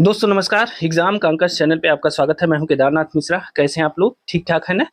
दोस्तों नमस्कार। एग्जाम का अंकश चैनल पे आपका स्वागत है। मैं हूं केदारनाथ मिश्रा। कैसे हैं आप लोग? ठीक ठाक है ना?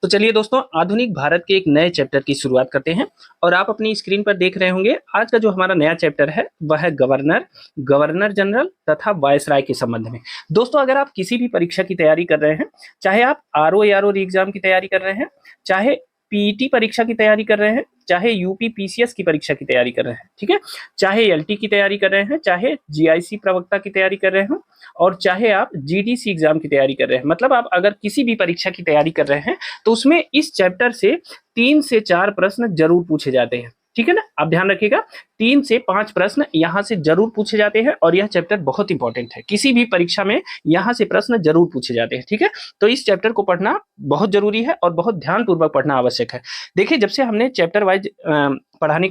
तो चलिए दोस्तों, आधुनिक भारत के एक नए चैप्टर की शुरुआत करते हैं। और आप अपनी स्क्रीन पर देख रहे होंगे आज का जो हमारा नया चैप्टर है वह है गवर्नर, गवर्नर जनरल तथा वायसराय के संबंध में। दोस्तों, अगर आप किसी भी परीक्षा की तैयारी कर रहे हैं, चाहे आप आरओ या आरओ एग्जाम की तैयारी कर रहे हैं, चाहे पीईटी परीक्षा की तैयारी कर रहे हैं, चाहे यूपी पीसीएस की परीक्षा की तैयारी कर रहे हैं, ठीक है, चाहे एलटी की तैयारी कर रहे हैं, चाहे जीआईसी प्रवक्ता की तैयारी कर रहे हो, और चाहे आप जीडीसी एग्जाम की तैयारी कर रहे हैं, मतलब आप अगर किसी भी परीक्षा की तैयारी कर रहे हैं तो उसमें इस चैप्टर से 3 से 4 प्रश्न जरूर पूछे जाते हैं। ठीक है ना? आप ध्यान रखिएगा, 3 से 5 प्रश्न यहां से जरूर पूछे जाते हैं और यह चैप्टर बहुत इंपॉर्टेंट है। किसी भी परीक्षा में यहां से प्रश्न जरूर पूछे जाते हैं। ठीक है, तो इस चैप्टर को पढ़ना बहुत जरूरी है और बहुत ध्यान पूर्वक पढ़ना आवश्यक है। देखिए, जब से हमने चैप्टर वाइज पढ़ाने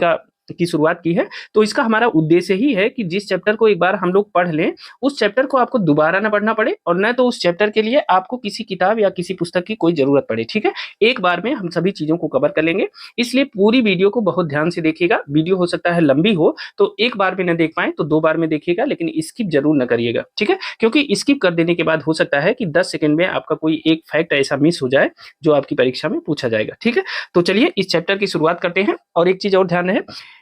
की शुरुआत की है तो इसका हमारा उद्देश्य ही है कि जिस चैप्टर को एक बार हम लोग पढ़ लें, उस चैप्टर को आपको दोबारा ना पढ़ना पड़े और न तो उस चैप्टर के लिए आपको किसी किताब या किसी पुस्तक की कोई जरूरत पड़े। ठीक है, एक बार में हम सभी चीजों को कवर कर लेंगे, इसलिए पूरी वीडियो को बहुत ध्यान से देखिएगा। वीडियो हो सकता है लंबी हो तो एक बार में न देख पाए तो 2 बार में देखिएगा, लेकिन स्किप जरूर न करिएगा। ठीक है, क्योंकि स्किप कर देने के बाद हो सकता है कि 10 सेकंड में आपका कोई एक फैक्ट ऐसा मिस हो जाए जो आपकी परीक्षा में पूछा जाएगा। ठीक है, तो चलिए इस चैप्टर की शुरुआत करते हैं। और एक चीज और ध्यान रहे,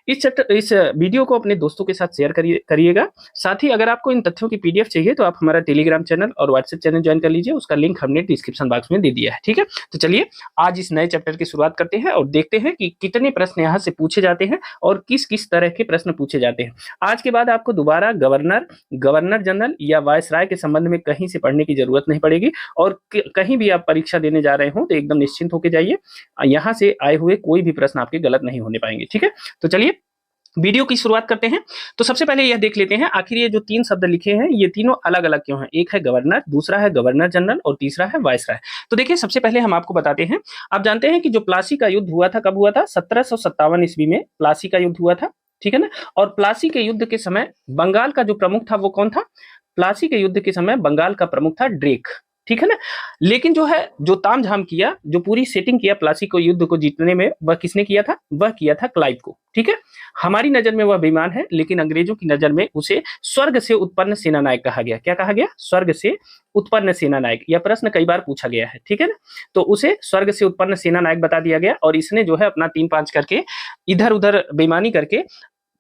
इस वीडियो को अपने दोस्तों के साथ शेयर करिएगा। साथ ही अगर आपको इन तथ्यों की पीडीएफ चाहिए तो आप हमारा टेलीग्राम चैनल और व्हाट्सएप चैनल ज्वाइन कर लीजिए, उसका लिंक हमने डिस्क्रिप्शन बॉक्स में दे दिया है। ठीक है, तो चलिए आज इस नए चैप्टर की शुरुआत करते हैं और देखते हैं कि कितने प्रश्न यहाँ से पूछे जाते हैं और किस किस तरह के प्रश्न पूछे जाते हैं। आज के बाद आपको दोबारा गवर्नर, गवर्नर जनरल या वायसराय के संबंध में कहीं से पढ़ने की जरूरत नहीं पड़ेगी। और कहीं भी आप परीक्षा देने जा रहे हो तो एकदम निश्चिंत होकर जाइए, यहाँ से आए हुए कोई भी प्रश्न आपके गलत नहीं होने पाएंगे। ठीक है, तो चलिए वीडियो की शुरुआत करते हैं। तो सबसे पहले यह देख लेते हैं आखिर ये जो 3 शब्द लिखे हैं ये तीनों अलग अलग क्यों हैं। एक है गवर्नर, दूसरा है गवर्नर जनरल और तीसरा है वायसराय। तो देखिए, सबसे पहले हम आपको बताते हैं, आप जानते हैं कि जो प्लासी का युद्ध हुआ था, कब हुआ था? 1757 ईस्वी में प्लासी का युद्ध हुआ था। ठीक है ना? और प्लासी के युद्ध के समय बंगाल का जो प्रमुख था वो कौन था? प्लासी के युद्ध के समय बंगाल का प्रमुख था ड्रेक। ठीक है ना? लेकिन जो तामझाम किया, जो पूरी सेटिंग किया प्लासी को युद्ध को जीतने में, वह किसने किया था? वह किया था क्लाइव को। ठीक है, हमारी नजर में वह बेईमान है, लेकिन अंग्रेजों की नजर में उसे स्वर्ग से उत्पन्न सेना नायक कहा गया। क्या कहा गया? स्वर्ग से उत्पन्न सेना नायक। यह प्रश्न कई बार पूछा गया है। ठीक है ना? तो उसे स्वर्ग से उत्पन्न सेना नायक बता दिया गया और इसने जो है अपना 3-5 करके इधर उधर बेईमानी करके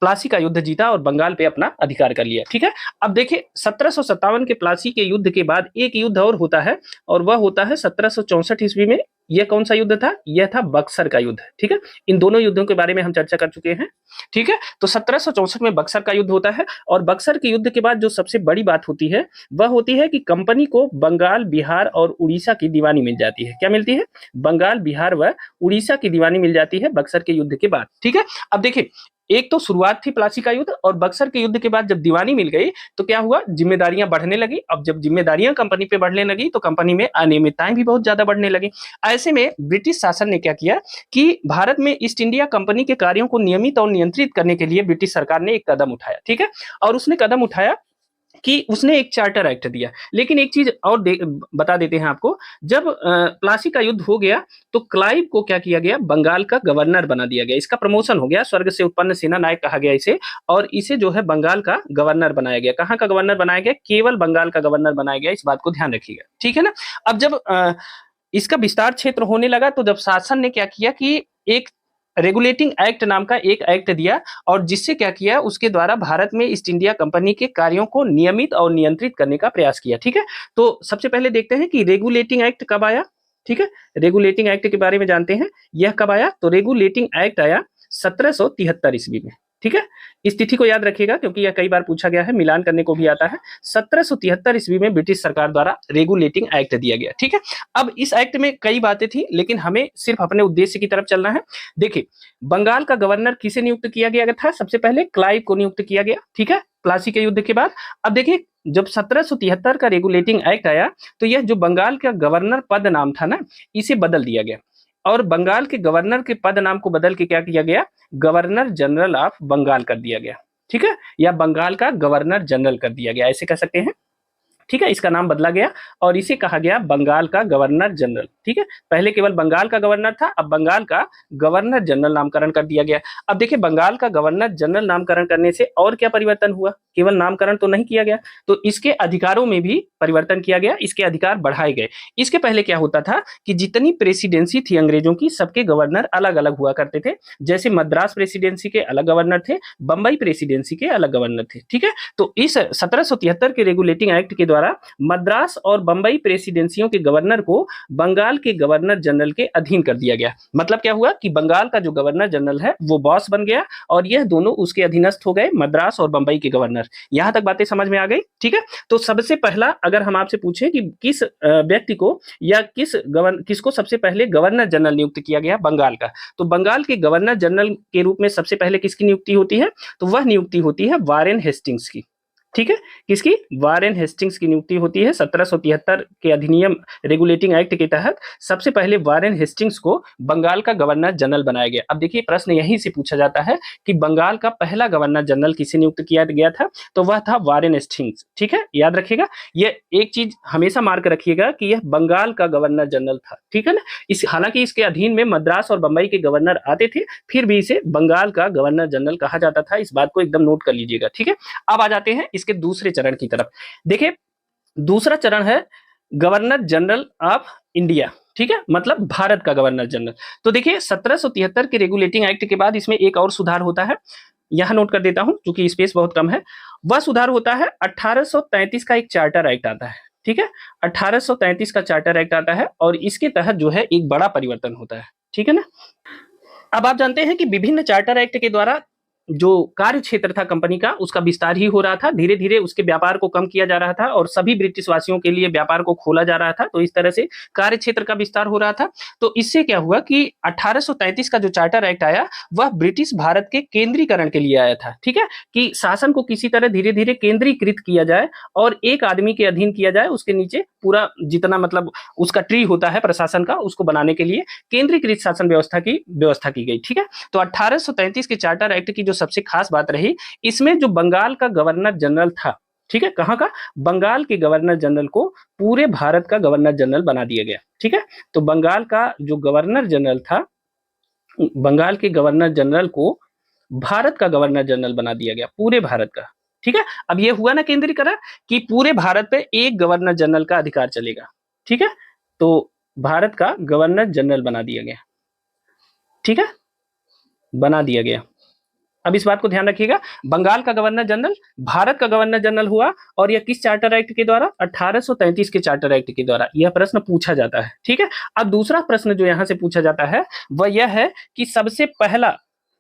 प्लासी का युद्ध जीता और बंगाल पे अपना अधिकार कर लिया। ठीक है, अब देखिए 1757 के प्लासी के युद्ध के बाद एक युद्ध और होता है और वह होता है 1764 ईस्वी में। यह कौन सा युद्ध था? यह था बक्सर का युद्ध। ठीक है, इन दोनों युद्धों के बारे में हम चर्चा कर चुके हैं। ठीक है, तो 1764 में बक्सर का युद्ध होता है और बक्सर के युद्ध के बाद जो सबसे बड़ी बात होती है वह होती है कि कंपनी को बंगाल, बिहार और उड़ीसा की दीवानी मिल जाती है। क्या मिलती है? बंगाल, बिहार व उड़ीसा की दीवानी मिल जाती है बक्सर के युद्ध के बाद। ठीक है, अब देखिए, एक तो शुरुआत थी प्लासी का युद्ध और बक्सर के युद्ध के बाद जब दीवानी मिल गई तो क्या हुआ? जिम्मेदारियां बढ़ने लगी। अब जब जिम्मेदारियां कंपनी पे बढ़ने लगी तो कंपनी में अनियमितताएं भी बहुत ज्यादा बढ़ने लगी। ऐसे में ब्रिटिश शासन ने क्या किया कि भारत में ईस्ट इंडिया कंपनी के कार्यों को नियमित और नियंत्रित करने के लिए ब्रिटिश सरकार ने एक कदम उठाया। ठीक है, और उसने कदम उठाया कि उसने एक चार्टर एक्ट दिया। लेकिन एक चीज और बता देते हैं आपको, जब प्लासी का युद्ध हो गया तो क्लाइव को क्या किया गया? बंगाल का गवर्नर बना दिया गया। इसका प्रमोशन हो गया, स्वर्ग से उत्पन्न सेना नायक कहा गया इसे, और इसे जो है बंगाल का गवर्नर बनाया गया। कहाँ का गवर्नर बनाया गया? केवल बंगाल का गवर्नर बनाया गया। इस बात को ध्यान रखिएगा। ठीक है ना? अब जब इसका विस्तार क्षेत्र होने लगा तो जब शासन ने क्या किया कि एक रेगुलेटिंग एक्ट नाम का एक एक्ट दिया और जिससे क्या किया, उसके द्वारा भारत में ईस्ट इंडिया कंपनी के कार्यों को नियमित और नियंत्रित करने का प्रयास किया। ठीक है, तो सबसे पहले देखते हैं कि रेगुलेटिंग एक्ट कब आया। ठीक है, रेगुलेटिंग एक्ट के बारे में जानते हैं। यह कब आया? तो रेगुलेटिंग एक्ट आया 1773 ईस्वी में। ठीक है, इस तिथि को याद रखिएगा क्योंकि यह कई बार पूछा गया है, मिलान करने को भी आता है। 1773 ईस्वी में ब्रिटिश सरकार द्वारा रेगुलेटिंग एक्ट दिया गया। ठीक है, अब इस एक्ट में कई बातें थी लेकिन हमें सिर्फ अपने उद्देश्य की तरफ चलना है। देखिए, बंगाल का गवर्नर किसे नियुक्त किया गया था? सबसे पहले क्लाइव को नियुक्त किया गया। ठीक है, प्लासी के युद्ध के बाद। अब देखिए, जब 1773 का रेगुलेटिंग एक्ट आया तो यह जो बंगाल का गवर्नर पद नाम था ना, इसे बदल दिया गया और बंगाल के गवर्नर के पद नाम को बदल के क्या किया गया? गवर्नर जनरल ऑफ बंगाल कर दिया गया। ठीक है, या बंगाल का गवर्नर जनरल कर दिया गया, ऐसे कह सकते हैं। ठीक है, इसका नाम बदला गया और इसे कहा गया बंगाल का गवर्नर जनरल। ठीक है, पहले केवल बंगाल का गवर्नर था, अब बंगाल का गवर्नर जनरल नामकरण कर दिया गया। अब देखिए, बंगाल का गवर्नर जनरल नामकरण करने से और क्या परिवर्तन हुआ, केवल नामकरण तो नहीं किया गया, तो इसके अधिकारों में भी परिवर्तन किया गया, इसके अधिकार बढ़ाए गए। इसके पहले क्या होता था कि जितनी प्रेसिडेंसी थी अंग्रेजों की, सबके गवर्नर अलग अलग हुआ करते थे। जैसे मद्रास प्रेसिडेंसी के अलग गवर्नर थे, बंबई प्रेसिडेंसी के अलग गवर्नर थे। ठीक है, तो इस 1773 के रेगुलेटिंग एक्ट के द्वारा मद्रास और बंबई प्रेसिडेंसियों के गवर्नर को बंगाल के गवर्नर जनरल के अधीन कर दिया गया। मतलब क्या हुआ कि बंगाल का जो गवर्नर जनरल है वो बॉस बन गया और यह दोनों उसके अधीनस्थ हो गए, मद्रास और बंबई के गवर्नर। यहां तक बातें समझ में आ गई। ठीक है, तो सबसे पहला अगर हम आपसे पूछें कि किस व्यक्ति को या किसको सबसे पहले गवर्नर जनरल नियुक्त किया गया बंगाल का, तो बंगाल के गवर्नर जनरल के रूप में सबसे पहले किसकी नियुक्ति होती है, तो वह नियुक्ति होती है वारेन हेस्टिंग्स की। ठीक है, किसकी, वारेन हेस्टिंग्स की नियुक्ति होती है 1773 के अधिनियम रेगुलेटिंग एक्ट के तहत सबसे पहले वारेन हेस्टिंग्स को बंगाल का गवर्नर जनरल बनाया गया। अब देखिए, प्रश्न यहीं से पूछा जाता है कि बंगाल का पहला गवर्नर जनरल किसे नियुक्त किया गया था, तो वह था वारेन हेस्टिंग्स। ठीक है, याद रखिएगा, ये एक चीज हमेशा मार्क रखिएगा कि यह बंगाल का गवर्नर जनरल था। ठीक है ना, हालांकि इसके अधीन में मद्रास और बंबई के गवर्नर आते थे, फिर भी इसे बंगाल का गवर्नर जनरल कहा जाता था। इस बात को एकदम नोट कर लीजिएगा। ठीक है, अब आ जाते हैं इसके दूसरे चरण की तरफ। देखिए, दूसरा चरण है गवर्नर जनरल ऑफ इंडिया। ठीक है, मतलब भारत का गवर्नर जनरल। तो देखिए, 1773 के रेगुलेटिंग एक्ट के बाद इसमें एक और सुधार होता है, यहां नोट कर देता हूं क्योंकि स्पेस बहुत कम है। वह सुधार होता है 1833 का एक चार्टर एक्ट आता है। ठीक है, 1833 का चार्टर एक्ट आता है और इसके तहत जो है एक बड़ा परिवर्तन होता है। ठीक है ना, अब आप जानते हैं कि विभिन्न चार्टर एक्ट के द्वारा जो कार्य क्षेत्र था कंपनी का, उसका विस्तार ही हो रहा था। धीरे धीरे उसके व्यापार को कम किया जा रहा था और सभी ब्रिटिश वासियों के लिए व्यापार को खोला जा रहा था। तो इस तरह से कार्य क्षेत्र का विस्तार हो रहा था। तो इससे क्या हुआ कि 1833 का जो चार्टर एक्ट आया, वह ब्रिटिश भारत के केंद्रीकरण के लिए आया था। ठीक है, कि शासन को किसी तरह धीरे धीरे केंद्रीकृत किया जाए और एक आदमी के अधीन किया जाए, उसके नीचे पूरा जितना मतलब उसका ट्री होता है प्रशासन का, उसको बनाने के लिए केंद्रीकृत शासन व्यवस्था की गई। ठीक है, तो 1833 के चार्टर एक्ट की जो सबसे खास बात रही, इसमें जो बंगाल का गवर्नर जनरल था, ठीक है, कहां का, बंगाल के गवर्नर जनरल को पूरे भारत का गवर्नर जनरल बना दिया गया। ठीक है, तो बंगाल का जो गवर्नर जनरल था, बंगाल के गवर्नर जनरल को भारत का गवर्नर जनरल बना दिया गया, पूरे भारत का। ठीक है, अब ये हुआ ना केंद्रीकरण कि पूरे भारत पे एक गवर्नर जनरल का अधिकार चलेगा। ठीक है, तो भारत का गवर्नर जनरल बना दिया गया। ठीक है, बना दिया गया। अब इस बात को ध्यान रखिएगा, बंगाल का गवर्नर जनरल भारत का गवर्नर जनरल हुआ और यह किस चार्टर एक्ट के द्वारा, 1833 के चार्टर एक्ट के द्वारा। यह प्रश्न पूछा जाता है। ठीक है, अब दूसरा प्रश्न जो यहां से पूछा जाता है वह यह है कि सबसे पहला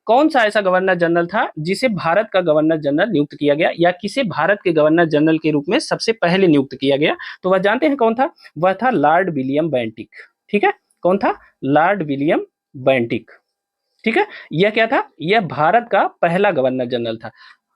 कौन सा ऐसा गवर्नर जनरल था जिसे भारत का गवर्नर जनरल नियुक्त किया गया, या किसे भारत के गवर्नर जनरल के रूप में सबसे पहले नियुक्त किया गया, तो वह जानते हैं कौन था, वह था लॉर्ड विलियम बेंटिक। ठीक है, कौन था, लॉर्ड विलियम बेंटिक। ठीक है, यह क्या था, यह भारत का पहला गवर्नर जनरल था।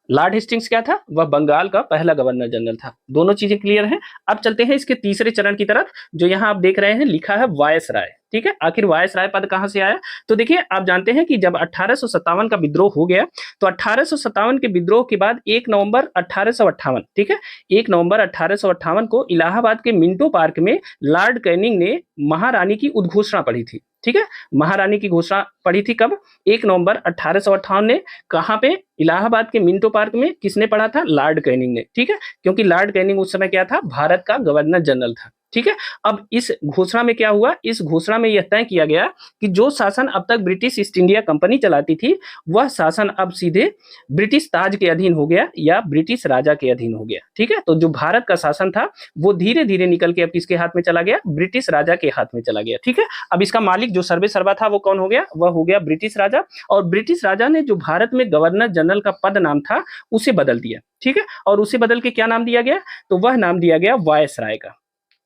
लॉर्ड हेस्टिंग्स क्या था, वह बंगाल का पहला गवर्नर जनरल था। दोनों चीजें क्लियर हैं। अब चलते हैं इसके तीसरे चरण की तरफ, जो यहां आप देख रहे हैं लिखा है वायसराय। ठीक है, आखिर वायसराय पद कहां से आया, तो देखिए, आप जानते हैं कि जब 1857 का विद्रोह हो गया, तो 1857 के विद्रोह के बाद 1 नवंबर 1858, ठीक है, 1 नवंबर 1858 को इलाहाबाद के मिंटो पार्क में लॉर्ड कैनिंग ने महारानी की उद्घोषणा पढ़ी थी। ठीक है, महारानी की घोषणा पढ़ी थी कब, 1 नवंबर 1858 ने। कहां पे, इलाहाबाद के मिंटो पार्क में। किसने पढ़ा था, लॉर्ड कैनिंग ने। ठीक है, क्योंकि लॉर्ड कैनिंग उस समय क्या था, भारत का गवर्नर जनरल था। ठीक है, अब इस घोषणा में क्या हुआ, इस घोषणा में यह तय किया गया कि जो शासन अब तक ब्रिटिश ईस्ट इंडिया कंपनी चलाती थी, वह शासन अब सीधे ब्रिटिश ताज के अधीन हो गया या ब्रिटिश राजा के अधीन हो गया। ठीक है, तो जो भारत का शासन था वो धीरे धीरे निकल के अब किसके हाथ में चला गया, ब्रिटिश राजा के हाथ में चला गया। ठीक है, अब इसका मालिक जो सर्वे सर्वा था वो कौन हो गया, वह हो गया ब्रिटिश राजा। और ब्रिटिश राजा ने जो भारत में गवर्नर जनरल का पद नाम था उसे बदल दिया। ठीक है, और उसे बदल के क्या नाम दिया गया, तो वह नाम दिया गया वायसराय का।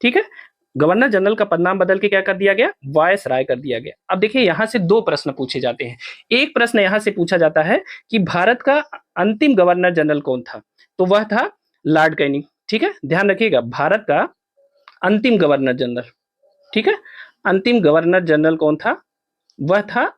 ठीक है, गवर्नर जनरल का पदनाम बदल के क्या कर दिया गया, वायसराय कर दिया गया। अब देखिए, यहां से दो प्रश्न पूछे जाते हैं। एक प्रश्न यहां से पूछा जाता है कि भारत का अंतिम गवर्नर जनरल कौन था, तो वह था लॉर्ड कैनिंग। ठीक है, ध्यान रखिएगा, भारत का अंतिम गवर्नर जनरल, ठीक है, अंतिम गवर्नर जनरल कौन था, वह था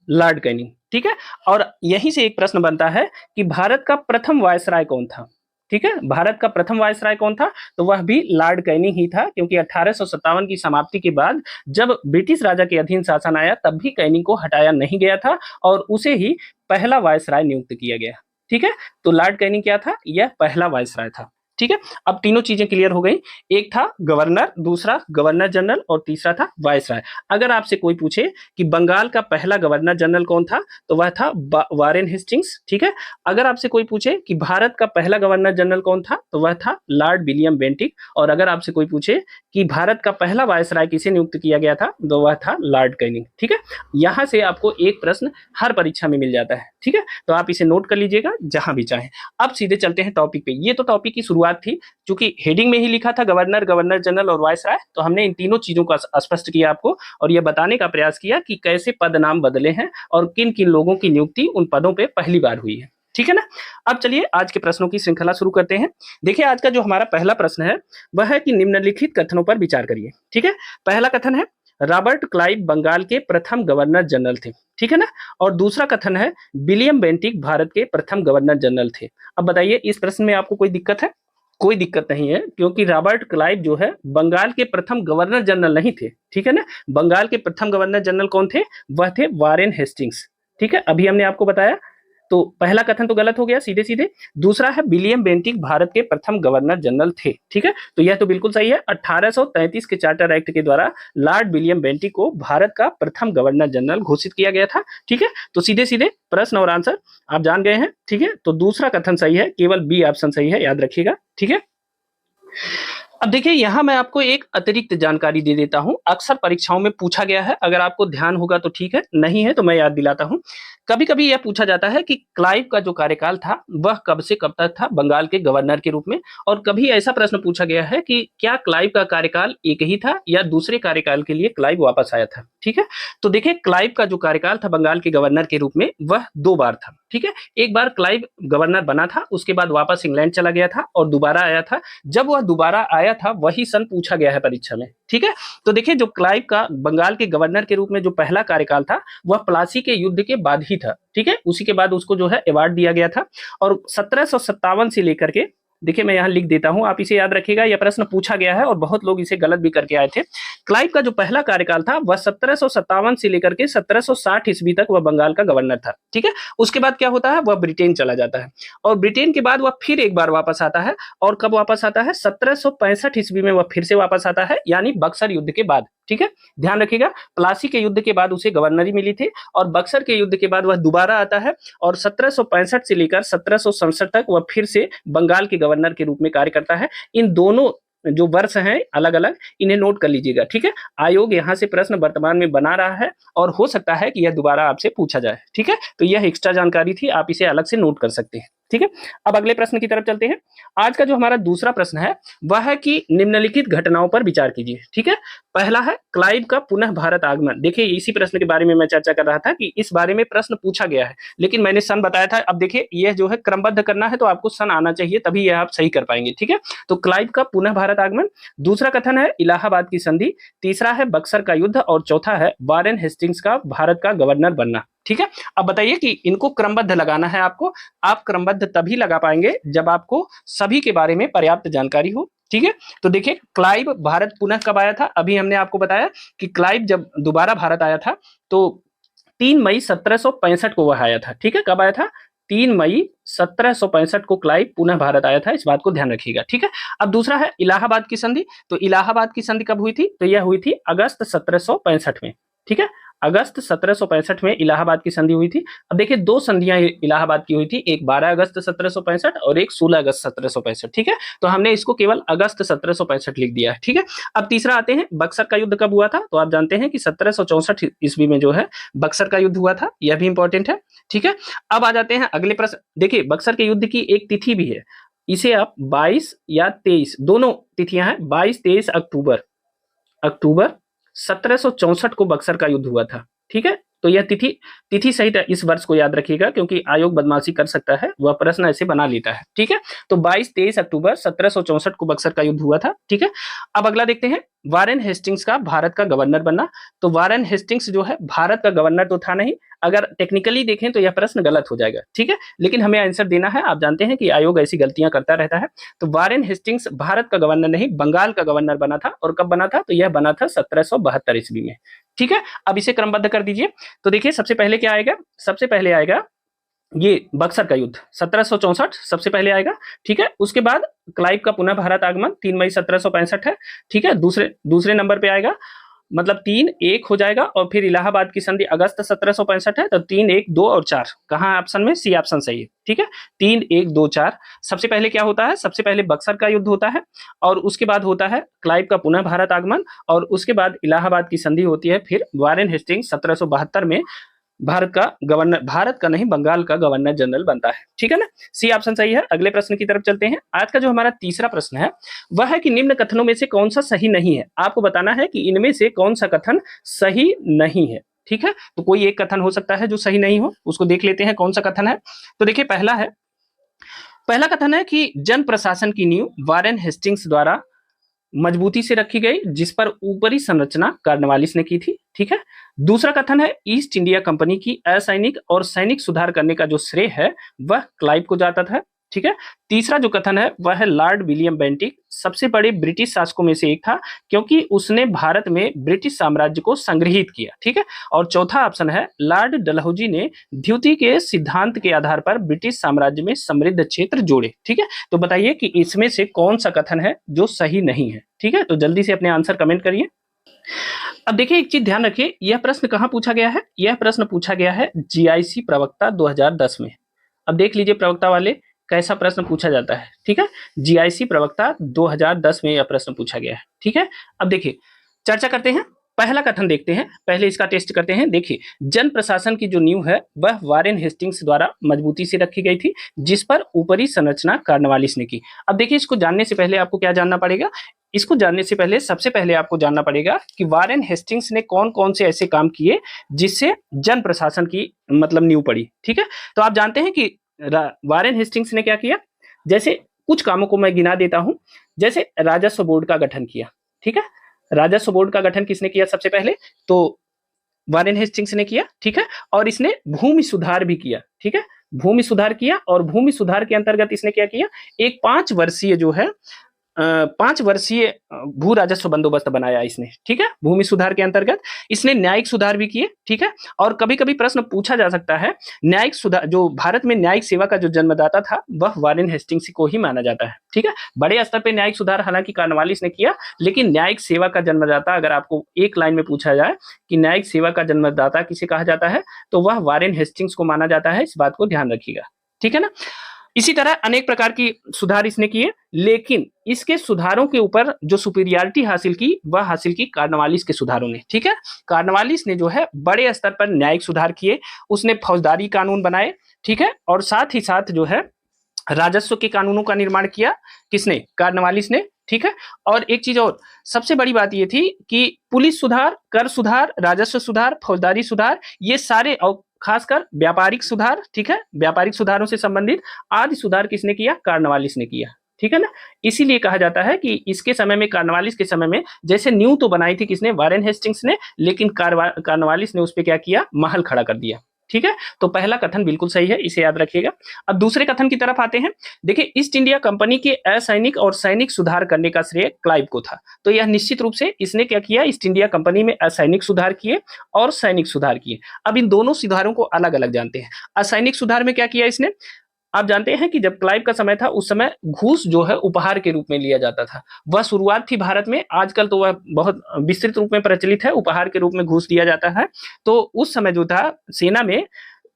लॉर्ड कैनिंग। ठीक है, और यहीं से एक प्रश्न बनता है कि भारत का प्रथम वायसराय कौन था। ठीक है। भारत का प्रथम वायसराय कौन था? तो वह भी लॉर्ड कैनिंग ही था, क्योंकि 1857 की समाप्ति के बाद जब ब्रिटिश राजा के अधीन शासन आया तब भी कैनिंग को हटाया नहीं गया था और उसे ही पहला वायसराय नियुक्त किया गया। ठीक है, तो लॉर्ड कैनिंग क्या था? यह पहला वायसराय था। ठीक है, अब तीनों चीजें क्लियर हो गई। एक था गवर्नर, दूसरा गवर्नर जनरल और तीसरा था वायसराय। अगर आपसे कोई पूछे कि बंगाल का पहला गवर्नर जनरल कौन था, तो वह था वारेन हेस्टिंग्स। ठीक है, अगर आपसे कोई पूछे कि भारत का पहला गवर्नर जनरल कौन था, तो वह था लॉर्ड विलियम बेंटिक। और अगर आपसे कोई पूछे कि भारत का पहला वायसराय किसे नियुक्त किया गया था, तो वह था लॉर्ड कैनिंग। ठीक है, यहां से आपको एक प्रश्न हर परीक्षा में मिल जाता है। ठीक है, तो आप इसे नोट कर लीजिएगा जहां भी चाहें। अब सीधे चलते हैं टॉपिक पे। ये तो टॉपिक की शुरुआत थी, क्योंकि हेडिंग में ही लिखा था गवर्नर, गवर्नर जनरल और वायसराय, तो हमने इन तीनों चीजों का स्पष्ट किया आपको और यह बताने का प्रयास किया कि कैसे पद नाम बदले हैं और किन किन लोगों की नियुक्ति उन पदों पे पहली बार हुई है। ठीक है ना। अब चलिए आज के प्रश्नों की श्रृंखला शुरू करते हैं। देखिए, आज का जो हमारा पहला प्रश्न है वह है कि निम्नलिखित कथनों पर विचार करिए। ठीक है, पहला कथन है रॉबर्ट क्लाइव बंगाल के प्रथम गवर्नर जनरल थे। ठीक है ना। और दूसरा कथन है विलियम बेंटिक भारत के प्रथम गवर्नर जनरल थे। अब बताइए, इस प्रश्न में आपको कोई दिक्कत है? कोई दिक्कत नहीं है, क्योंकि रॉबर्ट क्लाइव जो है बंगाल के प्रथम गवर्नर जनरल नहीं थे। ठीक है ना। बंगाल के प्रथम गवर्नर जनरल कौन थे? वह थे वारेन हेस्टिंग्स। ठीक है, अभी हमने आपको बताया। तो पहला कथन तो गलत हो गया सीधे सीधे। दूसरा है विलियम बेंटिक भारत के प्रथम गवर्नर जनरल थे। ठीक है, तो यह तो बिल्कुल सही है। 1833 के चार्टर एक्ट के द्वारा लॉर्ड विलियम बेंटिक को भारत का प्रथम गवर्नर जनरल घोषित किया गया था। ठीक है, तो सीधे सीधे प्रश्न और आंसर आप जान गए हैं। ठीक है, तो दूसरा कथन सही है, केवल बी ऑप्शन सही है, याद रखिएगा। ठीक है, अब देखिए, यहां मैं आपको एक अतिरिक्त जानकारी दे देता हूं। अक्सर परीक्षाओं में पूछा गया है, अगर आपको ध्यान होगा तो ठीक है, नहीं है तो मैं याद दिलाता हूं। कभी कभी यह पूछा जाता है कि क्लाइव का जो कार्यकाल था वह कब से कब तक था बंगाल के गवर्नर के रूप में, और कभी ऐसा प्रश्न पूछा गया है कि क्या क्लाइव का कार्यकाल एक ही था या दूसरे कार्यकाल के लिए क्लाइव वापस आया था। ठीक है, तो देखिए, क्लाइव का जो कार्यकाल था बंगाल के गवर्नर के रूप में वह 2 बार था। ठीक है, एक बार क्लाइव गवर्नर बना था, उसके बाद वापस इंग्लैंड चला गया था और दोबारा आया था। जब वह दोबारा आया था वही सन पूछा गया है परीक्षा में। ठीक है, तो देखिए, जो क्लाइव का बंगाल के गवर्नर के रूप में जो पहला कार्यकाल था वह प्लासी के युद्ध के बाद ही था। ठीक है, उसी के बाद उसको जो है अवार्ड दिया गया था। और 1757 से लेकर के, देखिए मैं यहां लिख देता हूं, आप इसे याद रखिएगा, यह प्रश्न पूछा गया है और बहुत लोग इसे गलत भी करके आए थे। क्लाइव का जो पहला कार्यकाल था वह 1757 से लेकर के 1760 ईस्वी तक वह बंगाल का गवर्नर था। ठीक है, उसके बाद क्या होता है, वह ब्रिटेन चला जाता है और ब्रिटेन के बाद वह फिर एक बार वापस आता है। और कब वापस आता है? 1765 ईस्वी में वह फिर से वापस आता है, यानी बक्सर युद्ध के बाद। ठीक है, ध्यान रखिएगा, प्लासी के युद्ध के बाद उसे गवर्नरी मिली थी और बक्सर के युद्ध के बाद वह दोबारा आता है और 1765 से लेकर 1767 तक वह फिर से बंगाल के गवर्नर के रूप में कार्य करता है। इन दोनों जो वर्ष हैं अलग अलग, इन्हें नोट कर लीजिएगा। ठीक है, आयोग यहां से प्रश्न वर्तमान में बना रहा है और हो सकता है कि यह दोबारा आपसे पूछा जाए। ठीक है, तो यह एक्स्ट्रा जानकारी थी, आप इसे अलग से नोट कर सकते हैं। ठीक है, अब अगले प्रश्न की तरफ चलते हैं। आज का जो हमारा दूसरा प्रश्न है वह है कि निम्नलिखित घटनाओं पर विचार कीजिए। ठीक है, पहला है क्लाइव का पुनः भारत आगमन। देखिए, इसी प्रश्न के बारे में मैं चर्चा कर रहा था कि इस बारे में प्रश्न पूछा गया है, लेकिन मैंने सन बताया था। अब देखिए, यह जो है क्रमबद्ध करना है तो आपको सन आना चाहिए, तभी यह आप सही कर पाएंगे। ठीक है, तो क्लाइव का पुनः भारत आगमन। दूसरा कथन है इलाहाबाद की संधि। तीसरा है बक्सर का युद्ध और चौथा है वारेन हेस्टिंग्स का भारत का गवर्नर बनना। ठीक है, अब बताइए कि इनको क्रमबद्ध लगाना है आपको। आप क्रमबद्ध तभी लगा पाएंगे जब आपको सभी के बारे में पर्याप्त जानकारी हो। ठीक है, तो देखिए, क्लाइव भारत पुनः कब आया था? अभी हमने आपको बताया कि क्लाइव जब दोबारा भारत आया था तो 3 मई 1765 को वह आया था। ठीक है, कब आया था? 3 मई 1765 को क्लाइव पुनः भारत आया था, इस बात को ध्यान रखिएगा। ठीक है, अब दूसरा है इलाहाबाद की संधि। तो इलाहाबाद की संधि कब हुई थी? तो यह हुई थी अगस्त 1765 में। ठीक है, अगस्त 1765 में इलाहाबाद की संधि हुई थी। अब देखिए, 2 संधियां इलाहाबाद की हुई थी, एक 12 अगस्त 1765 और एक 16 अगस्त 1765। ठीक है, तो हमने इसको केवल अगस्त 1765 लिख दिया है। ठीक है, अब तीसरा आते हैं, बक्सर का युद्ध कब हुआ था? तो आप जानते हैं कि 1764 ईस्वी में जो है बक्सर का युद्ध हुआ था, यह भी इंपॉर्टेंट है। ठीक है, अब आ जाते हैं अगले प्रश्न। देखिए, बक्सर के युद्ध की एक तिथि भी है, इसे आप 22 या 23, दोनों तिथियां हैं, 22-23 अक्टूबर। अक्टूबर 1764 को बक्सर का युद्ध हुआ था। ठीक है, तो यह तिथि तिथि सहित इस वर्ष को याद रखिएगा, क्योंकि आयोग बदमाशी कर सकता है, वह प्रश्न ऐसे बना लेता है। ठीक है, तो 22-23 अक्टूबर 1764 को बक्सर का युद्ध हुआ था। ठीक है, अब अगला देखते हैं, वारेन हेस्टिंग्स का भारत का गवर्नर बनना। तो वारेन हेस्टिंग्स जो है भारत का गवर्नर तो था नहीं, अगर टेक्निकली देखें तो यह प्रश्न गलत हो जाएगा, ठीक है, लेकिन हमें आंसर देना है। आप जानते हैं कि आयोग ऐसी गलतियां करता रहता है। तो वारेन हेस्टिंग्स भारत का गवर्नर नहीं, बंगाल का गवर्नर बना था। और कब बना था? तो यह बना था 1772 ईस्वी में, ठीक है। अब इसे क्रमबद्ध कर दीजिए। तो देखिए सबसे पहले क्या आएगा, सबसे पहले आएगा ये बक्सर का युद्ध 1764 सबसे पहले आएगा, ठीक है। उसके बाद क्लाइव का पुनः भारत आगमन 3 मई 1765 है, ठीक है। दूसरे दूसरे नंबर पे आएगा, मतलब 3-1 हो जाएगा। और फिर इलाहाबाद की संधि अगस्त 1765 है, तो 3-1-2 और 4 कहाँ ऑप्शन में? सी ऑप्शन सही है, ठीक है। 3-1-2-4 सबसे पहले क्या होता है? सबसे पहले बक्सर का युद्ध होता है, और उसके बाद होता है क्लाइव का पुनः भारत आगमन, और उसके बाद इलाहाबाद की संधि होती है। फिर वारेन हेस्टिंग्स 1772 में भारत का गवर्नर, भारत का नहीं बंगाल का गवर्नर जनरल बनता है, ठीक है ना। सी ऑप्शन सही है। अगले प्रश्न की तरफ चलते हैं। आज का जो हमारा तीसरा प्रश्न है वह है कि निम्न कथनों में से कौन सा सही नहीं है। आपको बताना है कि इनमें से कौन सा कथन सही नहीं है, ठीक है। तो कोई एक कथन हो सकता है जो सही नहीं हो, उसको देख लेते हैं कौन सा कथन है। तो देखिए पहला कथन है कि जन प्रशासन की नींव वारेन हेस्टिंग्स द्वारा मजबूती से रखी गई, जिस पर ऊपरी संरचना कार्नवालिस ने की थी, ठीक है। दूसरा कथन है ईस्ट इंडिया कंपनी की असैनिक और सैनिक सुधार करने का जो श्रेय है वह क्लाइव को जाता था, ठीक है। तीसरा जो कथन है वह है लॉर्ड विलियम बेंटिक सबसे बड़े ब्रिटिश शासकों में से एक था, क्योंकि उसने भारत में ब्रिटिश साम्राज्य को संग्रहित किया, ठीक है। और चौथा ऑप्शन है लॉर्ड डलहौजी ने द्वितीय के सिद्धांत के आधार पर ब्रिटिश साम्राज्य में समृद्ध क्षेत्र जोड़े, ठीक है। तो बताइए कि इसमें से कौन सा कथन है जो सही नहीं है, ठीक है। तो जल्दी से अपने आंसर कमेंट करिए। अब देखिए एक चीज ध्यान रखिए, यह प्रश्न कहां पूछा गया है? यह प्रश्न पूछा गया है जीआईसी प्रवक्ता 2010 में। अब देख लीजिए प्रवक्ता वाले कैसा प्रश्न पूछा जाता है, ठीक है। जीआईसी प्रवक्ता 2010 में यह प्रश्न पूछा गया है, ठीक है। अब देखिए चर्चा करते हैं। पहला कथन देखते हैं, पहले इसका टेस्ट करते हैं। देखिए जन प्रशासन की जो नींव है वह वारेन हेस्टिंग्स द्वारा मजबूती से रखी गई थी, जिस पर ऊपरी संरचना कार्नवालिस ने की। अब देखिए इसको जानने से पहले आपको क्या जानना पड़ेगा? इसको जानने से पहले सबसे पहले आपको जानना पड़ेगा कि वारेन हेस्टिंग्स ने कौन कौन से ऐसे काम किए जिससे जन प्रशासन की मतलब नींव पड़ी, ठीक है। तो आप जानते हैं कि वारेन हेस्टिंग्स ने क्या किया? जैसे कुछ कामों को मैं गिना देता हूं, जैसे राजस्व बोर्ड का गठन किया, ठीक है। राजस्व बोर्ड का गठन किसने किया सबसे पहले? तो वारेन हेस्टिंग्स ने किया, ठीक है। और इसने भूमि सुधार भी किया, ठीक है। भूमि सुधार किया, और भूमि सुधार के अंतर्गत इसने क्या किया? एक 5 वर्षीय जो है 5 वर्षीय भू राजस्व बंदोबस्त बनाया इसने, ठीक है। भूमि सुधार के अंतर्गत इसने न्यायिक सुधार भी किए, ठीक है। और कभी कभी प्रश्न पूछा जा सकता है, न्यायिक सुधार, जो भारत में न्यायिक सेवा का जो जन्मदाता था वह वारेन हेस्टिंग्स को ही माना जाता है, ठीक है। बड़े स्तर पे न्यायिक सुधार हालांकि कार्नवालिस ने किया, लेकिन न्यायिक सेवा का जन्मदाता अगर आपको एक लाइन में पूछा जाए कि न्यायिक सेवा का जन्मदाता किसे कहा जाता है, तो वह वारेन हेस्टिंग्स को माना जाता है। इस बात को ध्यान रखिएगा, ठीक है ना। इसी तरह अनेक प्रकार की सुधार इसने किए, लेकिन इसके सुधारों के ऊपर जो सुपीरियरिटी हासिल की वह हासिल की कार्नवालिस के सुधारों ने, ठीक है। कार्नवालिस ने जो है बड़े स्तर पर न्यायिक सुधार किए, उसने फौजदारी कानून बनाए, ठीक है। और साथ ही साथ जो है राजस्व के कानूनों का निर्माण किया, किसने? कार्नवालिस ने, ठीक है। और एक चीज और सबसे बड़ी बात ये थी कि पुलिस सुधार, कर सुधार, राजस्व सुधार, फौजदारी सुधार, ये सारे, और खासकर व्यापारिक सुधार, ठीक है, व्यापारिक सुधारों से संबंधित आदि सुधार किसने किया? कार्नवालिस ने किया, ठीक है ना। इसीलिए कहा जाता है कि इसके समय में, कार्नवालिस के समय में, जैसे न्यू तो बनाई थी किसने? वारेन हेस्टिंग्स ने, लेकिन कार्नवालिस ने उस पर क्या किया? महल खड़ा कर दिया, ठीक है। तो पहला कथन बिल्कुल सही है, इसे याद रखिएगा। अब दूसरे कथन की तरफ आते हैं। देखिए ईस्ट इंडिया कंपनी के असैनिक और सैनिक सुधार करने का श्रेय क्लाइव को था। तो यह निश्चित रूप से इसने क्या किया? ईस्ट इंडिया कंपनी में असैनिक सुधार किए और सैनिक सुधार किए। अब इन दोनों सुधारों को अलग अलग जानते हैं। असैनिक सुधार में क्या किया इसने? आप जानते हैं कि जब क्लाइव का समय था उस समय घूस जो है उपहार के रूप में लिया जाता था। वह शुरुआत थी भारत में, आजकल तो वह बहुत विस्तृत रूप में प्रचलित है, उपहार के रूप में घूस दिया जाता है। तो उस समय जो था सेना में,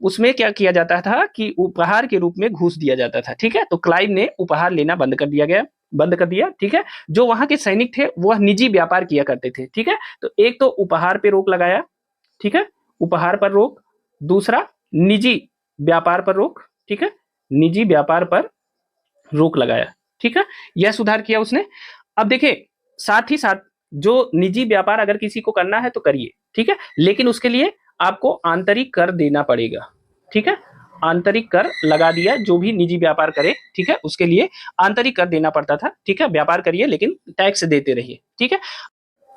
उसमें क्या किया जाता था कि उपहार के रूप में घूस दिया जाता था, ठीक है। तो क्लाइव ने उपहार लेना बंद कर दिया, ठीक है। जो वहां के सैनिक थे वह निजी व्यापार किया करते थे, ठीक है। तो एक तो उपहार पे रोक लगाया, ठीक है, उपहार पर रोक। दूसरा निजी व्यापार पर रोक, ठीक है, निजी व्यापार पर रोक लगाया, ठीक है। यह सुधार किया उसने। अब देखिए साथ ही साथ जो निजी व्यापार अगर किसी को करना है तो करिए, ठीक है, लेकिन उसके लिए आपको आंतरिक कर देना पड़ेगा, ठीक है। आंतरिक कर लगा दिया, जो भी निजी व्यापार करे, ठीक है, उसके लिए आंतरिक कर देना पड़ता था, ठीक है। व्यापार करिए लेकिन टैक्स देते रहिए, ठीक है।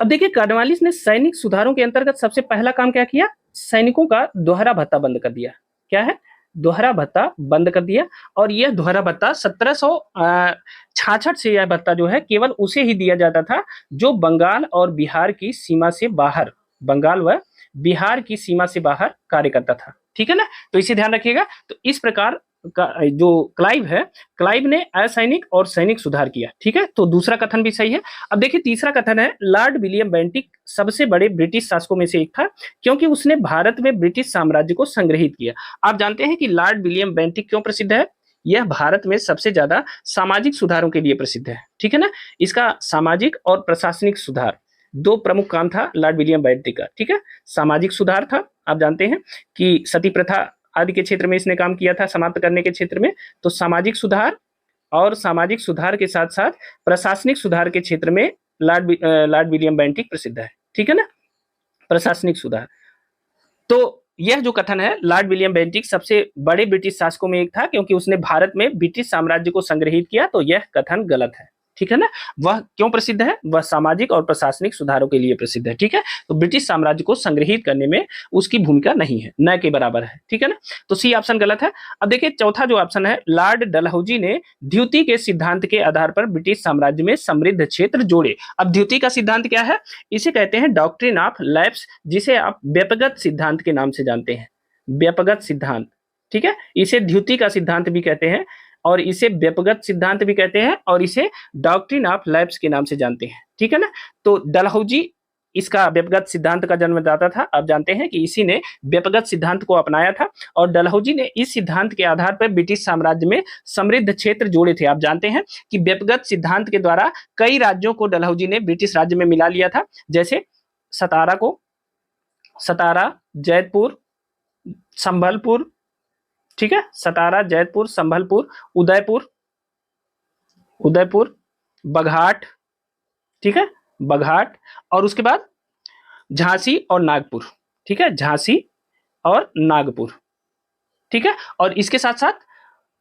अब देखिए कॉर्नवालिस ने सैनिक सुधारों के अंतर्गत सबसे पहला काम क्या किया, सैनिकों का दोहरा भत्ता बंद कर दिया। क्या है, दोहरा भत्ता बंद कर दिया। और यह दोहरा भत्ता 1766 से यह भत्ता जो है केवल उसे ही दिया जाता था जो बंगाल और बिहार की सीमा से बाहर, बंगाल व बिहार की सीमा से बाहर कार्य करता था। ठीक है ना, तो इसे ध्यान रखिएगा। तो इस प्रकार का जो क्लाइव है, क्लाइव ने असैनिक और सैनिक सुधार किया। ठीक है, तो दूसरा कथन भी सही है। अब देखिए तीसरा कथन है, लॉर्ड विलियम बेंटिक सबसे बड़े ब्रिटिश शासकों में से एक था क्योंकि उसने भारत में ब्रिटिश साम्राज्य को संग्रहित किया। आप जानते हैं कि लॉर्ड विलियम बेंटिक क्यों प्रसिद्ध है, यह भारत में सबसे ज्यादा सामाजिक सुधारों के लिए प्रसिद्ध है। ठीक है ना, इसका सामाजिक और प्रशासनिक सुधार दो प्रमुख काम था लॉर्ड विलियम बेंटिक का। ठीक है, सामाजिक सुधार था, आप जानते हैं कि सती प्रथा आदि के क्षेत्र में इसने काम किया था समाप्त करने के क्षेत्र में। तो सामाजिक सुधार और सामाजिक सुधार के साथ साथ प्रशासनिक सुधार के क्षेत्र में लॉर्ड विलियम बेंटिक प्रसिद्ध है। ठीक है ना, प्रशासनिक सुधार। तो यह जो कथन है, लॉर्ड विलियम बेंटिक सबसे बड़े ब्रिटिश शासकों में एक था क्योंकि उसने भारत में ब्रिटिश साम्राज्य को संग्रहित किया, तो यह कथन गलत है। ठीक है ना, वह क्यों प्रसिद्ध है, वह सामाजिक और प्रशासनिक सुधारों के लिए प्रसिद्ध है। ठीक है, तो ब्रिटिश साम्राज्य को संग्रहित करने में उसकी भूमिका नहीं है, न के बराबर है। ठीक है ना, तो सी ऑप्शन गलत है। अब देखिए चौथा जो ऑप्शन है, लॉर्ड डलहौजी ने द्वितीय के सिद्धांत के आधार पर ब्रिटिश साम्राज्य में समृद्ध क्षेत्र जोड़े। अब द्वितीय का सिद्धांत क्या है, इसे कहते हैं डॉक्ट्रिन ऑफ लैप्स, जिसे आप व्यपगत सिद्धांत के नाम से जानते हैं, व्यपगत सिद्धांत। ठीक है, इसे द्वितीय का सिद्धांत भी कहते हैं और इसे व्यपगत सिद्धांत भी कहते हैं और इसे डॉक्ट्रिन ऑफ लैप्स के नाम से जानते हैं। ठीक है ना, तो डलहौजी इसका व्यपगत सिद्धांत का जन्मदाता था। आप जानते हैं कि इसी ने व्यपगत सिद्धांत को अपनाया था और डलहौजी ने इस सिद्धांत के आधार पर ब्रिटिश साम्राज्य में समृद्ध क्षेत्र जोड़े थे। आप जानते हैं कि व्यपगत सिद्धांत के द्वारा कई राज्यों को डलहौजी ने ब्रिटिश राज्य में मिला लिया था, जैसे सतारा, जैतपुर, संभलपुर। ठीक है, सतारा, जैतपुर, संभलपुर, उदयपुर, बघाट। ठीक है, बघाट, और उसके बाद झांसी और नागपुर। ठीक है, झांसी और नागपुर। ठीक है, और इसके साथ साथ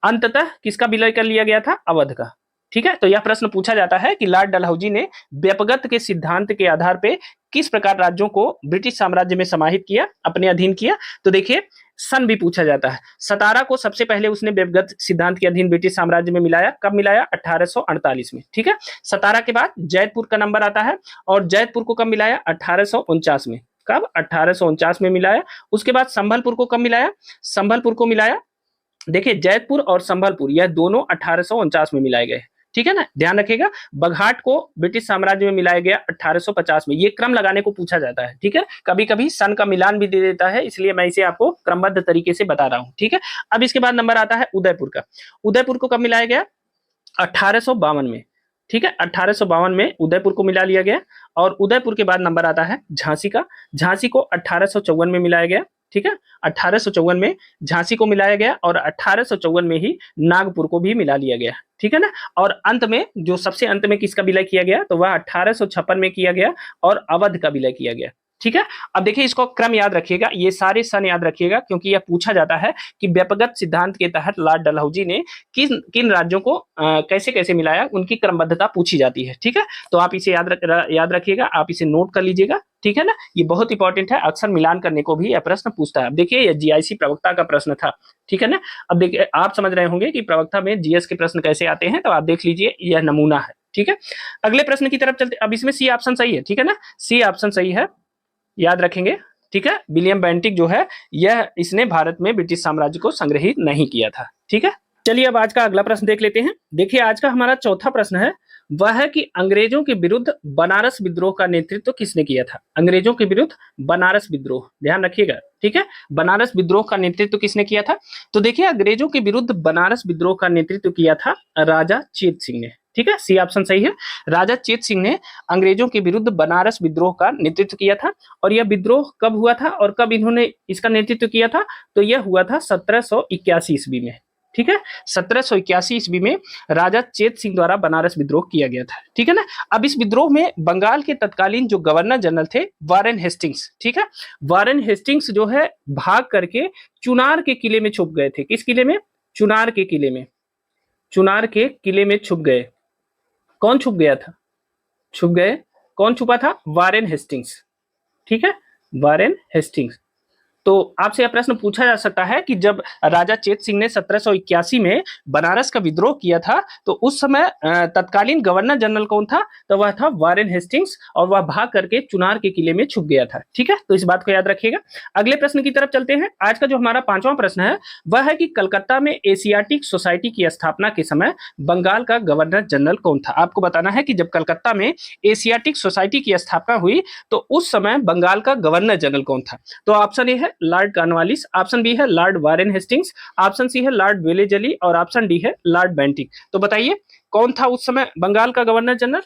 अंततः किसका विलय कर लिया गया था, अवध का। ठीक है, तो यह प्रश्न पूछा जाता है कि लॉर्ड डलहौजी ने व्यपगत के सिद्धांत के आधार पर किस प्रकार राज्यों को ब्रिटिश साम्राज्य में समाहित किया, अपने अधीन किया। तो देखिए सन भी पूछा जाता है। सतारा को सबसे पहले उसने व्यपगत सिद्धांत के अधीन ब्रिटिश साम्राज्य में मिलाया, कब मिलाया, 1848 में। ठीक है, सतारा के बाद जैतपुर का नंबर आता है और जैतपुर को कब मिलाया, 1849 में। कब, 1849 में मिलाया। उसके बाद संभलपुर को कब मिलाया, संभलपुर को मिलाया, देखिए जैतपुर और संभलपुर यह दोनों 1849 में मिलाए गए। ठीक है ना, ध्यान रखिएगा। बघाट को ब्रिटिश साम्राज्य में मिलाया गया 1850 में। ये क्रम लगाने को पूछा जाता है। ठीक है, कभी कभी सन का मिलान भी दे देता है, इसलिए मैं इसे आपको क्रमबद्ध तरीके से बता रहा हूं। ठीक है, अब इसके बाद नंबर आता है उदयपुर का। उदयपुर को कब मिलाया गया, 1852 में। ठीक है, 1852 में उदयपुर को मिला लिया गया। और उदयपुर के बाद नंबर आता है झांसी का। झांसी को 1854 में मिलाया गया। ठीक है, 1854 में झांसी को मिलाया गया और 1854 में ही नागपुर को भी मिला लिया गया। ठीक है ना, और अंत में जो सबसे अंत में किसका विलय किया गया, तो वह 1856 में किया गया और अवध का विलय किया गया। ठीक है, अब देखिए इसको क्रम याद रखिएगा, ये सारे सन याद रखिएगा क्योंकि यह पूछा जाता है कि व्यपगत सिद्धांत के तहत लॉर्ड डलहौजी ने किन किन राज्यों को कैसे कैसे मिलाया, उनकी क्रमबद्धता पूछी जाती है। ठीक है, तो आप इसे याद रखिएगा, आप इसे नोट कर लीजिएगा। ठीक है ना, ये बहुत इंपॉर्टेंट है, अक्सर मिलान करने को भी यह प्रश्न पूछता है। अब देखिए यह जीआईसी प्रवक्ता का प्रश्न था। ठीक है ना, अब देखिए आप समझ रहे होंगे कि प्रवक्ता में जीएस के प्रश्न कैसे आते हैं, तो आप देख लीजिए यह नमूना है। ठीक है, अगले प्रश्न की तरफ चलते। अब इसमें सी ऑप्शन सही है। ठीक है ना, सी ऑप्शन सही है, याद रखेंगे। ठीक है, विलियम बेंटिक जो है यह इसने भारत में ब्रिटिश साम्राज्य को संग्रहित नहीं किया था। ठीक है, चलिए अब आज का अगला प्रश्न देख लेते हैं। देखिए आज का हमारा चौथा प्रश्न है, वह है कि अंग्रेजों के विरुद्ध बनारस विद्रोह का नेतृत्व किसने किया था। अंग्रेजों के विरुद्ध बनारस विद्रोह, ध्यान रखिएगा। ठीक है, बनारस विद्रोह का नेतृत्व किसने किया था, तो देखिए अंग्रेजों के विरुद्ध बनारस विद्रोह का नेतृत्व किया था राजा चेत सिंह ने। ठीक है, सी ऑप्शन सही है, राजा चेत सिंह ने अंग्रेजों के विरुद्ध बनारस विद्रोह का नेतृत्व किया था। और यह विद्रोह कब हुआ था और कब इन्होंने इसका नेतृत्व किया था, तो यह हुआ था 1781 ईस्वी में। ठीक है, 1781 ईस्वी में राजा चेत सिंह द्वारा बनारस विद्रोह किया गया था। ठीक है ना, अब इस विद्रोह में बंगाल के तत्कालीन जो गवर्नर जनरल थे वारेन हेस्टिंग्स, ठीक है, वारेन हेस्टिंग्स जो है भाग करके चुनार के किले में छुप गए थे। किस किले में, चुनार के किले में, चुनार के किले में छुप गए। कौन छुप गया था, छुप गए कौन छुपा था? Warren Hastings. ठीक है, वारेन हेस्टिंग्स। तो आपसे यह प्रश्न पूछा जा सकता है कि जब राजा चेत सिंह ने 1781 में बनारस का विद्रोह किया था तो उस समय तत्कालीन गवर्नर जनरल कौन था? तो वह था वारेन हेस्टिंग्स, और वह भाग करके चुनार के किले में छुप गया था। ठीक है, तो इस बात को याद रखिएगा। अगले प्रश्न की तरफ चलते हैं। आज का जो हमारा 5वां प्रश्न है वह है कि कलकत्ता में एशियाटिक सोसाइटी की स्थापना के समय बंगाल का गवर्नर जनरल कौन था? आपको बताना है कि जब कलकत्ता में एशियाटिक सोसाइटी की स्थापना हुई तो उस समय बंगाल का गवर्नर जनरल कौन था? तो ऑप्शन ए है लॉर्ड कॉर्नवालिस, ऑप्शन बी है lord Warren Hastings, option C है लॉर्ड वेलेजली और ऑप्शन डी है लॉर्ड बेंटिक। तो बताइए कौन था उस समय बंगाल का गवर्नर जनरल?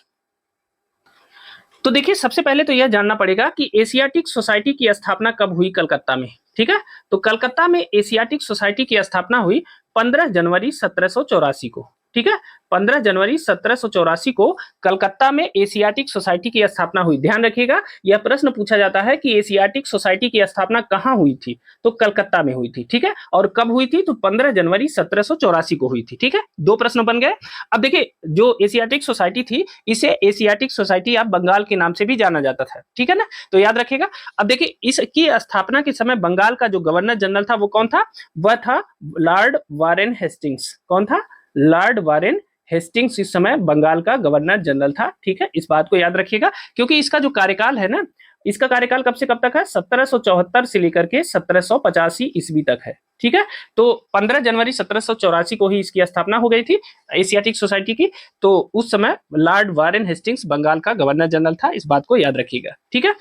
तो देखिए, सबसे पहले तो यह जानना पड़ेगा कि एशियाटिक सोसाइटी की स्थापना कब हुई कलकत्ता में। ठीक है, तो कलकत्ता में एशियाटिक सोसाइटी की स्थापना हुई 15 जनवरी 1784 को। ठीक है, 15 जनवरी 1784 को कलकत्ता में एशियाटिक सोसाइटी की स्थापना हुई। ध्यान रखिएगा, यह प्रश्न पूछा जाता है कि एशियाटिक सोसाइटी की स्थापना कहाँ हुई थी? तो कलकत्ता में हुई थी। ठीक है, और कब हुई थी? तो 15 जनवरी 1784 को हुई थी। ठीक है, 2 प्रश्न बन गए। अब देखिए, जो एशियाटिक सोसाइटी थी इसे एशियाटिक सोसाइटी ऑफ बंगाल के नाम से भी जाना जाता था। ठीक है ना, तो याद रखिएगा। अब देखिए, इसकी स्थापना के समय बंगाल का जो गवर्नर जनरल था वो कौन था? वह था लॉर्ड वारेन हेस्टिंग्स। कौन था? लॉर्ड वारेन हेस्टिंग्स इस समय बंगाल का गवर्नर जनरल था। ठीक है, इस बात को याद रखिएगा, क्योंकि इसका जो कार्यकाल है ना, इसका कार्यकाल कब से कब तक है? 1774 से लेकर के 1785 ईस्वी तक है। ठीक है, तो 15 जनवरी 1784 को ही इसकी स्थापना हो गई थी एशियाटिक सोसाइटी की। तो उस समय लॉर्ड वारेन हेस्टिंग्स बंगाल का गवर्नर जनरल था, इस बात को याद रखिएगा। ठीक है,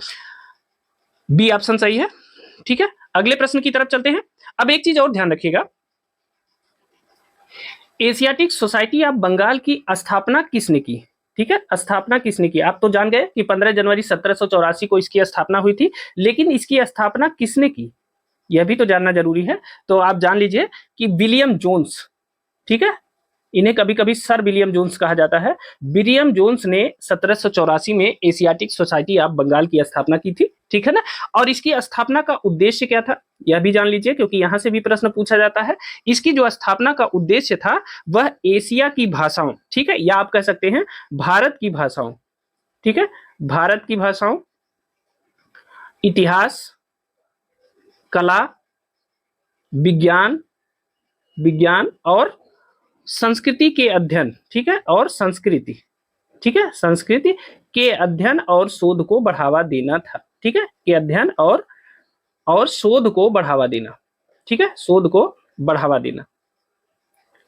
बी ऑप्शन सही है। ठीक है, अगले प्रश्न की तरफ चलते हैं। अब एक चीज और ध्यान रखिएगा, एशियाटिक सोसाइटी ऑफ बंगाल की स्थापना किसने की? ठीक है, स्थापना किसने की? आप तो जान गए कि 15 जनवरी 1784 को इसकी स्थापना हुई थी, लेकिन इसकी स्थापना किसने की यह भी तो जानना जरूरी है। तो आप जान लीजिए कि विलियम जोन्स। ठीक है, इन्हें कभी कभी सर विलियम जोन्स कहा जाता है। विलियम जोन्स ने 1784 में एशियाटिक सोसाइटी ऑफ बंगाल की स्थापना की थी। ठीक है ना, और इसकी स्थापना का उद्देश्य क्या था यह भी जान लीजिए, क्योंकि यहां से भी प्रश्न पूछा जाता है। इसकी जो स्थापना का उद्देश्य था वह एशिया की भाषाओं, ठीक है, या आप कह सकते हैं भारत की भाषाओं, ठीक है, भारत की भाषाओं, इतिहास, कला, विज्ञान और संस्कृति के अध्ययन, ठीक है, और संस्कृति, ठीक है, संस्कृति के अध्ययन और शोध को बढ़ावा देना था। ठीक है, के अध्ययन और शोध को बढ़ावा देना, ठीक है, शोध को बढ़ावा देना,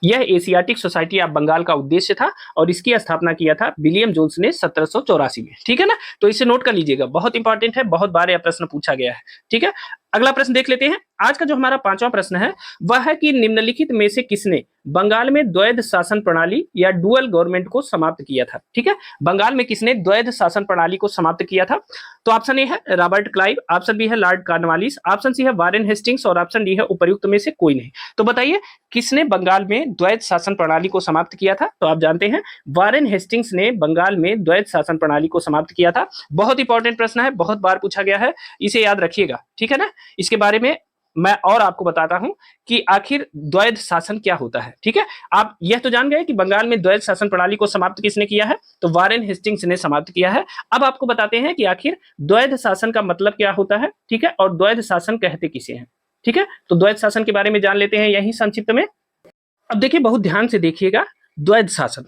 यह एशियाटिक सोसाइटी ऑफ बंगाल का उद्देश्य था और इसकी स्थापना किया था विलियम जोन्स ने 1784 में। ठीक है ना, तो इसे नोट कर लीजिएगा, बहुत इंपॉर्टेंट है, बहुत बार यह प्रश्न पूछा गया है। ठीक है, अगला प्रश्न देख लेते हैं। आज का जो हमारा 5वां प्रश्न है वह है कि निम्नलिखित में से किसने बंगाल में द्वैध शासन प्रणाली या डुअल गवर्नमेंट को समाप्त किया था? ठीक है, बंगाल में किसने द्वैध शासन प्रणाली को समाप्त किया था? तो ऑप्शन ए है रॉबर्ट क्लाइव, ऑप्शन बी है लॉर्ड कॉर्नवालिस, ऑप्शन सी है वारेन हेस्टिंग्स और ऑप्शन डी है उपर्युक्त में से कोई नहीं। तो बताइए किसने बंगाल में द्वैध शासन प्रणाली को समाप्त किया था? तो आप जानते हैं वारेन हेस्टिंग्स ने बंगाल में द्वैध शासन प्रणाली को समाप्त किया था। बहुत इंपॉर्टेंट प्रश्न है, बहुत बार पूछा गया है, इसे याद रखिएगा। ठीक है ना, इसके बारे में मैं और आपको बताता हूं कि आखिर द्वैध शासन क्या होता है। ठीक है, आप यह तो जान गए कि बंगाल में द्वैध शासन प्रणाली को समाप्त किसने किया है? तो वारेन हेस्टिंग्स ने समाप्त किया है। अब आपको बताते हैं कि आखिर द्वैध शासन का मतलब क्या होता है, ठीक है, और द्वैध शासन कहते किसे हैं। ठीक है, तो द्वैध शासन के बारे में जान लेते हैं यही संक्षिप्त में। अब देखिए, बहुत ध्यान से देखिएगा, द्वैध शासन,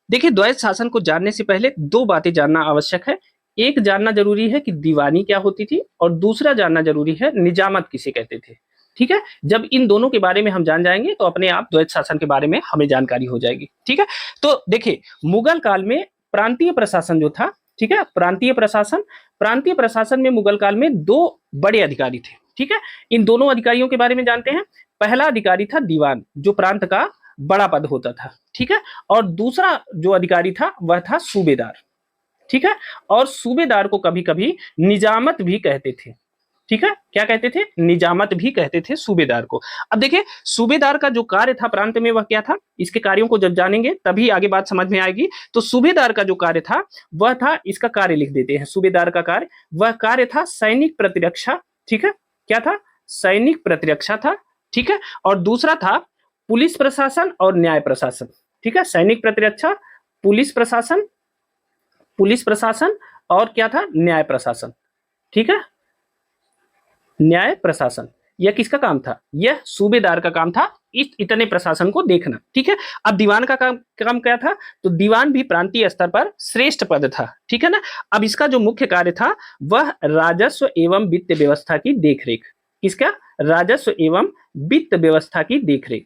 देखिए द्वैध शासन को जानने से पहले 2 बातें जानना आवश्यक है। एक जानना जरूरी है कि दीवानी क्या होती थी और दूसरा जानना जरूरी है निजामत किसे कहते थे। ठीक है, जब इन दोनों के बारे में हम जान जाएंगे तो अपने आप द्वैध शासन के बारे में हमें जानकारी हो जाएगी। ठीक है, तो देखिए मुगल काल में प्रांतीय प्रशासन जो था, ठीक है, प्रांतीय प्रशासन में मुगल काल में 2 बड़े अधिकारी थे। ठीक है, इन दोनों अधिकारियों के बारे में जानते हैं। पहला अधिकारी था दीवान, जो प्रांत का बड़ा पद होता था। ठीक है, और दूसरा जो अधिकारी था वह था सूबेदार। ठीक है, और सूबेदार को कभी कभी निजामत भी कहते थे। ठीक है, क्या कहते थे? निजामत भी कहते थे सूबेदार को। अब देखिए सूबेदार का जो कार्य था प्रांत में वह क्या था, इसके कार्यों को जब जानेंगे तभी आगे बात समझ में आएगी। तो सूबेदार का जो कार्य था वह था, इसका कार्य लिख देते हैं, सूबेदार का कार्य, वह कार्य था सैनिक प्रतिरक्षा। ठीक है, क्या था? सैनिक प्रतिरक्षा था। ठीक है, और दूसरा था पुलिस प्रशासन और न्याय प्रशासन। ठीक है, सैनिक प्रतिरक्षा, पुलिस प्रशासन और क्या था, न्याय प्रशासन। ठीक है, न्याय प्रशासन यह किसका काम था, यह सूबेदार का काम था इस इतने प्रशासन को देखना। ठीक है, अब दीवान का काम क्या था, तो दीवान भी प्रांतीय स्तर पर श्रेष्ठ पद था। ठीक है ना, अब इसका जो मुख्य कार्य था वह राजस्व एवं वित्त व्यवस्था की देखरेख। किसका, राजस्व एवं वित्त व्यवस्था की देखरेख,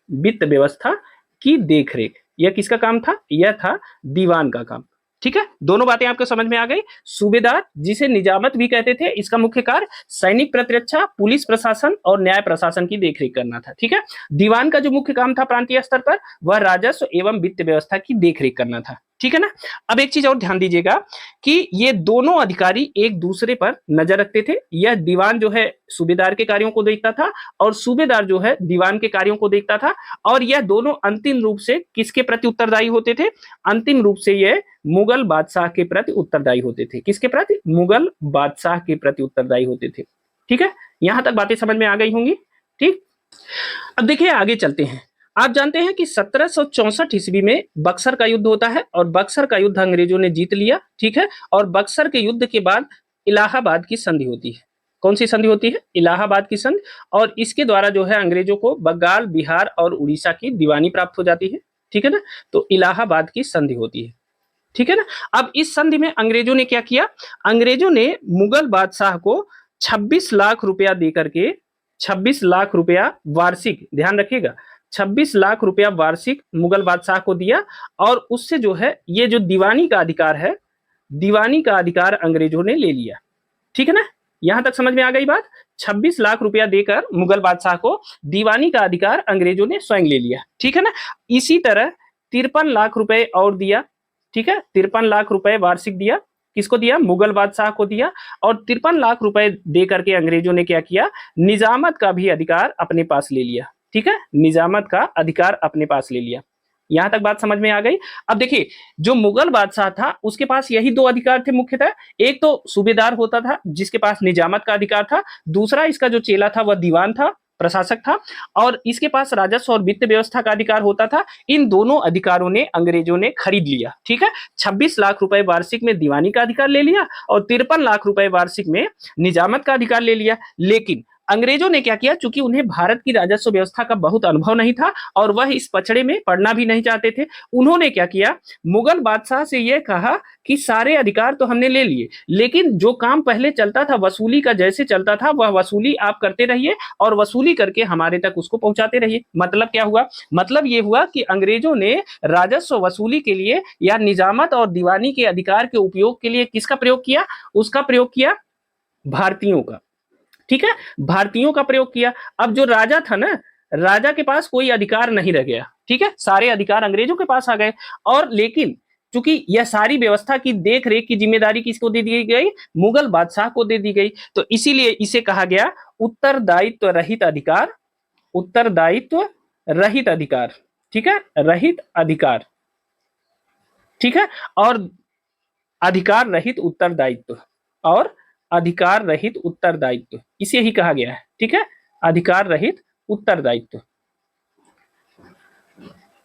वित्त व्यवस्था की देखरेख यह किसका काम था, यह था दीवान का काम। ठीक है, दोनों बातें आपको समझ में आ गई। सूबेदार जिसे निजामत भी कहते थे, इसका मुख्य कार्य सैनिक प्रतिरक्षा, पुलिस प्रशासन और न्याय प्रशासन की देखरेख करना था। ठीक है, दीवान का जो मुख्य काम था प्रांतीय स्तर पर वह राजस्व एवं वित्त व्यवस्था की देखरेख करना था। ठीक है ना, अब एक चीज और ध्यान दीजिएगा कि ये दोनों अधिकारी एक दूसरे पर नजर रखते थे। यह दीवान जो है सूबेदार के कार्यों को देखता था और सूबेदार जो है दीवान के कार्यों को देखता था, और यह दोनों अंतिम रूप से किसके प्रति उत्तरदायी होते थे, अंतिम रूप से यह मुगल बादशाह के प्रति उत्तरदायी होते थे। किसके प्रति, मुगल बादशाह के प्रति उत्तरदायी होते थे। ठीक है, यहां तक बातें समझ में आ गई होंगी। ठीक, अब देखिए आगे चलते हैं। आप जानते हैं कि 1764 ईस्वी में बक्सर का युद्ध होता है और बक्सर का युद्ध अंग्रेजों ने जीत लिया। ठीक है, और बक्सर के युद्ध के बाद इलाहाबाद की संधि होती है। कौन सी संधि होती है, इलाहाबाद की संधि, और इसके द्वारा जो है अंग्रेजों को बंगाल, बिहार और उड़ीसा की दीवानी प्राप्त हो जाती है। ठीक है ना, तो इलाहाबाद की संधि होती है। ठीक है ना, अब इस संधि में अंग्रेजों ने क्या किया, अंग्रेजों ने मुगल बादशाह को 26 लाख रुपया देकर के, 26 लाख रुपया वार्षिक, ध्यान रखिएगा, 26 लाख रुपया वार्षिक मुगल बादशाह को दिया, और उससे जो है ये जो दीवानी का अधिकार है, दीवानी का अधिकार अंग्रेजों ने ले लिया। ठीक है ना, यहां तक समझ में आ गई बात। 26 लाख रुपया देकर मुगल बादशाह को दीवानी का अधिकार अंग्रेजों ने स्वयं ले लिया। ठीक है ना, इसी तरह 53 लाख रुपए और दिया। ठीक है, 53 लाख रुपए वार्षिक दिया, किसको दिया, मुगल बादशाह को दिया, और 53 लाख रुपए दे करके अंग्रेजों ने क्या किया, निजामत का भी अधिकार अपने पास ले लिया। ठीक है, निजामत का अधिकार अपने पास ले लिया। यहां तक बात समझ में आ गई। अब देखिए, जो मुगल बादशाह था उसके पास यही दो अधिकार थे मुख्यतः, एक तो सूबेदार होता था जिसके पास निजामत का अधिकार था, दूसरा इसका जो चेला था वह दीवान था, प्रशासक था, और इसके पास राजस्व और वित्त व्यवस्था का अधिकार होता था। इन दोनों अधिकारों ने अंग्रेजों ने खरीद लिया। ठीक है, 26 लाख रुपए वार्षिक में दीवानी का अधिकार ले लिया और 53 लाख रुपए वार्षिक में निजामत का अधिकार ले लिया। लेकिन अंग्रेजों ने क्या किया, चूंकि उन्हें भारत की राजस्व व्यवस्था का बहुत अनुभव नहीं था और वह इस पचड़े में पढ़ना भी नहीं चाहते थे, उन्होंने क्या किया, मुगल बादशाह से यह कहा कि सारे अधिकार तो हमने ले लिए, लेकिन जो काम पहले चलता था वसूली का, जैसे चलता था वह वसूली आप करते रहिए और वसूली करके हमारे तक उसको पहुंचाते रहिए। मतलब क्या हुआ, मतलब ये हुआ कि अंग्रेजों ने राजस्व वसूली के लिए या निजामत और दीवानी के अधिकार के उपयोग के लिए किसका प्रयोग किया, उसका प्रयोग किया भारतीयों का। ठीक है, भारतीयों का प्रयोग किया। अब जो राजा था ना, राजा के पास कोई अधिकार नहीं रह गया। ठीक है, सारे अधिकार अंग्रेजों के पास आ गए, और लेकिन चूंकि यह सारी व्यवस्था की देख रेख की जिम्मेदारी किसको दे दी गई, मुगल बादशाह को दे दी गई। तो इसीलिए इसे कहा गया उत्तरदायित्व रहित अधिकार, उत्तरदायित्व रहित अधिकार। ठीक है, रहित अधिकार। ठीक है, और अधिकार रहित उत्तरदायित्व, और अधिकार रहित उत्तरदायित्व, इसे ही कहा गया है। ठीक है, अधिकार रहित उत्तरदायित्व।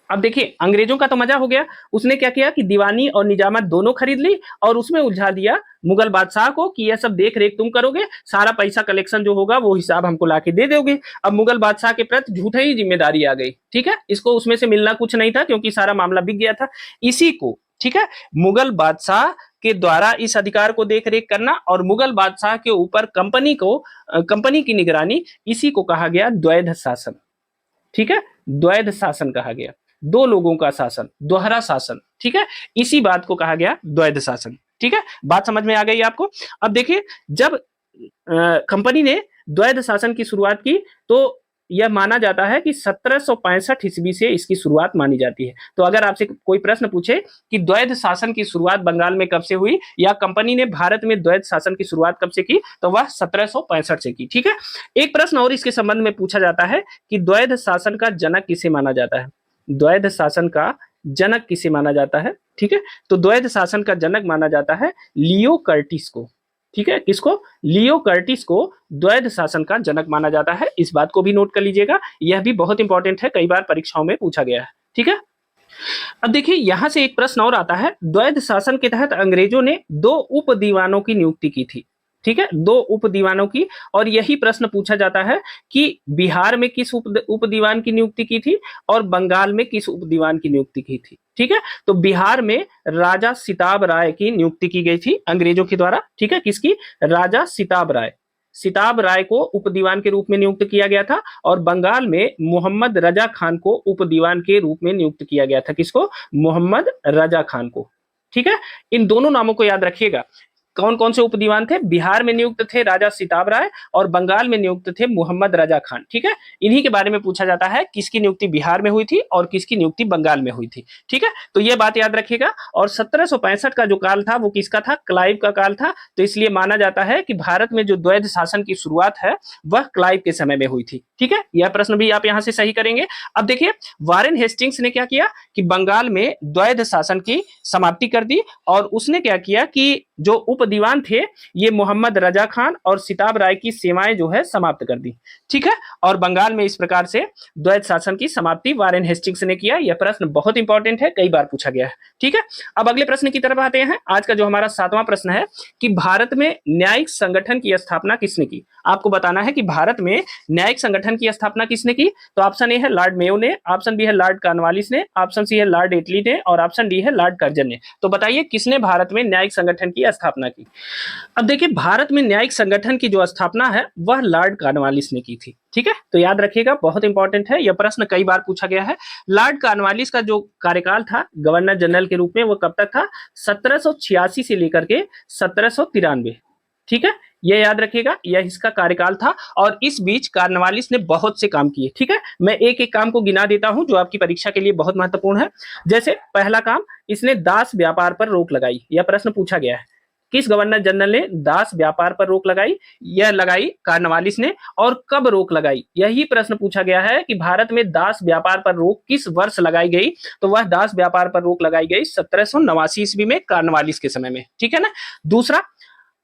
अब देखिए, अंग्रेजों का तो मजा हो गया, उसने क्या किया कि दीवानी और निजामत दोनों खरीद ली और उसमें उलझा दिया मुगल बादशाह को कि यह सब देख रेख तुम करोगे, सारा पैसा कलेक्शन जो होगा वो हिसाब हमको लाके दे दोगे। अब मुगल बादशाह के प्रति झूठे ही जिम्मेदारी आ गई। ठीक है, इसको उसमें से मिलना कुछ नहीं था क्योंकि सारा मामला बिक गया था। इसी को, ठीक है, मुगल बादशाह के द्वारा इस अधिकार को देख रेख करना और मुगल बादशाह के ऊपर कंपनी की निगरानी, इसी को कहा गया द्वैध शासन। ठीक है, द्वैध शासन कहा गया, दो लोगों का शासन, दोहरा शासन। ठीक है, इसी बात को कहा गया द्वैध शासन। ठीक है, बात समझ में आ गई आपको। अब देखिए, जब कंपनी ने द्वैध शासन की शुरुआत की तो यह माना जाता है कि 1765 ईस्वी से इसकी शुरुआत मानी जाती है। तो अगर आपसे कोई प्रश्न पूछे कि द्वैध शासन की शुरुआत बंगाल में कब से हुई या कंपनी ने भारत में द्वैध शासन की शुरुआत कब से की, तो वह 1765 से की। ठीक है, एक प्रश्न और इसके संबंध में पूछा जाता है कि द्वैध शासन का जनक किसे माना जाता है, द्वैध शासन का जनक किसे माना जाता है। ठीक है, तो द्वैध शासन का जनक माना जाता है लियो कर्टिस को। ठीक है, किसको, लियो कर्टिस को द्वैध शासन का जनक माना जाता है। इस बात को भी नोट कर लीजिएगा, यह भी बहुत इंपॉर्टेंट है, कई बार परीक्षाओं में पूछा गया है। ठीक है, अब देखिए यहां से एक प्रश्न और आता है, द्वैध शासन के तहत अंग्रेजों ने 2 उप दीवानों की नियुक्ति की थी। ठीक है, 2 उप दीवानों की। और यही प्रश्न पूछा जाता है कि बिहार में किस उप दीवान की नियुक्ति की थी और बंगाल में किस उप दीवान की नियुक्ति की थी। ठीक है, तो बिहार में राजा सिताब राय की नियुक्ति की गई थी अंग्रेजों के द्वारा। ठीक है, किसकी? राजा सिताब राय। सिताब राय को उप दीवान के रूप में नियुक्त किया गया था। और बंगाल में मोहम्मद रजा खान को उप दीवान के रूप में नियुक्त किया गया था। किसको? मोहम्मद रजा खान को। ठीक है, इन दोनों नामों को याद रखिएगा। कौन कौन से उप दीवान थे? बिहार में नियुक्त थे राजा सिताब राय और बंगाल में नियुक्त थे मोहम्मद रजा खान। ठीक है, इन्हीं के बारे में पूछा जाता है, किसकी नियुक्ति बिहार में हुई थी और किसकी नियुक्ति बंगाल में हुई थी। ठीक है, तो यह बात याद रखिएगा। और 1765 का जो काल था वो किसका था? क्लाइव का काल था। तो इसलिए माना जाता है कि भारत में जो द्वैध शासन की शुरुआत है वह क्लाइव के समय में हुई थी। ठीक है, यह प्रश्न भी आप यहां से सही करेंगे। अब देखिए वारेन हेस्टिंग्स ने क्या किया कि बंगाल में द्वैध शासन की समाप्ति कर दी। और उसने क्या किया कि जो उप दीवान थे ये मोहम्मद रजा खान और सिताब राय की सेवाएं जो है समाप्त कर दी। ठीक है, और बंगाल में इस प्रकार से द्वैध शासन की समाप्ति वारेन हेस्टिंग्स ने किया। यह प्रश्न बहुत इंपॉर्टेंट है, कई बार पूछा गया है। ठीक है, अब अगले प्रश्न की तरफ आते हैं। आज का जो हमारा 7वां प्रश्न है कि भारत में न्यायिक संगठन की स्थापना किसने की? आपको बताना है कि भारत में न्यायिक संगठन की स्थापना किसने की। तो ऑप्शन ए है लॉर्ड मेयो ने, ऑप्शन बी है लॉर्ड कॉर्नवालिस ने, ऑप्शन सी है लॉर्ड एटली ने और ऑप्शन डी है लॉर्ड कर्जन ने। तो बताइए किसने भारत में न्यायिक संगठन की स्थापना की? अब देखिए भारत में न्यायिक संगठन की जो स्थापना है वह लॉर्ड कॉर्नवालिस ने की थी। ठीक है, तो याद रखिएगा, बहुत इंपॉर्टेंट है, यह प्रश्न कई बार पूछा गया है। लॉर्ड कॉर्नवालिस का जो कार्यकाल था गवर्नर जनरल के रूप में वो कब तक था? 1786 से लेकर के 1793। ठीक है, यह याद रखिएगा, यह इसका कार्यकाल था। और इस बीच कॉर्नवालिस ने बहुत से काम किए। ठीक है, मैं एक एक काम को गिना देता हूं जो आपकी परीक्षा के लिए बहुत महत्वपूर्ण है। जैसे पहला काम, इसने दास व्यापार पर रोक लगाई। यह प्रश्न पूछा गया है, किस गवर्नर जनरल ने दास व्यापार पर रोक लगाई? यह लगाई कॉर्नवालिस ने। और कब रोक लगाई? यही प्रश्न पूछा गया है कि भारत में दास व्यापार पर रोक किस वर्ष लगाई गई। तो वह दास व्यापार पर रोक लगाई गई 1789 ईस्वी में कॉर्नवालिस के समय में। ठीक है ना। दूसरा,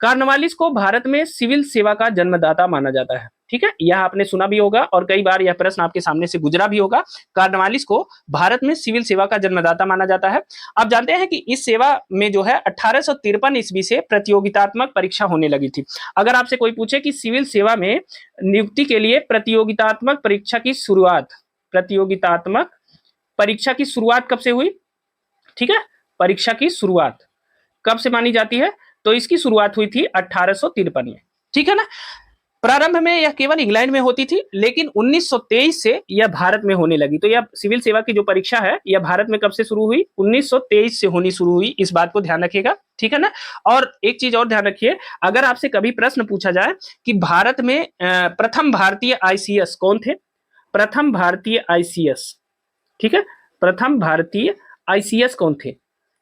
कॉर्नवालिस को भारत में सिविल सेवा का जन्मदाता माना जाता है। ठीक है, यह आपने सुना भी होगा और कई बार यह प्रश्न आपके सामने से गुजरा भी होगा। कॉर्नवालिस को भारत में सिविल सेवा का जन्मदाता माना जाता है। आप जानते हैं कि इस सेवा में जो है 1853 ईस्वी से प्रतियोगितात्मक परीक्षा होने लगी थी। अगर आपसे कोई पूछे कि सिविल सेवा में नियुक्ति के लिए प्रतियोगितात्मक परीक्षा की शुरुआत, प्रतियोगितात्मक परीक्षा की शुरुआत कब से हुई? ठीक है, परीक्षा की शुरुआत कब से मानी जाती है? तो इसकी शुरुआत हुई थी 1853 में। ठीक है ना। प्रारंभ में यह केवल इंग्लैंड में होती थी, लेकिन 1923 से यह भारत में होने लगी। तो यह सिविल सेवा की जो परीक्षा है यह भारत में कब से शुरू हुई? 1923 से होनी शुरू हुई। इस बात को ध्यान रखिएगा। ठीक है ना। और एक चीज और ध्यान रखिए, अगर आपसे कभी प्रश्न पूछा जाए कि भारत में प्रथम भारतीय आईसीएस कौन थे? प्रथम भारतीय आईसीएस, ठीक है, प्रथम भारतीय आईसीएस कौन थे?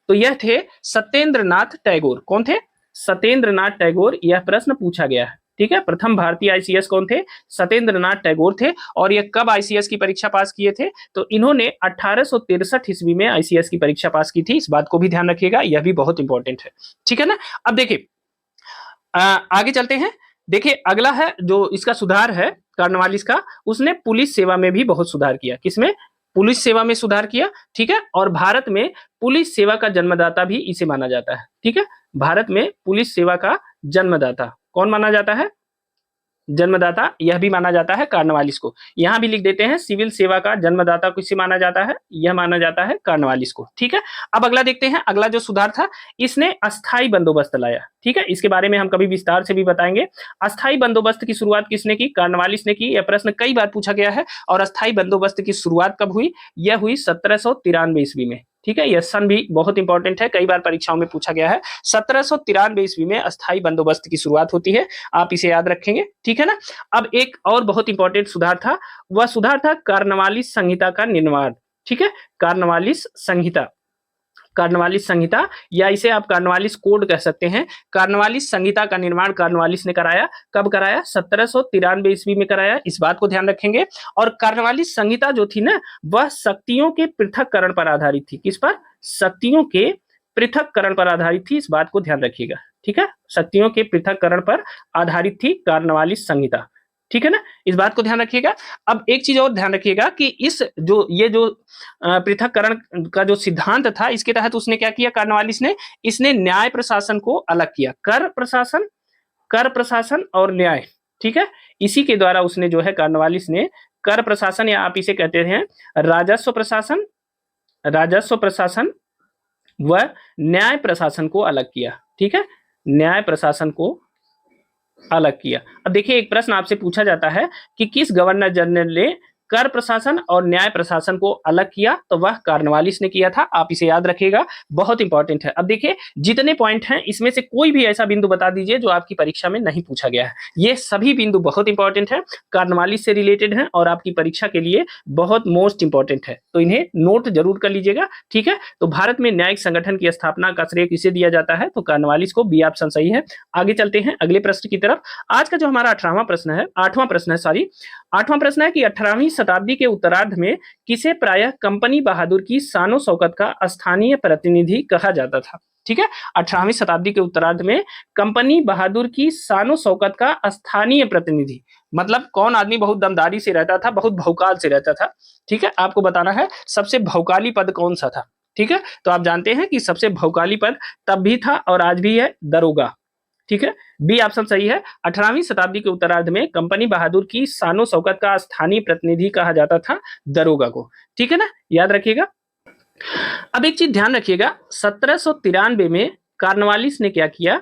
तो यह थे सत्येंद्र नाथ टैगोर। कौन थे? सत्येंद्र नाथ टैगोर। यह प्रश्न पूछा गया है। ठीक है, प्रथम भारतीय आईसीएस कौन थे? सत्येंद्र नाथ टैगोर थे। और यह कब आईसीएस की परीक्षा पास किए थे? तो इन्होंने 1863 ईस्वी में आईसीएस की परीक्षा पास की थी। इस बात को भी ध्यान रखिएगा, यह भी बहुत इंपॉर्टेंट है। ठीक है ना। अब देखिए आगे चलते हैं। देखिए अगला है जो इसका सुधार है कॉर्नवालिस का, उसने पुलिस सेवा में भी बहुत सुधार किया। किसमें? पुलिस सेवा में सुधार किया। ठीक है, और भारत में पुलिस सेवा का जन्मदाता भी इसे माना जाता है। ठीक है, भारत में पुलिस सेवा का जन्मदाता कौन माना जाता है? जन्मदाता यह भी माना जाता है कॉर्नवालिस को। यहां भी लिख देते हैं सिविल सेवा का जन्मदाता किसे माना जाता है? यह माना जाता है कॉर्नवालिस को। ठीक है, अब अगला देखते हैं। अगला जो सुधार था, इसने अस्थाई बंदोबस्त लाया। ठीक है, इसके बारे में हम कभी विस्तार से भी बताएंगे। अस्थाई बंदोबस्त की शुरुआत किसने की? कॉर्नवालिस ने की। यह प्रश्न कई बार पूछा गया है। और अस्थाई बंदोबस्त की शुरुआत कब हुई? यह हुई 1793 ईस्वी में। ठीक है, यह सन भी बहुत इंपॉर्टेंट है, कई बार परीक्षाओं में पूछा गया है। 1793 ईस्वी में अस्थाई बंदोबस्त की शुरुआत होती है। आप इसे याद रखेंगे। ठीक है ना। अब एक और बहुत इंपॉर्टेंट सुधार था, वह सुधार था कॉर्नवालिस संहिता का निर्माण। ठीक है, कॉर्नवालिस संहिता, कॉर्नवालिस संहिता या इसे आप कॉर्नवालिस कोड कह सकते हैं। कॉर्नवालिस संहिता का निर्माण कॉर्नवालिस ने कराया। कब कराया? 1793 ईस्वी में कराया। इस बात को ध्यान रखेंगे। और कॉर्नवालिस संहिता जो थी ना, वह शक्तियों के पृथककरण पर आधारित थी। किस पर? शक्तियों के पृथककरण पर आधारित थी। इस बात को ध्यान रखिएगा। ठीक है, शक्तियों के पृथककरण पर आधारित थी कॉर्नवालिस संहिता। ठीक है ना, इस बात को ध्यान रखिएगा। अब एक चीज और ध्यान रखिएगा कि इस जो ये जो पृथक्करण का जो सिद्धांत था, इसके तहत उसने क्या किया, कॉर्नवालिस ने, इसने न्याय प्रशासन को अलग किया, कर प्रशासन और न्याय, ठीक है, इसी के द्वारा उसने जो है कॉर्नवालिस ने कर प्रशासन, या आप इसे कहते हैं राजस्व प्रशासन व न्याय प्रशासन को अलग किया, ठीक है, न्याय प्रशासन को अलग किया। अब देखिए, एक प्रश्न आपसे पूछा जाता है कि किस गवर्नर जनरल ने कर प्रशासन और न्याय प्रशासन को अलग किया, तो वह कॉर्नवालिस ने किया था। आप इसे याद रखिएगा, बहुत इंपॉर्टेंट है। अब देखिए, जितने पॉइंट हैं इसमें से कोई भी ऐसा बिंदु बता दीजिए जो आपकी परीक्षा में नहीं पूछा गया है। ये सभी बिंदु बहुत इंपॉर्टेंट है, कॉर्नवालिस से रिलेटेड है और आपकी परीक्षा के लिए बहुत मोस्ट इंपॉर्टेंट है, तो इन्हें नोट जरूर कर लीजिएगा, ठीक है। तो भारत में न्यायिक संगठन की स्थापना का श्रेय किसे दिया जाता है, तो कॉर्नवालिस को, बी ऑप्शन सही है। आगे चलते हैं अगले प्रश्न की तरफ। आज का जो हमारा 18वां प्रश्न है, 8वां प्रश्न है कि 18वीं शताब्दी के उत्तरार्ध में किसे प्रायः कंपनी बहादुर की शानो शौकत का स्थानीय प्रतिनिधि कहा जाता था, ठीक है। 18वीं शताब्दी के उत्तरार्ध में कंपनी बहादुर की शानो शौकत का स्थानीय प्रतिनिधि, मतलब कौन आदमी बहुत दमदारी से रहता था, बहुत भौकाल से रहता था, ठीक है। आपको बताना है सबसे भौकाली पद कौन सा था, ठीक है। तो आप जानते हैं कि सबसे भौकाली पद तब भी था और आज भी है, दरोगा, ठीक है, बी ऑप्शन सही है। 18वीं शताब्दी के उत्तरार्ध में कंपनी बहादुर की शानो शौकत का स्थानीय प्रतिनिधि कहा जाता था दरोगा को, ठीक है ना, याद रखिएगा। अब एक चीज ध्यान रखिएगा, 1793 में कॉर्नवालिस ने क्या किया,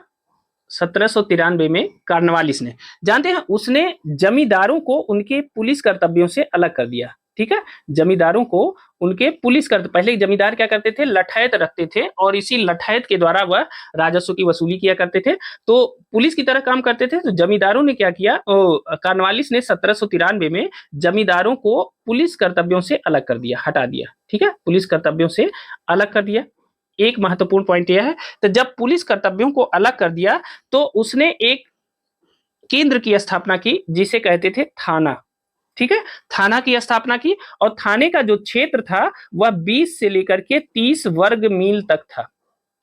1793 में कॉर्नवालिस ने, जानते हैं, उसने जमींदारों को उनके पुलिस कर्तव्यों से अलग कर दिया, ठीक है। जमींदारों को उनके पुलिस कर्तव्य, पहले जमींदार क्या करते थे, लठायत रखते थे और इसी लठायत के द्वारा वह राजस्व की वसूली किया करते थे, तो पुलिस की तरह काम करते थे। तो जमींदारों ने क्या किया, कॉर्नवालिस ने 1793 में जमींदारों को पुलिस कर्तव्यों से अलग कर दिया, हटा दिया, ठीक है, पुलिस कर्तव्यों से अलग कर दिया। एक महत्वपूर्ण पॉइंट यह है, तो जब पुलिस कर्तव्यों को अलग कर दिया तो उसने एक केंद्र की स्थापना की जिसे कहते थे थाना, ठीक है, थाना की स्थापना की। और थाने का जो क्षेत्र था वह 20 से लेकर के 30 वर्ग मील तक था,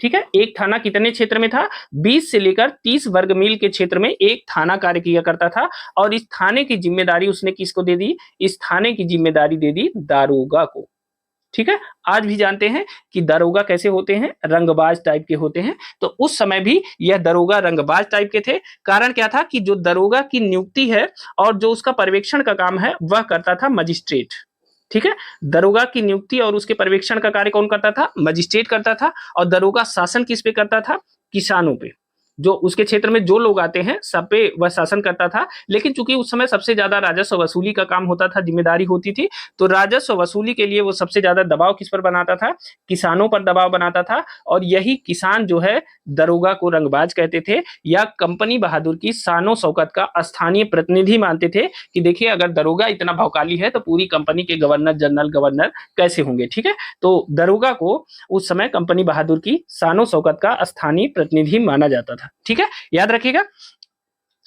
ठीक है। एक थाना कितने क्षेत्र में था, 20 से लेकर 30 वर्ग मील के क्षेत्र में एक थाना कार्य किया करता था। और इस थाने की जिम्मेदारी उसने किसको दे दी, इस थाने की जिम्मेदारी दे दी दारोगा को, ठीक है। आज भी जानते हैं कि दरोगा कैसे होते हैं, रंगबाज टाइप के होते हैं, तो उस समय भी यह दरोगा रंगबाज टाइप के थे। कारण क्या था कि जो दरोगा की नियुक्ति है और जो उसका पर्यवेक्षण का काम है वह करता था मजिस्ट्रेट, ठीक है। दरोगा की नियुक्ति और उसके पर्यवेक्षण का कार्य कौन करता था, मजिस्ट्रेट करता था। और दरोगा शासन किस पे करता था, किसानों पे, जो उसके क्षेत्र में जो लोग आते हैं सब पे वह शासन करता था। लेकिन चूंकि उस समय सबसे ज्यादा राजस्व वसूली का काम होता था, जिम्मेदारी होती थी, तो राजस्व वसूली के लिए वो सबसे ज्यादा दबाव किस पर बनाता था, किसानों पर दबाव बनाता था। और यही किसान जो है दरोगा को रंगबाज कहते थे, या कंपनी बहादुर की शानो शौकत का स्थानीय प्रतिनिधि मानते थे कि देखिए अगर दरोगा इतना भौकाली है तो पूरी कंपनी के गवर्नर जनरल गवर्नर कैसे होंगे, ठीक है। तो दरोगा को उस समय कंपनी बहादुर की शानो शौकत का स्थानीय प्रतिनिधि माना जाता था, ठीक है, याद रखिएगा।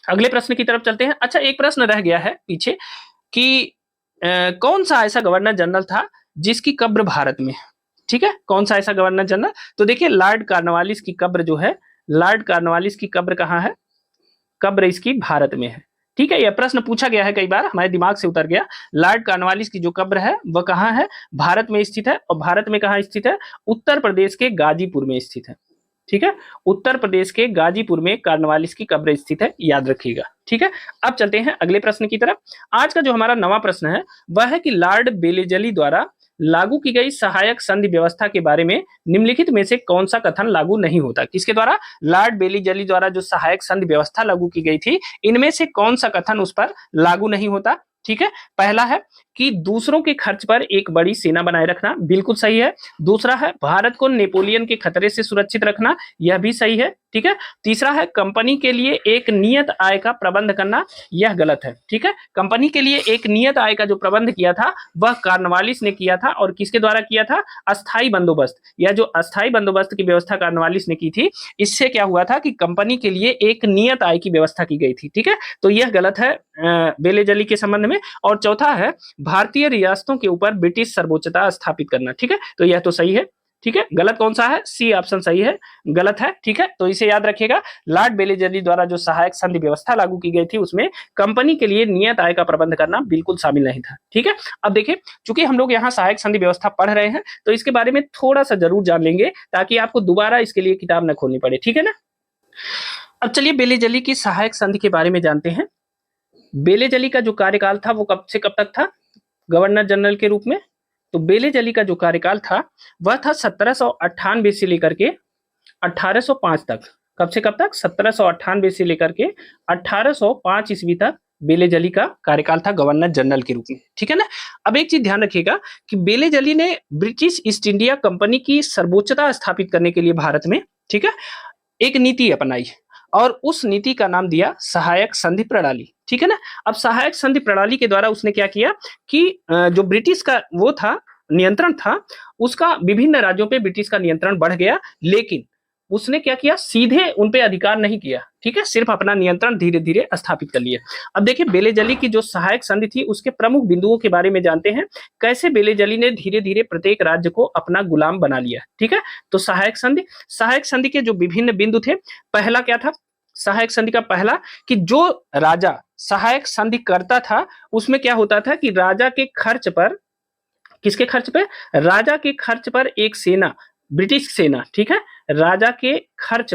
अगले प्रश्न की तरफ चलते हैं। अच्छा, एक प्रश्न रह गया है पीछे कि कौन सा ऐसा गवर्नर जनरल था जिसकी कब्र भारत में, ठीक है, कौन सा ऐसा गवर्नर जनरल, तो देखिए लॉर्ड कॉर्नवालिस की कब्र जो है, लॉर्ड कॉर्नवालिस की कब्र कहाँ है, कब्र इसकी भारत में है, ठीक है। यह प्रश्न पूछा गया है कई बार, हमारे दिमाग से उतर गया। लॉर्ड कॉर्नवालिस की जो कब्र है वह कहाँ है, भारत में स्थित है। और भारत में कहाँ स्थित है, उत्तर प्रदेश के गाजीपुर में स्थित है, ठीक है, उत्तर प्रदेश के गाजीपुर में कॉर्नवालिस की कब्र स्थित है, याद रखिएगा, ठीक है। अब चलते हैं अगले प्रश्न की तरफ। आज का जो हमारा 9वां प्रश्न है वह है कि लॉर्ड बेलेजली द्वारा लागू की गई सहायक संधि व्यवस्था के बारे में निम्नलिखित में से कौन सा कथन लागू नहीं होता, किसके द्वारा, लॉर्ड बेलीजली द्वारा जो सहायक संधि व्यवस्था लागू की गई थी, इनमें से कौन सा कथन उस पर लागू नहीं होता, ठीक है। पहला है कि दूसरों के खर्च पर एक बड़ी सेना बनाए रखना, बिल्कुल सही है। दूसरा है भारत को नेपोलियन के खतरे से सुरक्षित रखना, यह भी सही है, ठीक है। तीसरा है कंपनी के लिए एक नियत आय का प्रबंध करना, यह गलत है, ठीक है। कंपनी के लिए एक नियत आय का जो प्रबंध किया था वह कॉर्नवालिस ने किया था, और किसके द्वारा किया था, अस्थाई बंदोबस्त, या जो अस्थाई बंदोबस्त की व्यवस्था कॉर्नवालिस ने की थी, इससे क्या हुआ था कि कंपनी के लिए एक नियत आय की व्यवस्था की गई थी, ठीक है। तो यह गलत है बेलेजली के संबंध में। और चौथा है भारतीय रियासतों के ऊपर ब्रिटिश सर्वोच्चता स्थापित करना, ठीक है, तो यह तो सही है, ठीक है, गलत कौन सा है? सी ऑप्शन सही है, गलत है। ठीक है, तो इसे याद रखिएगा। लॉर्ड बेलेजली द्वारा जो सहायक संधि व्यवस्था लागू की गई थी उसमें कंपनी के लिए नियत आय का प्रबंध करना बिल्कुल शामिल नहीं था। ठीक है, अब देखिए चूंकि हम लोग यहाँ सहायक संधि व्यवस्था पढ़ रहे हैं तो इसके बारे में थोड़ा सा जरूर जान लेंगे ताकि आपको दोबारा इसके लिए किताब न खोलनी पड़े। ठीक है ना। अब चलिए बेलेजली की सहायक संधि के बारे में जानते हैं। बेलेजली का जो कार्यकाल था वो कब से कब तक था? गवर्नर जनरल के रूप में। तो बेलेजली का जो कार्यकाल था वह था 1798 से लेकर के 1805 तक। कब से कब तक? 1798 से लेकर के 1805 ईस्वी तक बेलेजली का कार्यकाल था गवर्नर जनरल के रूप में। ठीक है ना। अब एक चीज ध्यान रखिएगा कि बेलेजली ने ब्रिटिश ईस्ट इंडिया कंपनी की सर्वोच्चता स्थापित करने के लिए भारत में, ठीक है, एक नीति अपनाई और उस नीति का नाम दिया सहायक संधि प्रणाली। ठीक है ना। अब सहायक संधि प्रणाली के द्वारा उसने क्या किया कि जो ब्रिटिश का वो था नियंत्रण था, उसका विभिन्न राज्यों पे ब्रिटिश का नियंत्रण बढ़ गया, लेकिन उसने क्या किया, सीधे उन पे अधिकार नहीं किया। ठीक है, सिर्फ अपना नियंत्रण धीरे धीरे स्थापित कर लिया। अब देखिए बेलेजली की जो सहायक संधि थी उसके प्रमुख बिंदुओं के बारे में जानते हैं, कैसे बेलेजली ने धीरे धीरे प्रत्येक राज्य को अपना गुलाम बना लिया। ठीक है, तो सहायक संधि के जो विभिन्न बिंदु थे, पहला क्या था सहायक संधि का? पहला कि जो राजा सहायक संधि करता था उसमें क्या होता था कि राजा के खर्च पर, किसके खर्च पे? राजा के खर्च पर एक सेना, ब्रिटिश सेना, ठीक है, राजा के खर्च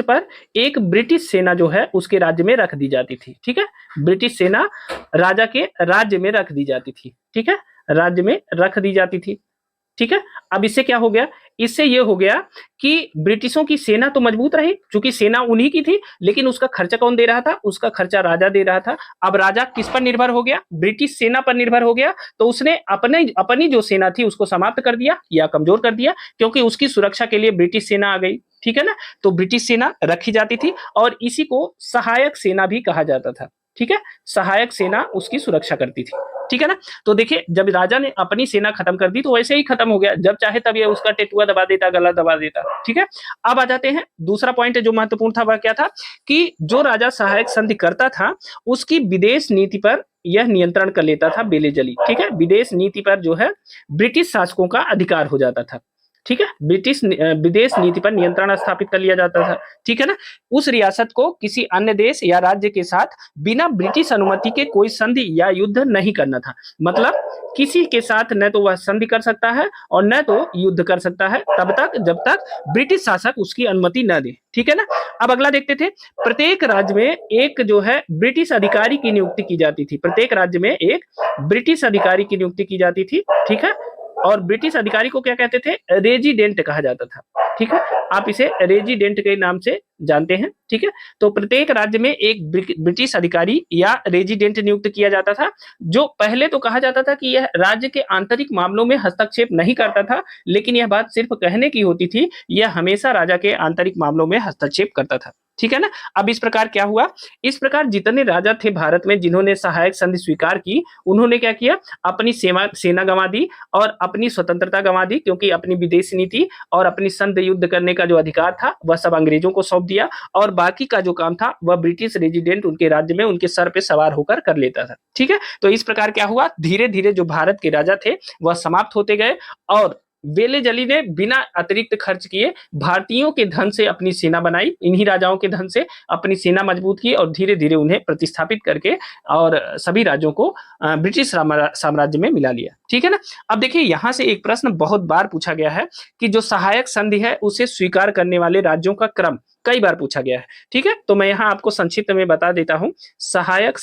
पर एक ब्रिटिश सेना जो है उसके राज्य में रख दी जाती थी। ठीक है, ब्रिटिश सेना राजा के राज्य में रख दी जाती थी। ठीक है, राज्य में रख दी जाती थी। ठीक है, अब इससे क्या हो गया? इससे ये हो गया कि ब्रिटिशों की सेना तो मजबूत रही, क्योंकि सेना उन्हीं की थी, लेकिन उसका खर्चा कौन दे रहा था? उसका खर्चा राजा दे रहा था। अब राजा किस पर निर्भर हो गया? ब्रिटिश सेना पर निर्भर हो गया। तो उसने अपनी जो सेना थी उसको समाप्त कर दिया या कमजोर कर दिया, क्योंकि उसकी सुरक्षा के लिए ब्रिटिश सेना आ गई। ठीक है ना, तो ब्रिटिश सेना रखी जाती थी और इसी को सहायक सेना भी कहा जाता था। ठीक है, सहायक सेना उसकी सुरक्षा करती थी। ठीक है ना। तो देखिए जब राजा ने अपनी सेना खत्म कर दी तो वैसे ही खत्म हो गया, जब चाहे तब ये उसका टेटुआ दबा देता, गला दबा देता। ठीक है, अब आ जाते हैं दूसरा पॉइंट जो महत्वपूर्ण था वह क्या था कि जो राजा सहायक संधि करता था उसकी विदेश नीति पर यह नियंत्रण कर लेता था बेलेजली। ठीक है, विदेश नीति पर जो है ब्रिटिश शासकों का अधिकार हो जाता था। ठीक है, ब्रिटिश विदेश नीति पर नियंत्रण स्थापित कर लिया जाता था। ठीक है ना, उस रियासत को किसी अन्य देश या राज्य के साथ बिना ब्रिटिश अनुमति के कोई संधि या युद्ध नहीं करना था। मतलब किसी के साथ न तो वह संधि कर सकता है और न तो युद्ध कर सकता है तब तक जब तक ब्रिटिश शासक उसकी अनुमति न दे। ठीक है ना। अब अगला देखते थे, प्रत्येक राज्य में एक जो है ब्रिटिश अधिकारी की नियुक्ति की जाती थी। प्रत्येक राज्य में एक ब्रिटिश अधिकारी की नियुक्ति की जाती थी। ठीक है, और ब्रिटिश अधिकारी को क्या कहते थे? रेजिडेंट कहा जाता था। ठीक है, आप इसे रेजिडेंट के नाम से जानते हैं। ठीक है, तो प्रत्येक राज्य में एक ब्रिटिश अधिकारी या रेजिडेंट नियुक्त किया जाता था, जो पहले तो कहा जाता था कि यह राज्य के आंतरिक मामलों में हस्तक्षेप नहीं करता था, लेकिन यह बात सिर्फ कहने की होती थी, यह हमेशा राजा के आंतरिक मामलों में हस्तक्षेप करता था। ठीक है ना। अब इस प्रकार क्या हुआ, इस प्रकार जितने राजा थे भारत में जिन्होंने सहायक संधि स्वीकार की, उन्होंने क्या किया, अपनी सेना गंवा दी और अपनी स्वतंत्रता गंवा दी, क्योंकि अपनी विदेश नीति और अपनी संधि युद्ध करने का जो अधिकार था वह सब अंग्रेजों को सौंप दिया और बाकी का जो काम था वह ब्रिटिश रेजिडेंट उनके राज्य में उनके सर पे सवार होकर कर लेता था। ठीक है, तो इस प्रकार क्या हुआ, धीरे धीरे जो भारत के राजा थे वह समाप्त होते गए और बेलेजली ने बिना अतिरिक्त खर्च किए भारतीयों के धन से अपनी सेना बनाई, इन्हीं राजाओं के धन से अपनी सेना मजबूत की और धीरे धीरे उन्हें प्रतिस्थापित करके और सभी राज्यों को ब्रिटिश साम्राज्य में मिला लिया। ठीक है ना। अब देखिए यहां से एक प्रश्न बहुत बार पूछा गया है कि जो सहायक संधि है उसे स्वीकार करने वाले राज्यों का क्रम कई बार पूछा गया है। ठीक है, तो मैं यहाँ आपको संक्षिप्त में बता देता हूँ। सहायक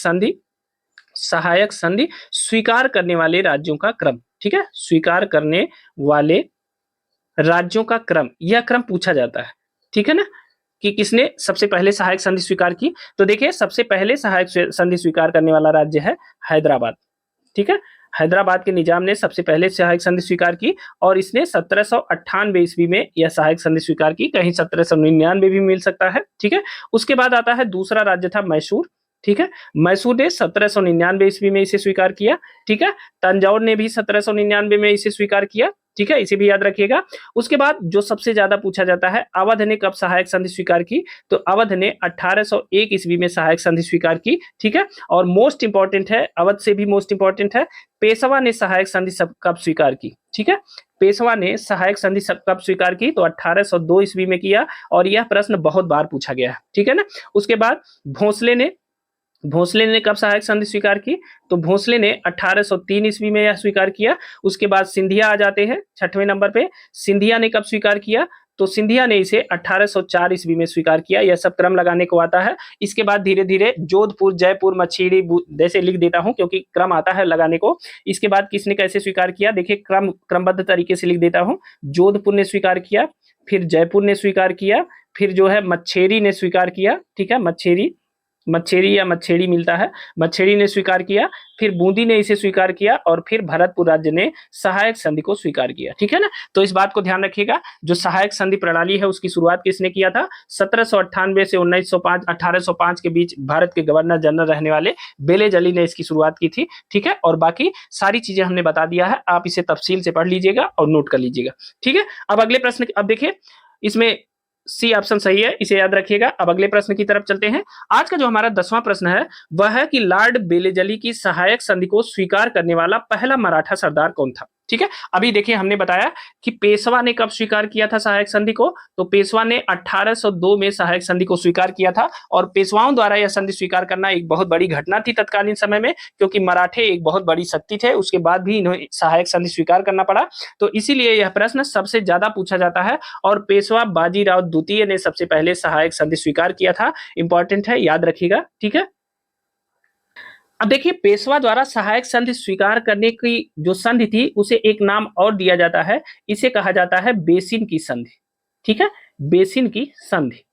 संधि स्वीकार करने वाले राज्यों का क्रम। ठीक है, स्वीकार करने वाले राज्यों का क्रम, यह क्रम पूछा जाता है। ठीक है ना, कि किसने सबसे पहले सहायक संधि स्वीकार की। तो देखिए सबसे पहले सहायक संधि स्वीकार करने वाला राज्य है हैदराबाद। ठीक है, हैदराबाद के निजाम ने सबसे पहले सहायक संधि स्वीकार की और इसने 1798 ईस्वी में यह सहायक संधि स्वीकार की, कहीं 1799 भी मिल सकता है। ठीक है, उसके बाद आता है दूसरा राज्य था मैसूर। ठीक है, मैसूर ने 1799 ईस्वी में इसे स्वीकार किया। ठीक है, तंजौर ने भी 1799 में इसे स्वीकार किया। ठीक है, इसे भी याद रखिएगा। उसके बाद जो सबसे ज्यादा पूछा जाता है, अवध ने कब सहायक संधि स्वीकार की? तो अवध ने 1801 ईस्वी में सहायक संधि स्वीकार की। ठीक है, और मोस्ट इंपॉर्टेंट है, अवध से भी मोस्ट इंपॉर्टेंट है, पेशवा ने सहायक संधि कब स्वीकार की? ठीक है, पेशवा ने सहायक संधि कब स्वीकार की? तो 1802 ईस्वी में किया, और यह प्रश्न बहुत बार पूछा गया है। ठीक है ना। उसके बाद भोसले ने कब सहायक संधि स्वीकार की? तो भोसले ने 1803 ईस्वी में यह स्वीकार किया। उसके बाद सिंधिया आ जाते हैं 6वें नंबर पे। सिंधिया ने कब स्वीकार किया? तो सिंधिया ने इसे 1804 ईस्वी में स्वीकार किया। यह सब क्रम लगाने को आता है। इसके बाद धीरे धीरे जोधपुर, जयपुर, मछली जैसे लिख देता हूं क्योंकि क्रम आता है लगाने को। इसके बाद किसने कैसे स्वीकार किया, देखिए क्रमबद्ध तरीके से लिख देता हूं। जोधपुर ने स्वीकार किया, फिर जयपुर ने स्वीकार किया, फिर जो है मच्छेरी ने स्वीकार किया। ठीक है, मच्छेरी या मच्छेड़ी मिलता है, मच्छेड़ी ने स्वीकार किया, फिर बूंदी ने इसे स्वीकार किया, और फिर भरतपुर राज्य ने सहायक संधि को स्वीकार किया। ठीक है ना। तो इस बात को ध्यान रखिएगा, जो सहायक संधि प्रणाली है उसकी शुरुआत किसने किया था? 1798 से 1805 के बीच भारत के गवर्नर जनरल रहने वाले बेलेजली ने इसकी शुरुआत की थी। ठीक है, और बाकी सारी चीजें हमने बता दिया है, आप इसे तफसील से पढ़ लीजिएगा और नोट कर लीजिएगा। ठीक है, अब अगले प्रश्न, अब देखिए इसमें सी ऑप्शन सही है, इसे याद रखिएगा। अब अगले प्रश्न की तरफ चलते हैं। आज का जो हमारा 10वां प्रश्न है वह है कि लॉर्ड बेलेजली की सहायक संधि को स्वीकार करने वाला पहला मराठा सरदार कौन था? ठीक है, अभी देखिए हमने बताया कि पेशवा ने कब स्वीकार किया था सहायक संधि को? तो पेशवा ने 1802 में सहायक संधि को स्वीकार किया था, और पेशवाओं द्वारा यह संधि स्वीकार करना एक बहुत बड़ी घटना थी तत्कालीन समय में, क्योंकि मराठे एक बहुत बड़ी शक्ति थे, उसके बाद भी इन्हें सहायक संधि स्वीकार करना पड़ा। तो इसीलिए यह प्रश्न सबसे ज्यादा पूछा जाता है, और पेशवा बाजीराव द्वितीय ने सबसे पहले सहायक संधि स्वीकार किया था। इंपॉर्टेंट है, याद रखिएगा। ठीक है, अब देखिए पेशवा द्वारा सहायक संधि स्वीकार करने की जो संधि थी उसे एक नाम और दिया जाता है, इसे कहा जाता है बेसिन की संधि। ठीक है, बेसिन की संधि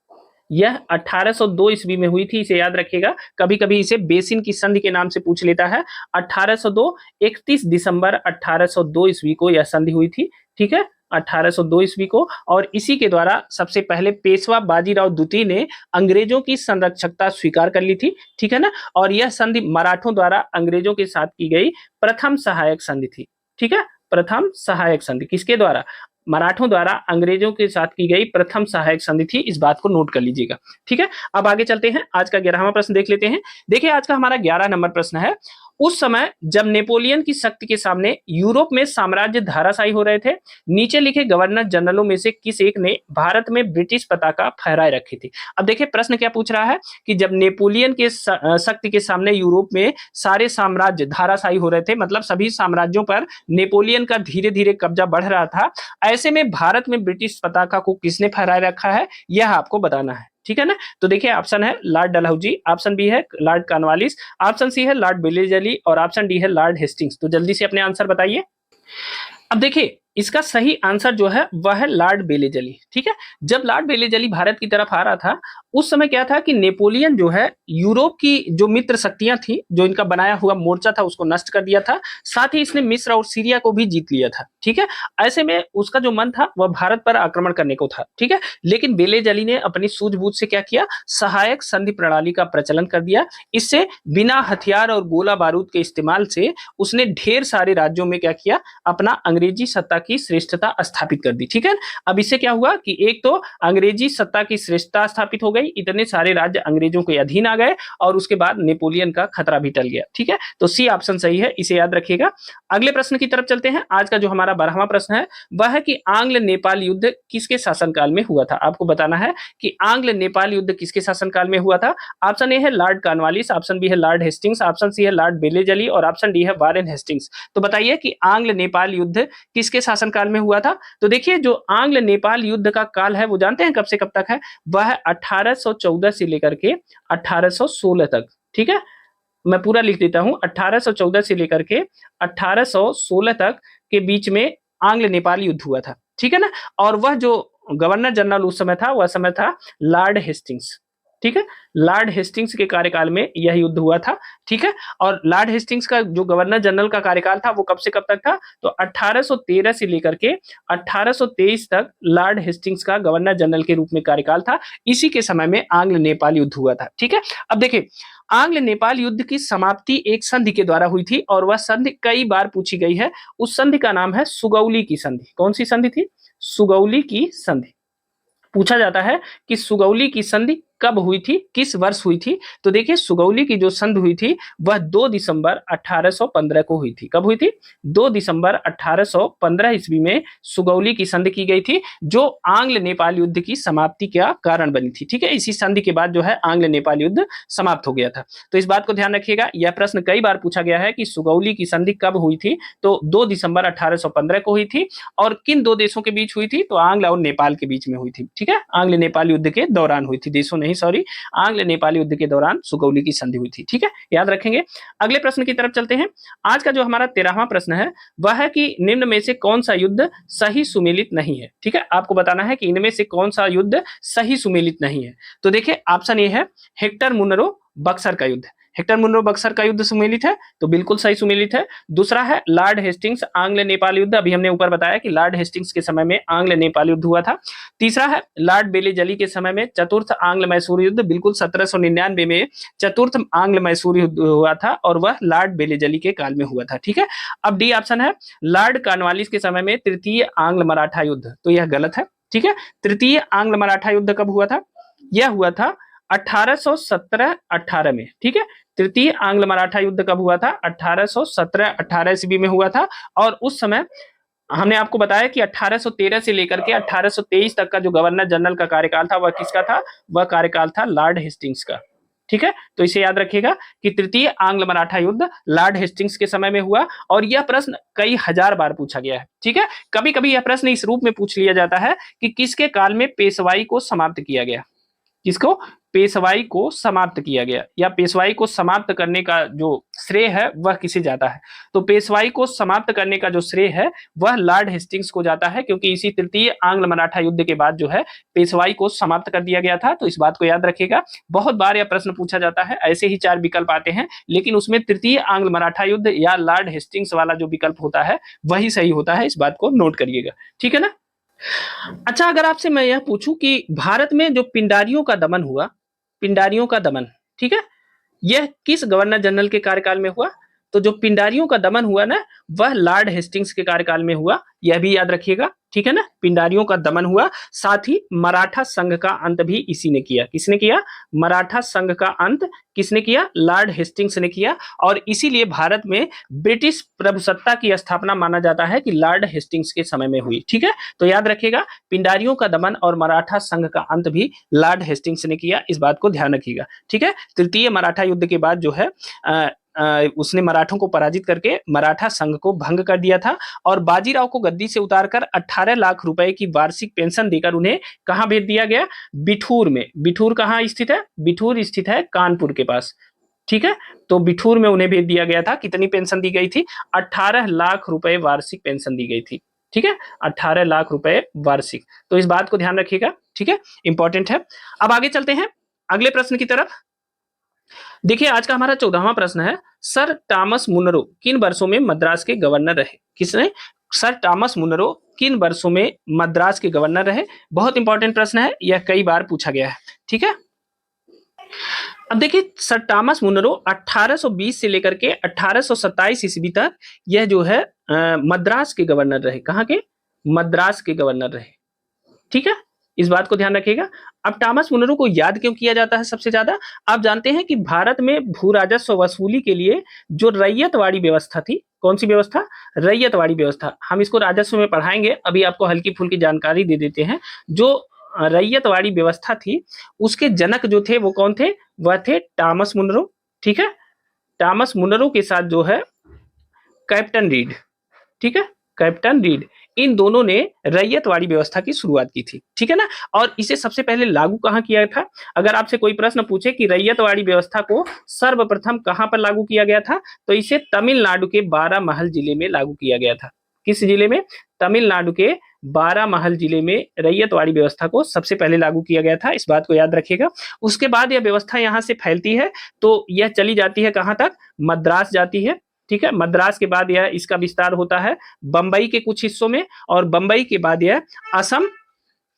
यह 1802 ईस्वी में हुई थी, इसे याद रखिएगा। कभी कभी इसे बेसिन की संधि के नाम से पूछ लेता है। 1802 31 दिसंबर 1802 ईस्वी को यह संधि हुई थी। ठीक है, 1802 ईस्वी को, और इसी के द्वारा सबसे पहले पेशवा बाजीराव द्वितीय ने अंग्रेजों की संरक्षकता स्वीकार कर ली थी। ठीक है ना, और यह संधि मराठों द्वारा अंग्रेजों के साथ की गई प्रथम सहायक संधि थी। ठीक है, प्रथम सहायक संधि किसके द्वारा? मराठों द्वारा अंग्रेजों के साथ की गई प्रथम सहायक संधि थी, इस बात को नोट कर लीजिएगा। ठीक है, अब आगे चलते हैं, आज का 11वां प्रश्न देख लेते हैं। देखिए आज का हमारा 11 नंबर प्रश्न है, उस समय जब नेपोलियन की शक्ति के सामने यूरोप में साम्राज्य धाराशायी हो रहे थे, नीचे लिखे गवर्नर जनरलों में से किस एक ने भारत में ब्रिटिश पताका फहराए रखी थी? अब देखिए प्रश्न क्या पूछ रहा है कि जब नेपोलियन के शक्ति के सामने यूरोप में सारे साम्राज्य धाराशायी हो रहे थे, मतलब सभी साम्राज्यों पर नेपोलियन का धीरे धीरे कब्जा बढ़ रहा था, ऐसे में भारत में ब्रिटिश पताका को किसने फहराए रखा है, यह आपको बताना है। ठीक है ना, तो देखिए ऑप्शन है लॉर्ड डलहौजी, ऑप्शन बी है लॉर्ड कॉर्नवालिस, ऑप्शन सी है लॉर्ड बेलेजली, और ऑप्शन डी है लॉर्ड हेस्टिंग्स। तो जल्दी से अपने आंसर बताइए। अब देखिए इसका सही आंसर जो है वह है लॉर्ड बेलेजली। ठीक है, जब लॉर्ड बेलेजली भारत की तरफ आ रहा था उस समय क्या था कि नेपोलियन जो है यूरोप की जो मित्र शक्तियां थी, जो इनका बनाया हुआ मोर्चा था उसको नष्ट कर दिया था, साथ ही इसने मिस्र और सीरिया को भी जीत लिया था। ठीक है, ऐसे में उसका जो मन था वह भारत पर आक्रमण करने को था। ठीक है, लेकिन बेलेजली ने अपनी सूझबूझ से क्या किया, सहायक संधि प्रणाली का प्रचलन कर दिया। इससे बिना हथियार और गोला बारूद के इस्तेमाल से उसने ढेर सारे राज्यों में क्या किया, अपना अंग्रेजी सत्ता की श्रेष्ठता स्थापित कर दी। ठीक है, अब इससे क्या हुआ कि एक तो अंग्रेजी सत्ता की श्रेष्ठता स्थापित हो गई, इतने सारे राज्य अंग्रेजों के अधीन आ गए, और उसके बाद नेपोलियन का खतरा भी टल गया। ठीक है, तो सी ऑप्शन सही है, इसे याद रखिएगा। अगले प्रश्न की तरफ चलते हैं। आज का जो हमारा 12वां प्रश्न है वह है कि आंग्ल नेपाल युद्ध किसके शासनकाल में हुआ था? आपको बताना है कि आंग्ल नेपाल युद्ध किसके शासनकाल में हुआ था। ऑप्शन ए है लॉर्ड कॉर्नवालिस, ऑप्शन बी है लॉर्ड हेस्टिंग्स, ऑप्शन सी है लॉर्ड बेलेजली, और ऑप्शन डी है वारेन हेस्टिंग्स। तो बताइए कि आंग्ल नेपाल युद्ध किसके शासनकाल में हुआ था? तो देखिए जो आंग्ल नेपाल युद्ध का काल है वो जानते हैं कब से कब तक है? वह 1814 से लेकर के 1816 तक। ठीक है, मैं पूरा लिख देता हूं, 1814 से लेकर के 1816 तक के बीच में आंग्ल नेपाल युद्ध हुआ था। ठीक है ना, और वह जो गवर्नर जनरल उस समय था वह समय था लॉर्ड हेस्टिंग्स। ठीक है, लॉर्ड हेस्टिंग्स के कार्यकाल में यह युद्ध हुआ था। ठीक है, और लॉर्ड हेस्टिंग्स का जो गवर्नर जनरल का कार्यकाल था वो कब से कब तक था, तो 1813 से लेकर के 1823 तक लॉर्ड हेस्टिंग्स का गवर्नर जनरल के रूप में कार्यकाल था। इसी के समय में आंग्ल नेपाल युद्ध हुआ था। ठीक है, अब देखिए आंग्ल नेपाल युद्ध की समाप्ति एक संधि के द्वारा हुई थी और वह संधि कई बार पूछी गई है। उस संधि का नाम है सुगौली की संधि। कौन सी संधि थी, सुगौली की संधि। पूछा जाता है कि सुगौली की संधि कब हुई थी, किस वर्ष हुई थी, तो देखिए सुगौली की जो संधि हुई थी वह 2 दिसंबर 1815 को हुई थी। कब हुई थी, 2 दिसंबर 1815 ईस्वी में सुगौली की संधि की गई थी, जो आंग्ल नेपाल युद्ध की समाप्ति का कारण बनी थी। ठीक है, इसी संधि के बाद जो है आंग्ल नेपाल युद्ध समाप्त हो गया था। तो इस बात को ध्यान रखिएगा, यह प्रश्न कई बार पूछा गया है कि सुगौली की संधि कब हुई थी, तो 2 दिसंबर 1815 को हुई थी। और किन दो देशों के बीच हुई थी, तो आंग्ल और नेपाल के बीच में हुई थी। ठीक है, आंग्ल नेपाल युद्ध के दौरान हुई थी, देशों नहीं सॉरी, आंग्ल नेपाल युद्ध के दौरान सुगौली की संधि हुई थी। ठीक है, याद रखेंगे। अगले प्रश्न की तरफ चलते हैं। आज का जो हमारा 13वां प्रश्न है वह है कि निम्न में से कौन सा युद्ध सही सुमेलित नहीं है। ठीक है, आपको बताना है कि इनमें से कौन सा युद्ध सही सुमेलित नहीं है। तो देखिए ऑप्शन ए है हेक्टर मुनरो बक्सर का युद्ध। हेक्टर मुनरो बक्सर का युद्ध सुमेलित है, तो बिल्कुल सही सुमेलित है। दूसरा है लॉर्ड हेस्टिंग्स आंग्ल नेपाल युद्ध, अभी हमने ऊपर बताया कि लॉर्ड हेस्टिंग्स के समय में आंग्ल नेपाल युद्ध हुआ था। तीसरा है लॉर्ड बेलेजली के समय में चतुर्थ आंग्ल मैसूर युद्ध, बिल्कुल 1799 में चतुर्थ आंग्ल मैसूर युद्ध हुआ था और वह लॉर्ड बेलेजली के काल में हुआ था। ठीक है, अब डी ऑप्शन है लॉर्ड कॉर्नवालिस के समय में तृतीय आंग्ल मराठा युद्ध, तो यह गलत है। ठीक है, तृतीय आंग्ल मराठा युद्ध कब हुआ था, यह हुआ था 1817-18 में। ठीक है, तृतीय आंग्ल मराठा युद्ध कब हुआ था, 1817-18 ईस्वी में हुआ था। और उस समय हमने आपको बताया कि 1813 से लेकर के 1823 तक का जो गवर्नर जनरल का कार्यकाल था वह किसका था, वह कार्यकाल था लॉर्ड हेस्टिंग्स का। ठीक है, तो इसे याद रखिएगा कि तृतीय आंग्ल मराठा युद्ध लॉर्ड हेस्टिंग्स के समय में हुआ और यह प्रश्न कई हजार बार पूछा गया है। ठीक है, कभी कभी यह प्रश्न इस रूप में पूछ लिया जाता है कि किसके काल में पेशवाई को समाप्त किया गया, किसको, पेशवाई को समाप्त किया गया, या पेशवाई को समाप्त करने का जो श्रेय है वह किसे जाता है, तो पेशवाई को समाप्त करने का जो श्रेय है वह लॉर्ड हेस्टिंग्स को जाता है, क्योंकि इसी तृतीय आंग्ल मराठा युद्ध के बाद जो है पेशवाई को समाप्त कर दिया गया था। तो इस बात को याद रखिएगा, बहुत बार यह प्रश्न पूछा जाता है, ऐसे ही 4 विकल्प आते हैं लेकिन उसमें तृतीय आंग्ल मराठा युद्ध या लॉर्ड हेस्टिंग्स वाला जो विकल्प होता है वही सही होता है, इस बात को नोट करिएगा। ठीक है ना। अच्छा, अगर आपसे मैं यह पूछूं कि भारत में जो पिंडारियों का दमन हुआ, पिंडारियों का दमन, ठीक है, यह किस गवर्नर जनरल के कार्यकाल में हुआ, तो जो पिंडारियों का दमन हुआ ना वह लॉर्ड हेस्टिंग्स के कार्यकाल में हुआ, यह भी याद रखिएगा। ठीक है ना, पिंडारियों का दमन हुआ, साथ ही मराठा संघ का अंत भी इसी ने किया। किसने किया, मराठा संघ का अंत किसने किया, लॉर्ड हेस्टिंग्स ने किया। और इसीलिए भारत में ब्रिटिश प्रभुसत्ता की स्थापना माना जाता है कि लॉर्ड हेस्टिंग्स के समय में हुई। ठीक है, तो याद रखिएगा पिंडारियों का दमन और मराठा संघ का अंत भी लॉर्ड हेस्टिंग्स ने किया, इस बात को ध्यान रखिएगा। ठीक है, तृतीय मराठा युद्ध के बाद जो है उसने मराठों को पराजित करके मराठा संघ को भंग कर दिया था और बाजीराव को गद्दी से उतारकर 18 लाख रुपए की वार्षिक पेंशन देकर उन्हें कहां भेज दिया गया, बिठूर में। बिठूर कहां स्थित है, बिठूर स्थित है कानपुर के पास। ठीक है, तो बिठूर में उन्हें भेज दिया गया था। कितनी पेंशन दी गई थी, 18 लाख रुपए वार्षिक पेंशन दी गई थी। ठीक है, 18 लाख रुपए वार्षिक, तो इस बात को ध्यान रखिएगा। ठीक है, इंपॉर्टेंट है। अब आगे चलते हैं अगले प्रश्न की तरफ। देखिए आज का हमारा 14वां प्रश्न है, सर टॉमस मुनरो किन वर्षों में मद्रास के गवर्नर रहे। किसने, सर टॉमस मुनरो किन वर्षों में मद्रास के गवर्नर रहे। बहुत इंपॉर्टेंट प्रश्न है, यह कई बार पूछा गया है। ठीक है, अब देखिए सर टॉमस मुनरो 1820 से लेकर के 1827 ईस्वी तक यह जो है मद्रास के गवर्नर रहे। कहाँ के, मद्रास के गवर्नर रहे। ठीक है, इस बात को ध्यान रखिएगा। अब टॉमस मुनरो को याद क्यों किया जाता है सबसे ज्यादा, आप जानते हैं कि भारत में भू राजस्व वसूली के लिए जो रैयतवाड़ी व्यवस्था थी, कौन सी व्यवस्था, रैयतवाड़ी व्यवस्था, हम इसको राजस्व में पढ़ाएंगे, अभी आपको हल्की फुल्की जानकारी दे देते हैं। जो रैयतवाड़ी व्यवस्था थी उसके जनक जो थे वो कौन थे, वह थे टॉमस मुनरो। ठीक है, टॉमस मुनरो के साथ जो है कैप्टन रीड, ठीक है, कैप्टन रीड, इन दोनों ने रैयतवाड़ी व्यवस्था की शुरुआत की थी। ठीक है ना, और इसे सबसे पहले लागू कहां किया था, अगर आपसे कोई प्रश्न पूछे कि रैयतवाड़ी व्यवस्था को सर्वप्रथम कहां पर लागू किया गया था, तो इसे तमिलनाडु के बारामहल जिले में लागू किया गया था। किस जिले में, तमिलनाडु के बारामहल जिले में रैयतवाड़ी व्यवस्था को सबसे पहले लागू किया गया था, इस बात को याद रखिएगा। उसके बाद यह व्यवस्था यहाँ से फैलती है तो यह चली जाती है कहाँ तक, मद्रास जाती है। ठीक है, मद्रास के बाद यह इसका विस्तार होता है बंबई के कुछ हिस्सों में, और बंबई के बाद यह असम,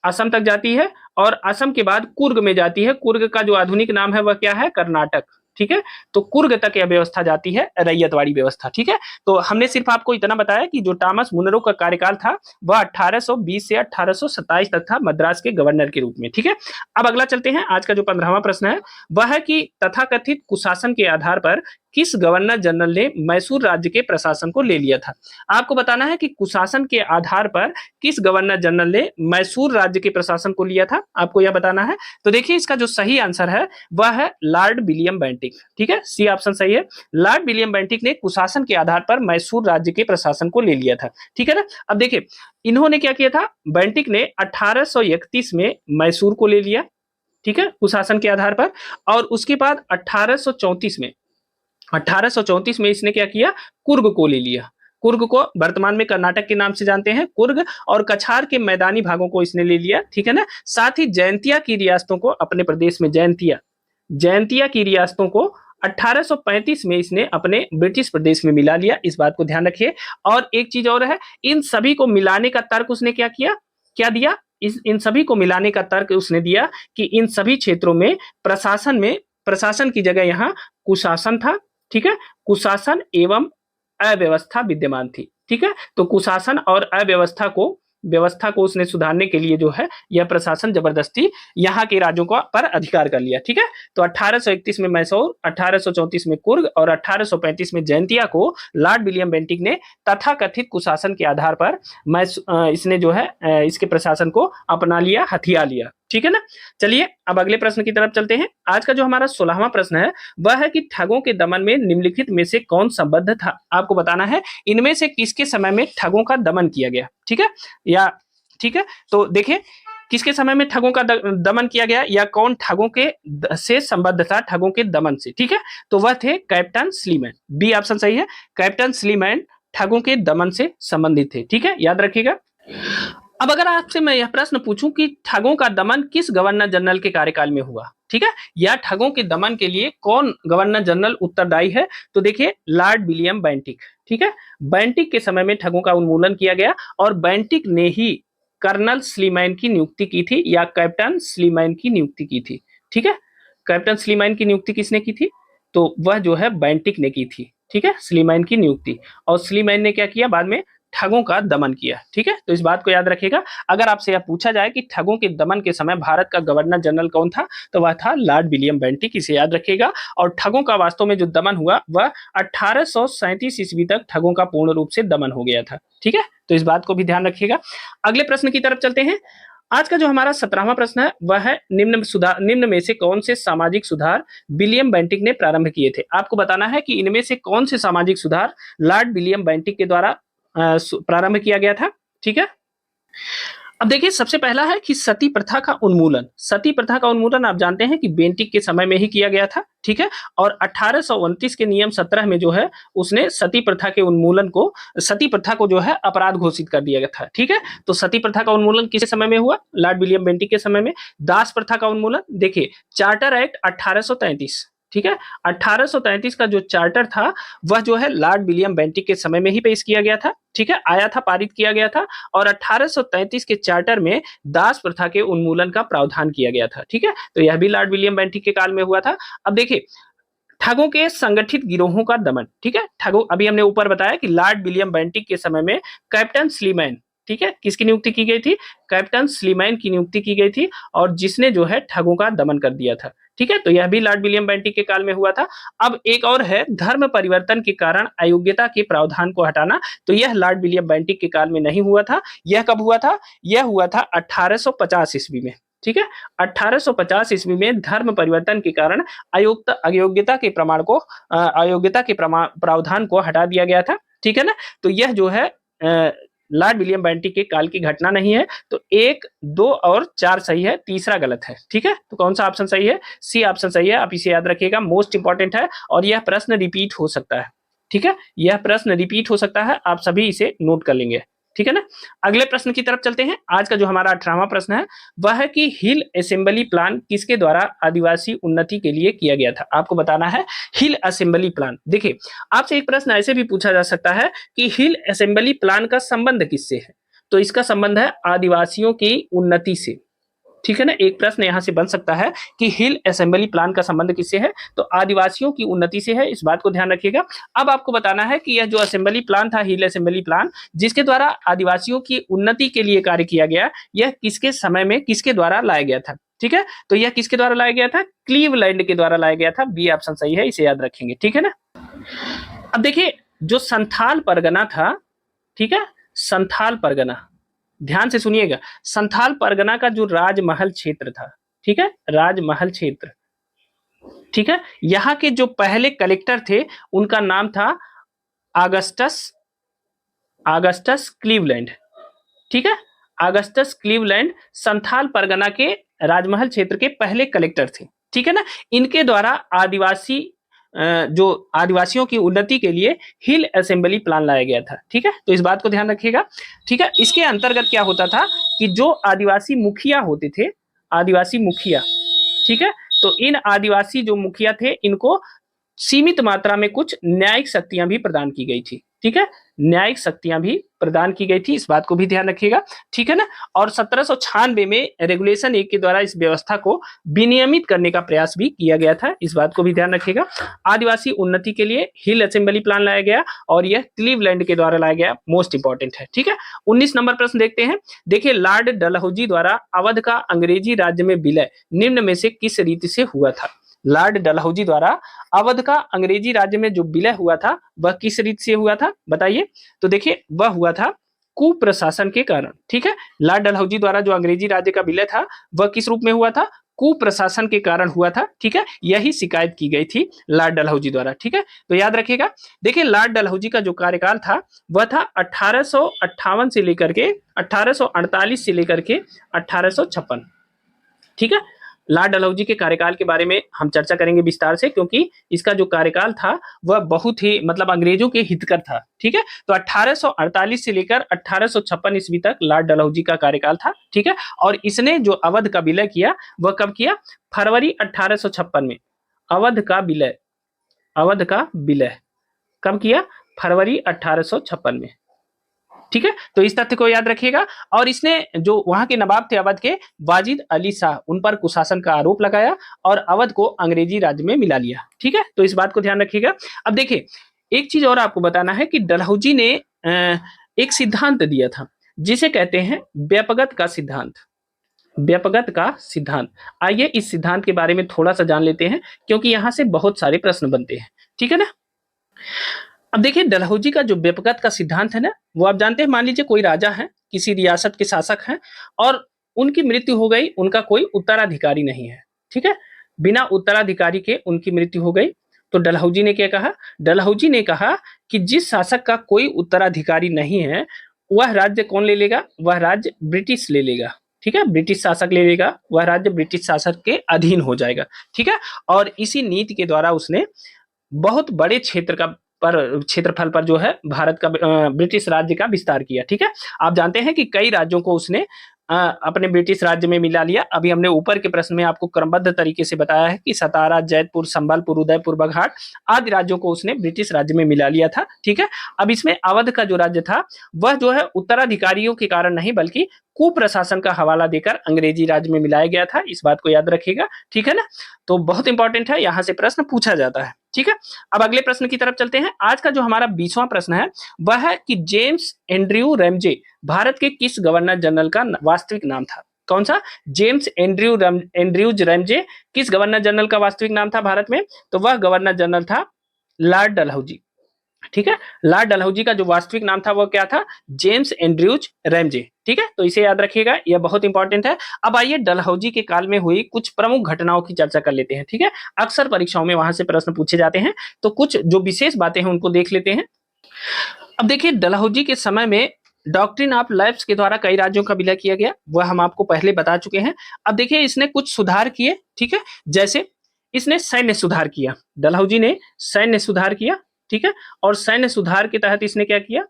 असम तक जाती है, और असम के बाद कुर्ग में जाती है। कुर्ग का जो आधुनिक नाम है वह क्या है, कर्नाटक। ठीक है, तो कुर्ग तक यह व्यवस्था जाती है, रैयतवाड़ी व्यवस्था। ठीक है, तो हमने सिर्फ आपको इतना बताया कि जो टॉमस मुनरो का कार्यकाल था वह 1820 से 1827 तक था, मद्रास के गवर्नर के रूप में। ठीक है, अब अगला चलते हैं। आज का जो 15वां प्रश्न है वह है कि तथाकथित कुशासन के आधार पर किस गवर्नर जनरल ने मैसूर राज्य के प्रशासन को ले लिया था। आपको बताना है कि कुशासन के आधार पर किस गवर्नर जनरल ने मैसूर राज्य के प्रशासन को लिया था, आपको यह बताना है। तो देखिए इसका जो सही आंसर है वह है लॉर्ड विलियम बेंटिक। ठीक है, सी ऑप्शन सही है। लॉर्ड विलियम बेंटिक ने कुशासन के आधार पर मैसूर राज्य के प्रशासन को ले लिया था। ठीक है ना, अब देखिए इन्होंने क्या किया था, बेंटिक ने 1831 में मैसूर को ले लिया, ठीक है, कुशासन के आधार पर। और उसके बाद 1834 में इसने क्या किया, कुर्ग को ले लिया। कुर्ग को वर्तमान में कर्नाटक के नाम से जानते हैं, कुर्ग, और कछार के मैदानी भागों को इसने ले लिया। ठीक है ना, साथ ही जयंतिया की रियासतों को अपने प्रदेश में, जयंतिया की रियासतों को 1835 में इसने अपने ब्रिटिश प्रदेश में मिला लिया, इस बात को ध्यान रखिए। और एक चीज और है, इन सभी को मिलाने का तर्क उसने क्या किया, क्या दिया, इन सभी को मिलाने का तर्क उसने दिया कि इन सभी क्षेत्रों में प्रशासन की जगह यहाँ कुशासन था। ठीक है, कुशासन एवं अव्यवस्था विद्यमान थी। ठीक है, तो कुशासन और व्यवस्था को उसने सुधारने के लिए जो है यह प्रशासन जबरदस्ती यहाँ के राज्यों को पर अधिकार कर लिया। ठीक है, तो 1831 में मैसूर, 1834 में कुर्ग और 1835 में जयंतिया को लॉर्ड विलियम बेंटिक ने तथाकथित कुशासन के आधार पर इसने जो है इसके प्रशासन को अपना लिया, हथिया लिया। ठीक है ना, चलिए अब अगले प्रश्न की तरफ चलते हैं। आज का जो हमारा 16वां प्रश्न है वह है कि ठगों के दमन में निम्नलिखित में से कौन संबद्ध था। आपको बताना है इनमें से किसके समय में ठगों का दमन किया गया। ठीक है, या ठीक है, तो देखिए किसके समय में ठगों का दमन किया गया, या कौन ठगों के से संबद्ध था, ठगों के दमन से। ठीक है, तो वह थे कैप्टन स्लीमैन। बी ऑप्शन सही है, कैप्टन स्लीमैन ठगों के दमन से संबंधित थे। ठीक है, याद रखिएगा। अब अगर आपसे मैं यह प्रश्न पूछूं कि ठगों का दमन किस गवर्नर जनरल के कार्यकाल में हुआ, ठीक है, या ठगों के दमन के लिए कौन गवर्नर जनरल उत्तरदायी है, तो देखिए लॉर्ड विलियम बेंटिक। ठीक है, बेंटिक के समय में ठगों का उन्मूलन किया गया, और बेंटिक ने ही कर्नल स्लीमैन की नियुक्ति की थी, या कैप्टन स्लीमैन की नियुक्ति की थी। ठीक है, कैप्टन स्लीमैन की नियुक्ति किसने की थी, तो वह जो है बेंटिक ने की थी। ठीक है, स्लीमैन की नियुक्ति, और स्लीमैन ने क्या किया, बाद में ठगों का दमन किया। ठीक है, तो इस बात को याद रखिएगा। अगर आपसे यह पूछा जाए कि ठगों के दमन के समय भारत का गवर्नर जनरल कौन था, तो वह था लॉर्ड विलियम बेंटिक, इसे याद रखिएगा। और ठगों का वास्तव में जो दमन हुआ वह 1837 ईस्वी तक ठगों का पूर्ण रूप से दमन हो गया था। ठीक है, तो इस बात को भी ध्यान रखिएगा। अगले प्रश्न की तरफ चलते हैं। आज का जो हमारा 17वां प्रश्न है वह है निम्न में से कौन से सामाजिक सुधार विलियम बेंटिक ने प्रारंभ किए थे। आपको बताना है कि इनमें से कौन से सामाजिक सुधार लॉर्ड विलियम बेंटिक के द्वारा प्रारंभ किया गया था। ठीक है, अब देखिए सबसे पहला है कि सती प्रथा का उन्मूलन। सती प्रथा का उन्मूलन आप जानते हैं कि बेंटिक के समय में ही किया गया था। ठीक है, और 1829 के नियम 17 में जो है उसने सती प्रथा के उन्मूलन को, सती प्रथा को जो है अपराध घोषित कर दिया गया था। ठीक है, तो सती प्रथा का उन्मूलन किस समय में हुआ, लॉर्ड विलियम बेंटिक के समय में। दास प्रथा का उन्मूलन, देखिए चार्टर एक्ट 1833। ठीक है, 1833 का जो चार्टर था वह जो है लॉर्ड विलियम बेंटिक के समय में ही पेश किया गया था। ठीक है, आया था, पारित किया गया था, और 1833 के चार्टर में दास प्रथा के उन्मूलन का प्रावधान किया गया था। ठीक है, तो यह भी लॉर्ड विलियम बेंटिक के काल में हुआ था। अब देखिए ठगों के संगठित गिरोहों का दमन। ठीक है, ठगों, अभी हमने ऊपर बताया कि लॉर्ड विलियम बेंटिक के समय में कैप्टन स्लीमैन, ठीक है, किसकी नियुक्ति की गई थी, कैप्टन स्लीमैन की नियुक्ति की गई थी, और जिसने जो है ठगों का दमन कर दिया था। ठीक है, तो यह भी लॉर्ड विलियम बेंटिक के काल में हुआ था। अब एक और है धर्म परिवर्तन के कारण अयोग्यता के प्रावधान को हटाना, तो यह लॉर्ड विलियम बेंटिक के काल में नहीं हुआ था। यह कब हुआ था, यह हुआ था 1850 ईस्वी में। ठीक है, 1850 ईस्वी में धर्म परिवर्तन के कारण अयोग्यता के प्रमाण को, अयोग्यता के प्रावधान को हटा दिया गया था। ठीक है ना, तो यह जो है लॉर्ड विलियम बेंटिक के काल की घटना नहीं है। तो 1, 2 और 4 सही है, तीसरा गलत है। ठीक है, तो कौन सा ऑप्शन सही है, सी ऑप्शन सही है। आप इसे याद रखिएगा, मोस्ट इंपॉर्टेंट है, और यह प्रश्न रिपीट हो सकता है। ठीक है, यह प्रश्न रिपीट हो सकता है, आप सभी इसे नोट कर लेंगे। ठीक है ना। अगले प्रश्न की तरफ चलते हैं। आज का जो हमारा 18वां प्रश्न है वह है कि हिल असेंबली प्लान किसके द्वारा आदिवासी उन्नति के लिए किया गया था। आपको बताना है हिल असेंबली प्लान। देखिए, आपसे एक प्रश्न ऐसे भी पूछा जा सकता है कि हिल असेंबली प्लान का संबंध किससे है, तो इसका संबंध है आदिवासियों की उन्नति से। ठीक है ना, एक प्रश्न यहां से बन सकता है कि हिल असेंबली प्लान का संबंध किससे है, तो आदिवासियों की उन्नति से है। इस बात को ध्यान रखिएगा। अब आपको बताना है कि यह जो असेंबली प्लान था, हिल असेंबली प्लान, जिसके द्वारा आदिवासियों की उन्नति के लिए कार्य किया गया, यह किसके समय में किसके द्वारा लाया गया था। ठीक है, तो यह किसके द्वारा लाया गया था, क्लीवलैंड के द्वारा लाया गया था। बी ऑप्शन सही है, इसे याद रखेंगे। ठीक है ना। अब देखिए, जो संथाल परगना था, ठीक है, संथाल परगना, ध्यान से सुनिएगा, संथाल परगना का जो राजमहल क्षेत्र था, ठीक है, राजमहल क्षेत्र, ठीक है, यहाँ के जो पहले कलेक्टर थे उनका नाम था ऑगस्टस क्लीवलैंड। ठीक है, ऑगस्टस क्लीवलैंड संथाल परगना के राजमहल क्षेत्र के पहले कलेक्टर थे। ठीक है ना। इनके द्वारा जो आदिवासियों की उन्नति के लिए हिल असेंबली प्लान लाया गया था। ठीक है, तो इस बात को ध्यान रखिएगा। ठीक है, इसके अंतर्गत क्या होता था कि जो आदिवासी मुखिया होते थे, आदिवासी मुखिया, ठीक है, तो इन आदिवासी जो मुखिया थे इनको सीमित मात्रा में कुछ न्यायिक शक्तियां भी प्रदान की गई थी। ठीक है, न्यायिक शक्तियां भी प्रदान की गई थी, इस बात को भी ध्यान रखिएगा। ठीक है ना। और 1796 में रेगुलेशन 1 के द्वारा इस व्यवस्था को विनियमित करने का प्रयास भी किया गया था, इस बात को भी ध्यान रखिएगा। आदिवासी उन्नति के लिए हिल असेंबली प्लान लाया गया और यह क्लीवलैंड के द्वारा लाया गया, मोस्ट इंपॉर्टेंट है। ठीक है, 19 नंबर प्रश्न देखते हैं। देखिए, लॉर्ड डलहौजी द्वारा अवध का अंग्रेजी राज्य में विलय निम्न में से किस रीति से हुआ था। लॉर्ड डलहौजी द्वारा अवध का अंग्रेजी राज्य में जो विलय हुआ था वह किस रीत से हुआ था, बताइए। तो देखिए, वह हुआ था कुप्रशासन के कारण। ठीक है, लॉर्ड डलहौजी द्वारा जो अंग्रेजी राज्य का विलय था वह किस रूप में हुआ था, कुप्रशासन के कारण हुआ था। ठीक है, यही शिकायत की गई थी लॉर्ड डलहौजी द्वारा। ठीक है, तो याद रखिएगा। देखिए, लॉर्ड डलहौजी का जो कार्यकाल था वह था 1858 से लेकर के 1848 से लेकर के 1856। ठीक है, लॉर्ड डलहौजी के कार्यकाल के बारे में हम चर्चा करेंगे विस्तार से, क्योंकि इसका जो कार्यकाल था वह बहुत ही मतलब अंग्रेजों के हितकर था। ठीक है, तो 1848 से लेकर 1856 ईस्वी तक लॉर्ड डलहौजी का कार्यकाल था। ठीक है, और इसने जो अवध का विलय किया वह कब किया, फरवरी 1856 में। अवध का विलय कब किया, फरवरी 1856 में। ठीक है, तो इस तथ्य को याद रखिएगा। और इसने जो वहां के नवाब थे अवध के, वाजिद अली शाह, उन पर कुशासन का आरोप लगाया और अवध को अंग्रेजी राज्य में मिला लिया। ठीक है, तो इस बात को ध्यान रखिएगा। अब देखिए, एक चीज और आपको बताना है कि डलहौजी ने एक सिद्धांत दिया था जिसे कहते हैं व्यापगत का सिद्धांत। व्यापगत का सिद्धांत, आइए इस सिद्धांत के बारे में थोड़ा सा जान लेते हैं, क्योंकि यहां से बहुत सारे प्रश्न बनते हैं। ठीक है ना। अब देखिए, डलहौजी का जो व्यापगत का सिद्धांत है ना, वो आप जानते हैं, मान लीजिए कोई राजा है, किसी रियासत के शासक हैं और उनकी मृत्यु हो गई, उनका कोई उत्तराधिकारी नहीं है। ठीक है, बिना उत्तराधिकारी के उनकी मृत्यु हो गई, तो डलहौजी ने क्या कहा, डलहौजी ने कहा कि जिस शासक का कोई उत्तराधिकारी नहीं है वह राज्य कौन ले लेगा, वह राज्य ब्रिटिश ले लेगा। ठीक है, ब्रिटिश शासक ले लेगा, वह राज्य ब्रिटिश शासक के अधीन हो जाएगा। ठीक है, और इसी नीति के द्वारा उसने बहुत बड़े क्षेत्रफल पर जो है भारत का ब्रिटिश राज्य का विस्तार किया। ठीक है, आप जानते हैं कि कई राज्यों को उसने अपने ब्रिटिश राज्य में मिला लिया। अभी हमने ऊपर के प्रश्न में आपको क्रमबद्ध तरीके से बताया है कि सतारा, जैतपुर, संबलपुर, उदयपुर, बघाट आदि राज्यों को उसने ब्रिटिश राज्य में मिला लिया था। ठीक है, अब इसमें अवध का जो राज्य था वह जो है उत्तराधिकारियों के कारण नहीं बल्कि कुप्रशासन का हवाला देकर अंग्रेजी राज्य में मिलाया गया था, इस बात को याद रखिएगा। ठीक है ना, तो बहुत इंपॉर्टेंट है, यहां से प्रश्न पूछा जाता है। ठीक है, अब अगले प्रश्न की तरफ चलते हैं। आज का जो हमारा 20वां प्रश्न है वह है कि जेम्स एंड्रयू रैमजे भारत के किस गवर्नर जनरल का वास्तविक नाम था। कौन सा, जेम्स एंड्रयूज रैमजे किस गवर्नर जनरल का वास्तविक नाम था भारत में, तो वह गवर्नर जनरल था लॉर्ड डलहौजी। ठीक है, लॉर्ड डलहौजी का जो वास्तविक नाम था वह क्या था, जेम्स एंड्रयूज रैमजे। ठीक है, तो इसे याद रखिएगा, यह बहुत इंपॉर्टेंट है। अब आइए डलहौजी के काल में हुई कुछ प्रमुख घटनाओं की चर्चा कर लेते हैं। ठीक है, अक्सर परीक्षाओं में वहां से प्रश्न पूछे जाते हैं, तो कुछ जो विशेष बातें हैं उनको देख लेते हैं। अब देखिए, डलहौजी के समय में डॉक्ट्रिन ऑफ लैप्स के द्वारा कई राज्यों का विलय किया गया, वह हम आपको पहले बता चुके हैं। अब देखिए, इसने कुछ सुधार किए। ठीक है, जैसे इसने सैन्य सुधार किया, डलहौजी ने सैन्य सुधार किया। ठीक है, और सैन्य सुधार के तहत इसने क्या किया,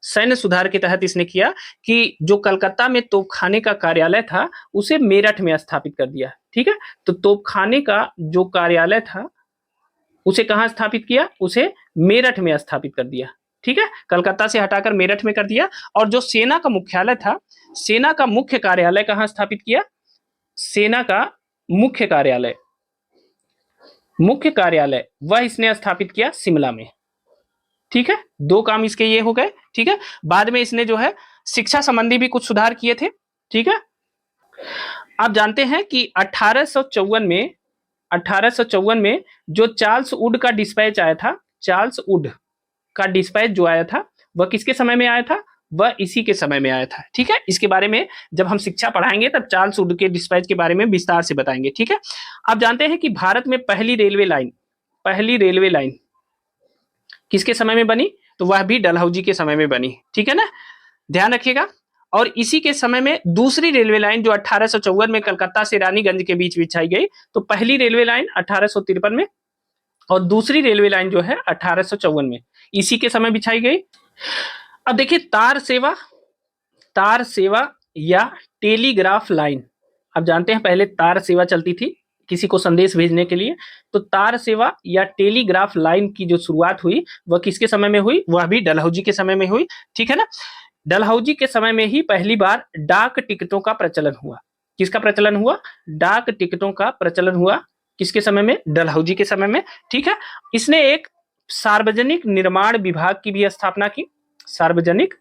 सैन्य सुधार के तहत इसने किया कि जो कलकत्ता में तोपखाने का कार्यालय था उसे मेरठ में स्थापित कर दिया। ठीक है, तो तोपखाने का जो कार्यालय था उसे कहां स्थापित किया, उसे मेरठ में स्थापित कर दिया। ठीक है, कलकत्ता से हटाकर मेरठ में कर दिया। और जो सेना का मुख्यालय था, सेना का मुख्य कार्यालय कहां स्थापित किया, सेना का मुख्य कार्यालय वह इसने स्थापित किया शिमला में। ठीक है, दो काम इसके ये हो गए। ठीक है, बाद में इसने जो है शिक्षा संबंधी भी कुछ सुधार किए थे। ठीक है, आप जानते हैं कि 1854 में जो चार्ल्स वुड का डिस्पैच आया था, चार्ल्स वुड का डिस्पैच जो आया था वह किसके समय में आया था, वह इसी के समय में आया था। ठीक है, इसके बारे में जब हम शिक्षा पढ़ाएंगे तब चार्ल्स वुड के डिस्पैच के बारे में विस्तार से बताएंगे। ठीक है, आप जानते हैं कि भारत में पहली रेलवे लाइन किसके समय में बनी, तो वह भी डलहौजी के समय में बनी। ठीक है ना, ध्यान रखिएगा। और इसी के समय में दूसरी रेलवे लाइन जो 1854 में कलकत्ता से रानीगंज के बीच बिछाई गई, तो पहली रेलवे लाइन 1853 में और दूसरी रेलवे लाइन जो है 1854 में इसी के समय बिछाई गई। अब देखिए तार सेवा या टेलीग्राफ लाइन, आप जानते हैं पहले तार सेवा चलती थी किसी को संदेश भेजने के लिए, तो तार सेवा या टेलीग्राफ लाइन की जो शुरुआत हुई वह किसके समय में हुई, वह भी डलहौजी के समय में हुई। ठीक है ना, डलहौजी के समय में ही पहली बार डाक टिकटों का प्रचलन हुआ। किसका प्रचलन हुआ, डाक टिकटों का प्रचलन हुआ किसके समय में, डलहौजी के समय में। ठीक है, इसने एक सार्वजनिक निर्माण विभाग की भी स्थापना की, सार्वजनिक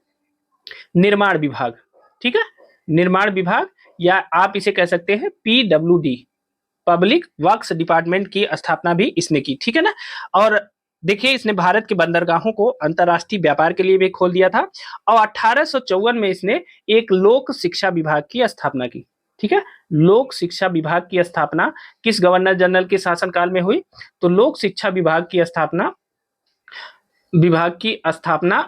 निर्माण विभाग। ठीक है, निर्माण विभाग या आप इसे कह सकते हैं PWD, पब्लिक वर्क्स डिपार्टमेंट की स्थापना भी इसने की। ठीक है ना, और देखिए इसने भारत के बंदरगाहों को अंतरराष्ट्रीय व्यापार के लिए भी खोल दिया था। और 1854 में इसने एक लोक शिक्षा विभाग की स्थापना की। ठीक है, लोक शिक्षा विभाग की स्थापना किस गवर्नर जनरल के शासनकाल में हुई, तो लोक शिक्षा विभाग की स्थापना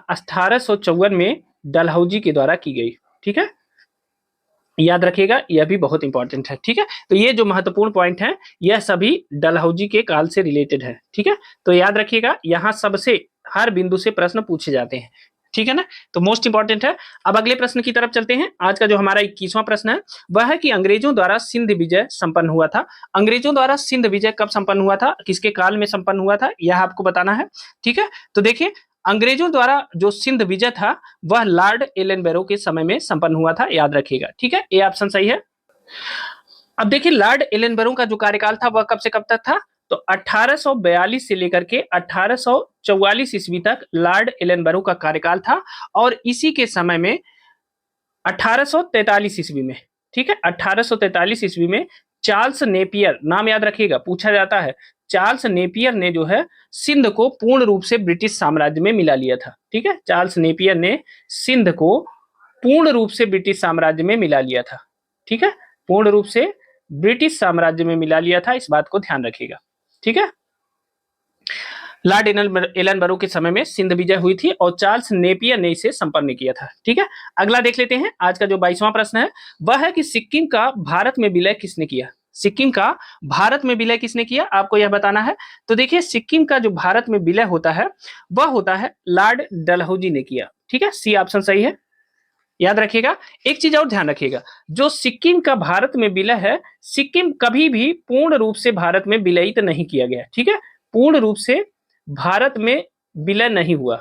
1854 में डलहौजी के द्वारा की गई। ठीक है, याद रखिएगा, यह भी बहुत इंपॉर्टेंट है। ठीक है, तो ये जो महत्वपूर्ण पॉइंट है यह सभी डलहौजी के काल से रिलेटेड है। ठीक है, तो याद रखिएगा यहाँ सबसे हर बिंदु से प्रश्न पूछे जाते हैं। ठीक है ना, तो मोस्ट इंपॉर्टेंट है। अब अगले प्रश्न की तरफ चलते हैं। आज का जो हमारा 21वां प्रश्न है वह है कि अंग्रेजों द्वारा सिंध विजय संपन्न हुआ था। अंग्रेजों द्वारा सिंध विजय कब संपन्न हुआ था, किसके काल में संपन्न हुआ था, यह आपको बताना है। ठीक है, तो देखिए अंग्रेजों द्वारा जो सिंध विजय था वह लॉर्ड एलनबरो के समय में संपन्न हुआ था, याद रखिएगा। ठीक है, ये ऑप्शन सही है। अब देखिए लॉर्ड एलनबरो का जो कार्यकाल था वह कब से कब तक था, तो 1842 से लेकर के 1844 ईस्वी तक लॉर्ड एलनबरो का कार्यकाल था। और इसी के समय में 1843 ईस्वी में, ठीक है, 1843 ईस्वी में चार्ल्स नेपियर, नाम याद रखिएगा, पूछा जाता है, चार्ल्स नेपियर ने जो है सिंध को पूर्ण रूप से ब्रिटिश साम्राज्य में मिला लिया था। ठीक है, चार्ल्स नेपियर ने सिंध को पूर्ण रूप से ब्रिटिश साम्राज्य में मिला लिया था। ठीक है, पूर्ण रूप से ब्रिटिश साम्राज्य में मिला लिया था, इस बात को ध्यान रखिएगा। ठीक है, लॉर्ड एलनबरो के समय में सिंध विजय हुई थी और चार्ल्स नेपियर ने इसे संपन्न किया था। ठीक है, अगला देख लेते हैं। आज का जो 22वां प्रश्न है वह है कि सिक्किम का भारत में विलय किसने किया, सिक्किम का भारत में विलय किसने किया, आपको यह बताना है। तो देखिए सिक्किम का जो भारत में विलय होता है वह होता है लॉर्ड डलहौजी ने किया। ठीक है, सी ऑप्शन सही है, याद रखिएगा। एक चीज और ध्यान रखिएगा, जो सिक्किम का भारत में विलय है, सिक्किम कभी भी पूर्ण रूप से भारत में विलयित नहीं किया गया। ठीक है, पूर्ण रूप से भारत में विलय नहीं हुआ।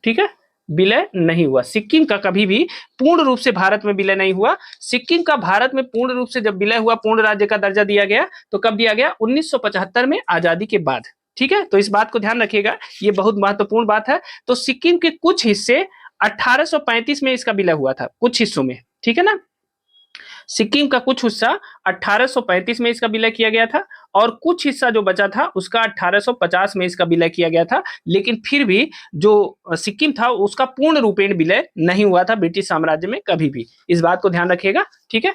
ठीक है, विलय नहीं हुआ, सिक्किम का कभी भी पूर्ण रूप से भारत में विलय नहीं हुआ। सिक्किम का भारत में पूर्ण रूप से जब विलय हुआ, पूर्ण राज्य का दर्जा दिया गया, तो कब दिया गया, 1975 में, आजादी के बाद। ठीक है, तो इस बात को ध्यान रखिएगा, ये बहुत महत्वपूर्ण बात है। तो सिक्किम के कुछ हिस्से 1835 में इसका विलय हुआ था, कुछ हिस्सों में। ठीक है ना, सिक्किम का कुछ हिस्सा 1835 में इसका विलय किया गया था और कुछ हिस्सा जो बचा था उसका 1850 में इसका विलय किया गया था। लेकिन फिर भी जो सिक्किम था उसका पूर्ण रूपेण विलय नहीं हुआ था ब्रिटिश साम्राज्य में कभी भी, इस बात को ध्यान रखिएगा। ठीक है,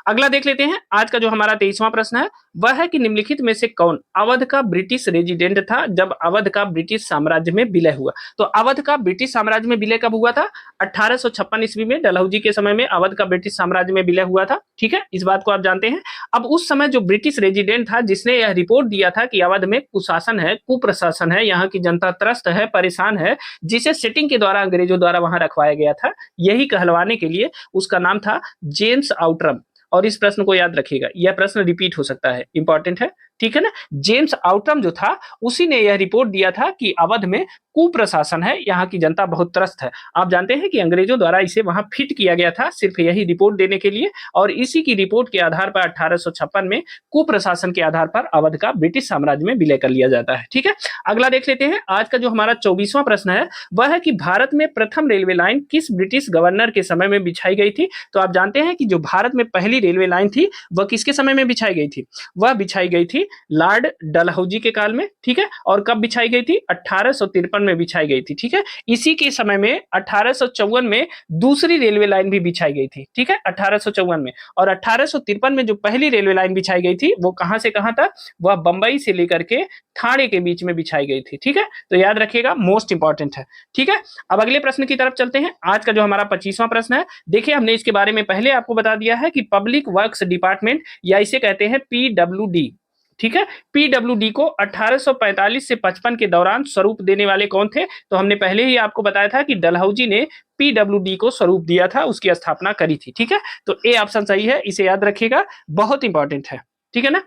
अगला देख लेते हैं। आज का जो हमारा 23वां प्रश्न है वह है कि निम्नलिखित में से कौन अवध का ब्रिटिश रेजिडेंट था जब अवध का ब्रिटिश साम्राज्य में विलय हुआ। तो अवध का ब्रिटिश साम्राज्य में विलय कब हुआ था, 1856 ईस्वी में, डलहौजी के समय में अवध का ब्रिटिश साम्राज्य में विलय हुआ था। ठीक है, इस बात को आप जानते हैं। अब उस समय जो ब्रिटिश रेजिडेंट था जिसने यह रिपोर्ट दिया था कि अवध में कुशासन है, कुप्रशासन है, यहाँ की जनता त्रस्त है, परेशान है, जिसे सेटिंग के द्वारा अंग्रेजों द्वारा वहां रखवाया गया था, यही कहलवाने के लिए उसका नाम था जेम्स आउटरम। और इस प्रश्न को याद रखिएगा, यह प्रश्न रिपीट हो सकता है, इंपॉर्टेंट है, ठीक है ना। जेम्स आउटरम जो था उसी ने यह रिपोर्ट दिया था कि अवध में कुप्रशासन है, यहाँ की जनता बहुत त्रस्त है। आप जानते हैं कि अंग्रेजों द्वारा इसे वहां फिट किया गया था सिर्फ यही रिपोर्ट देने के लिए, और इसी की रिपोर्ट के आधार पर 1856 में कुप्रशासन के आधार पर अवध का ब्रिटिश साम्राज्य में विलय कर लिया जाता है, ठीक है। अगला देख लेते हैं, आज का जो हमारा 24वां प्रश्न है वह है कि भारत में प्रथम रेलवे लाइन किस ब्रिटिश गवर्नर के समय में बिछाई गई थी। तो आप जानते हैं कि जो भारत में पहली रेलवे लाइन थी वह किसके समय में बिछाई गई थी, वह बिछाई गई थी लॉर्ड डलहौजी के काल में, ठीक है। और कब बिछाई गई थी, 1853 में बिछाई गई थी, ठीक है। इसी के समय में 1854 में दूसरी रेलवे लाइन भी बिछाई गई थी, ठीक है, 1854 में। और 1853 में जो पहली रेलवे लाइन बिछाई गई थी वो कहां से कहां तक, वह बंबई से लेकर के ठाणे के बीच में बिछाई गई थी, ठीक है। तो याद रखिएगा, मोस्ट इंपॉर्टेंट है, ठीक है। अब अगले प्रश्न की तरफ चलते हैं। आज का जो हमारा 25वां प्रश्न है, देखिए हमने इसके बारे में पहले आपको बता दिया है कि पब्लिक वर्क्स डिपार्टमेंट या इसे कहते हैं पीडब्ल्यूडी, ठीक है। पीडब्ल्यूडी को 1845 से 55 के दौरान स्वरूप देने वाले कौन थे, तो हमने पहले ही आपको बताया था कि डलहौजी ने पीडब्ल्यूडी को स्वरूप दिया था, उसकी स्थापना करी थी, ठीक है। तो ए ऑप्शन सही है, इसे याद रखिएगा, बहुत इंपॉर्टेंट है, ठीक है ना।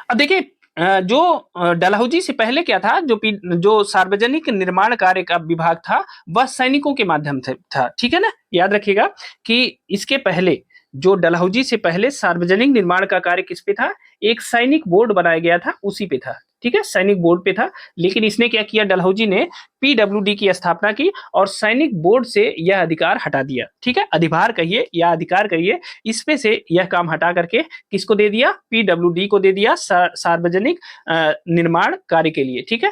अब देखिए जो डलहौजी से पहले क्या था, जो सार्वजनिक निर्माण कार्य का विभाग था वह सैनिकों के माध्यम से था, ठीक है ना। याद रखिएगा कि इसके पहले, जो डलहौजी से पहले सार्वजनिक निर्माण का कार्य किस पे था, एक सैनिक बोर्ड बनाया गया था उसी पे था, ठीक है, सैनिक बोर्ड पे था। लेकिन इसने क्या किया, डलहौजी ने पीडब्ल्यूडी की स्थापना की और सैनिक बोर्ड से यह अधिकार हटा दिया, ठीक है, अधिभार कहिए या अधिकार कहिए, इसपे से यह काम हटा करके किसको दे दिया, पीडब्ल्यूडी को दे दिया, सार्वजनिक निर्माण कार्य के लिए, ठीक है,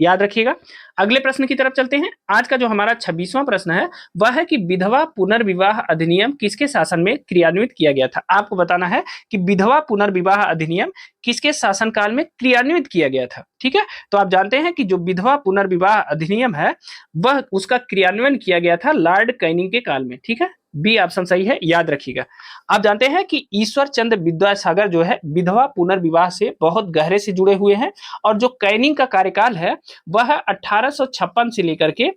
याद रखिएगा। अगले प्रश्न की तरफ चलते हैं। आज का जो हमारा 26वां प्रश्न है वह है कि विधवा पुनर्विवाह अधिनियम किसके शासन में क्रियान्वित किया गया था। आपको बताना है कि विधवा पुनर्विवाह अधिनियम किसके शासनकाल में क्रियान्वित किया गया था, ठीक है। तो आप जानते हैं कि जो विधवा पुनर्विवाह अधिनियम है वह उसका क्रियान्वयन किया गया था लॉर्ड कैनिंग के काल में, ठीक है, बी ऑप्शन सही है, याद रखिएगा। आप जानते हैं कि ईश्वर चंद्र विद्यासागर जो है विधवा पुनर्विवाह से बहुत गहरे से जुड़े हुए हैं, और जो कैनिंग का कार्यकाल है वह 1856 से लेकर के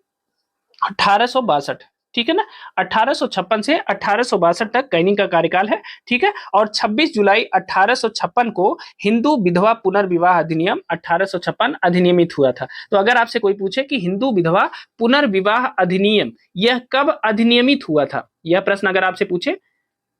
1862, ठीक है ना, 1856 से 1862 तक कैनिंग का कार्यकाल है, ठीक है। और 26 जुलाई 1856 को हिंदू विधवा पुनर्विवाह अधिनियम 1856 अधिनियमित हुआ था। तो अगर आपसे कोई पूछे कि हिंदू विधवा पुनर्विवाह अधिनियम यह कब अधिनियमित हुआ था, यह प्रश्न अगर आपसे पूछे,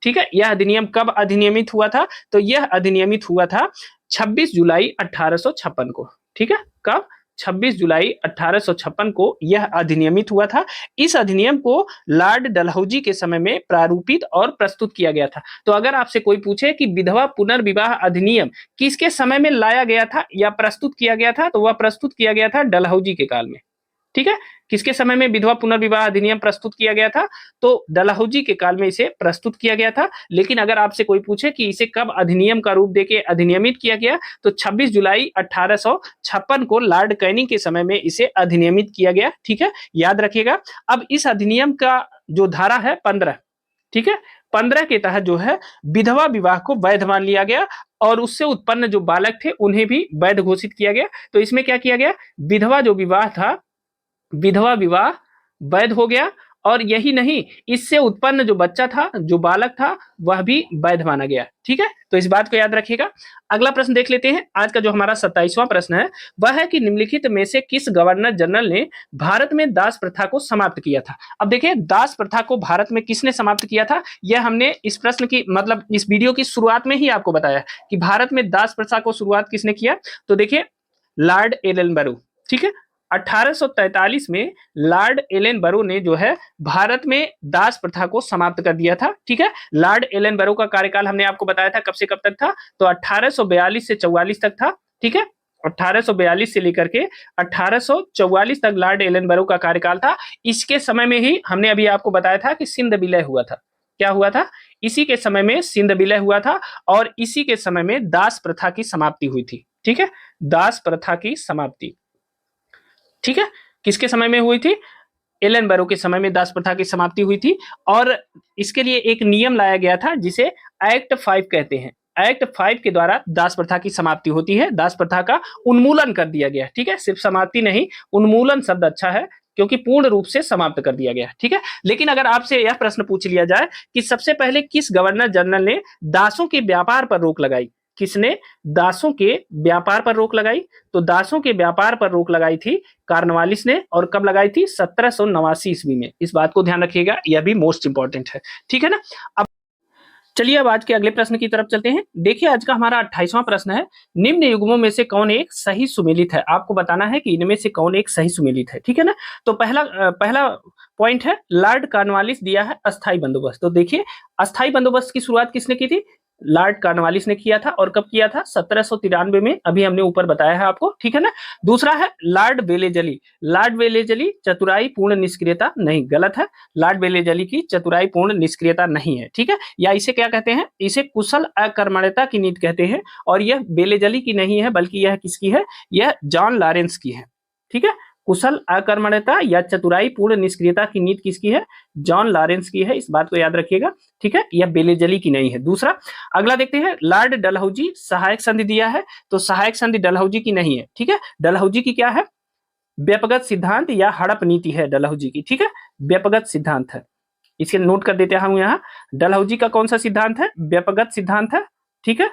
ठीक है, यह अधिनियम कब अधिनियमित हुआ था, तो यह अधिनियमित हुआ था 26 जुलाई 1856 को, ठीक है, कब, 26 जुलाई 1856 को यह अधिनियमित हुआ था। इस अधिनियम को लॉर्ड डलहौजी के समय में प्रारूपित और प्रस्तुत किया गया था। तो अगर आपसे कोई पूछे कि विधवा पुनर्विवाह अधिनियम किसके समय में लाया गया था या प्रस्तुत किया गया था, तो वह प्रस्तुत किया गया था डलहौजी के काल में, ठीक है। किसके समय में विधवा पुनर्विवाह अधिनियम प्रस्तुत किया गया था, तो डलहौजी के काल में इसे प्रस्तुत किया गया था। लेकिन अगर आपसे कोई पूछे कि इसे कब अधिनियम का रूप देके अधिनियमित किया गया, तो 26 जुलाई 1856 को लॉर्ड कैनिंग के समय में इसे अधिनियमित किया गया, ठीक है, याद रखिएगा। अब इस अधिनियम का जो धारा है 15, ठीक है, 15 के तहत जो है विधवा विवाह को वैध मान लिया गया और उससे उत्पन्न जो बालक थे उन्हें भी वैध घोषित किया गया। तो इसमें क्या किया गया, विधवा जो विवाह था, विधवा विवाह वैध हो गया, और यही नहीं, इससे उत्पन्न जो बच्चा था, जो बालक था, वह भी वैध माना गया, ठीक है। तो इस बात को याद रखिएगा। अगला प्रश्न देख लेते हैं। आज का जो हमारा 27वां प्रश्न है वह है कि निम्नलिखित में से किस गवर्नर जनरल ने भारत में दास प्रथा को समाप्त किया था। अब देखिए, दास प्रथा को भारत में किसने समाप्त किया था, यह हमने इस प्रश्न की मतलब इस वीडियो की शुरुआत में ही आपको बताया कि भारत में दास प्रथा को शुरुआत किसने किया। तो देखिए, लॉर्ड एलन, ठीक है, 1843 में लॉर्ड एलन बरो ने जो है भारत में दास प्रथा को समाप्त कर दिया था, ठीक है। लॉर्ड एलन बरो का कार्यकाल हमने आपको बताया था कब से कब तक था, तो 1842 से 44 तक था, ठीक है, 1842 से लेकर के 1844 तक लॉर्ड एलन बरो का कार्यकाल था। इसके समय में ही हमने अभी आपको बताया था कि सिंध विलय हुआ था। क्या हुआ था, इसी के समय में सिंध विलय हुआ था, और इसी के समय में दास प्रथा की समाप्ति हुई थी, ठीक है, दास प्रथा की समाप्ति, ठीक है, किसके समय में हुई थी, एलन बरो के समय में दास प्रथा की समाप्ति हुई थी और इसके लिए एक नियम लाया गया था जिसे एक्ट 5 कहते हैं। एक्ट 5 के द्वारा दास प्रथा की समाप्ति होती है, दास प्रथा का उन्मूलन कर दिया गया। ठीक है, सिर्फ समाप्ति नहीं, उन्मूलन शब्द अच्छा है क्योंकि पूर्ण रूप से समाप्त कर दिया गया। ठीक है, लेकिन अगर आपसे यह प्रश्न पूछ लिया जाए कि सबसे पहले किस गवर्नर जनरल ने दासों के व्यापार पर रोक लगाई, किसने दासों के व्यापार पर रोक लगाई, तो दासों के व्यापार पर रोक लगाई थी कॉर्नवालिस ने। और कब लगाई थी? 1789 ईस्वी में। इस बात को ध्यान रखिएगा, यह भी मोस्ट इंपॉर्टेंट है। ठीक है ना। अब चलिए अब आज के अगले प्रश्न की तरफ चलते हैं। देखिए आज का हमारा 28वां प्रश्न है, निम्न युग्मों में से कौन एक सही सुमेलित है। आपको बताना है कि इनमें से कौन एक सही सुमेलित है। ठीक है ना। तो पहला पॉइंट है, लॉर्ड कॉर्नवालिस दिया है अस्थाई बंदोबस्त। तो देखिए अस्थाई बंदोबस्त की शुरुआत किसने की थी? लॉर्ड कॉर्नवालिस ने किया था। और कब किया था? 1793 में, अभी हमने ऊपर बताया है आपको। ठीक है ना। दूसरा है लॉर्ड वेलेजली। लॉर्ड वेलेजली चतुराई पूर्ण निष्क्रियता नहीं, गलत है। लॉर्ड वेलेजली की चतुराई पूर्ण निष्क्रियता नहीं है। ठीक है, या इसे क्या कहते हैं? इसे कुशल अकर्मण्यता की नीति कहते हैं। और यह वेलेजली की नहीं है बल्कि यह किसकी है? यह जॉन लॉरेंस की है। ठीक है, कुशल अकर्मण्यता या चतुराई पूर्ण निष्क्रियता की नीति किसकी है? जॉन लॉरेंस की है। इस बात को याद रखिएगा। ठीक है, यह बेलेजली की नहीं है। दूसरा अगला देखते हैं, लॉर्ड डलहौजी सहायक संधि दिया है। तो सहायक संधि डलहौजी की नहीं है। ठीक है, डलहौजी की क्या है? व्यपगत सिद्धांत या हड़प नीति है डलहौजी की। ठीक है, व्यपगत सिद्धांत है। इसे नोट कर देते हूं यहाँ। डलहौजी का कौन सा सिद्धांत है? व्यपगत सिद्धांत है। ठीक है,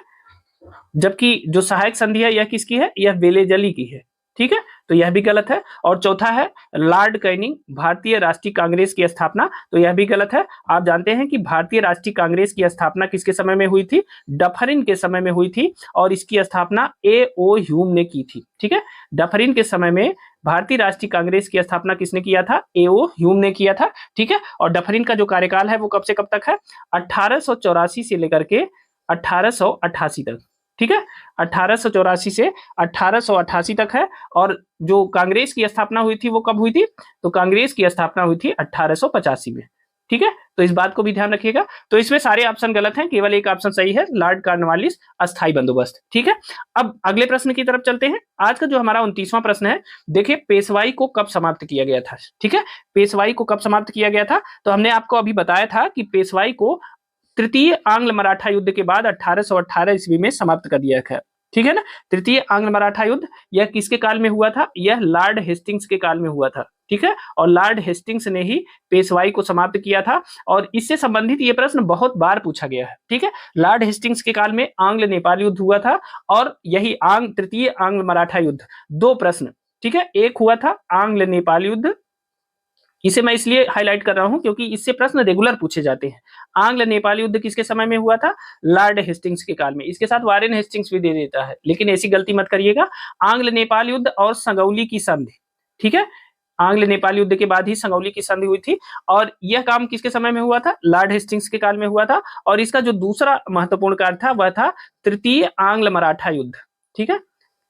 जबकि जो सहायक संधि है यह किसकी है? यह बेलेजली की है। ठीक है, तो यह भी गलत है। और चौथा है लॉर्ड कैनिंग भारतीय राष्ट्रीय कांग्रेस की स्थापना। तो यह भी गलत है। आप जानते हैं कि भारतीय राष्ट्रीय कांग्रेस की स्थापना किसके समय में हुई थी? डफरिन के समय में हुई थी। और इसकी स्थापना ए.ओ. ह्यूम ने की थी। ठीक है, डफरिन के समय में भारतीय राष्ट्रीय कांग्रेस की स्थापना किसने किया था? ए.ओ. ह्यूम ने किया था। ठीक है, और डफरिन का जो कार्यकाल है वो कब से कब तक है? 1884 से लेकर के 1888 तक। ठीक है, 1884 से 1888 तक है। और जो कांग्रेस की स्थापना हुई थी वो कब हुई थी? तो कांग्रेस की स्थापना हुई थी 1885 में। ठीक है, तो इस बात को भी ध्यान रखिएगा। तो इसमें सारे ऑप्शन गलत हैं, केवल एक ऑप्शन सही है, लॉर्ड कॉर्नवालिस अस्थाई बंदोबस्त। ठीक है, अब अगले प्रश्न की तरफ चलते हैं। आज का जो हमारा 29वां प्रश्न है, देखिए पेशवाई को कब समाप्त किया गया था। ठीक है, पेशवाई को कब समाप्त किया गया था? तो हमने आपको अभी बताया था कि पेशवाई को तृतीय आंग्ल मराठा युद्ध के बाद 1818 ईस्वी में समाप्त कर दिया गया। ठीक है ना। तृतीय आंग्ल मराठा युद्ध यह किसके काल में हुआ था? यह लॉर्ड हेस्टिंग्स के काल में हुआ था। ठीक है, और लॉर्ड हेस्टिंग्स ने ही पेशवाई को समाप्त किया था। और इससे संबंधित ये प्रश्न बहुत बार पूछा गया है। ठीक है, लॉर्ड हेस्टिंग्स के काल में आंग्ल नेपाल युद्ध हुआ था और यही तृतीय आंग्ल मराठा युद्ध। दो प्रश्न। ठीक है, एक हुआ था आंग्ल नेपाल युद्ध, इसे मैं इसलिए हाईलाइट कर रहा हूं क्योंकि इससे प्रश्न रेगुलर पूछे जाते हैं। आंग्ल नेपाल युद्ध किसके समय में हुआ था? लॉर्ड हेस्टिंग्स के काल में। इसके साथ वारेन हेस्टिंग्स भी दे देता है, लेकिन ऐसी गलती मत करिएगा। आंग्ल नेपाल युद्ध और संगौली की संधि। ठीक है, आंग्ल नेपाल युद्ध के बाद ही संगौली की संधि हुई थी। और यह काम किसके समय में हुआ था? लॉर्ड हेस्टिंग्स के काल में हुआ था। और इसका जो दूसरा महत्वपूर्ण कार्य था वह था तृतीय आंग्ल मराठा युद्ध। ठीक है,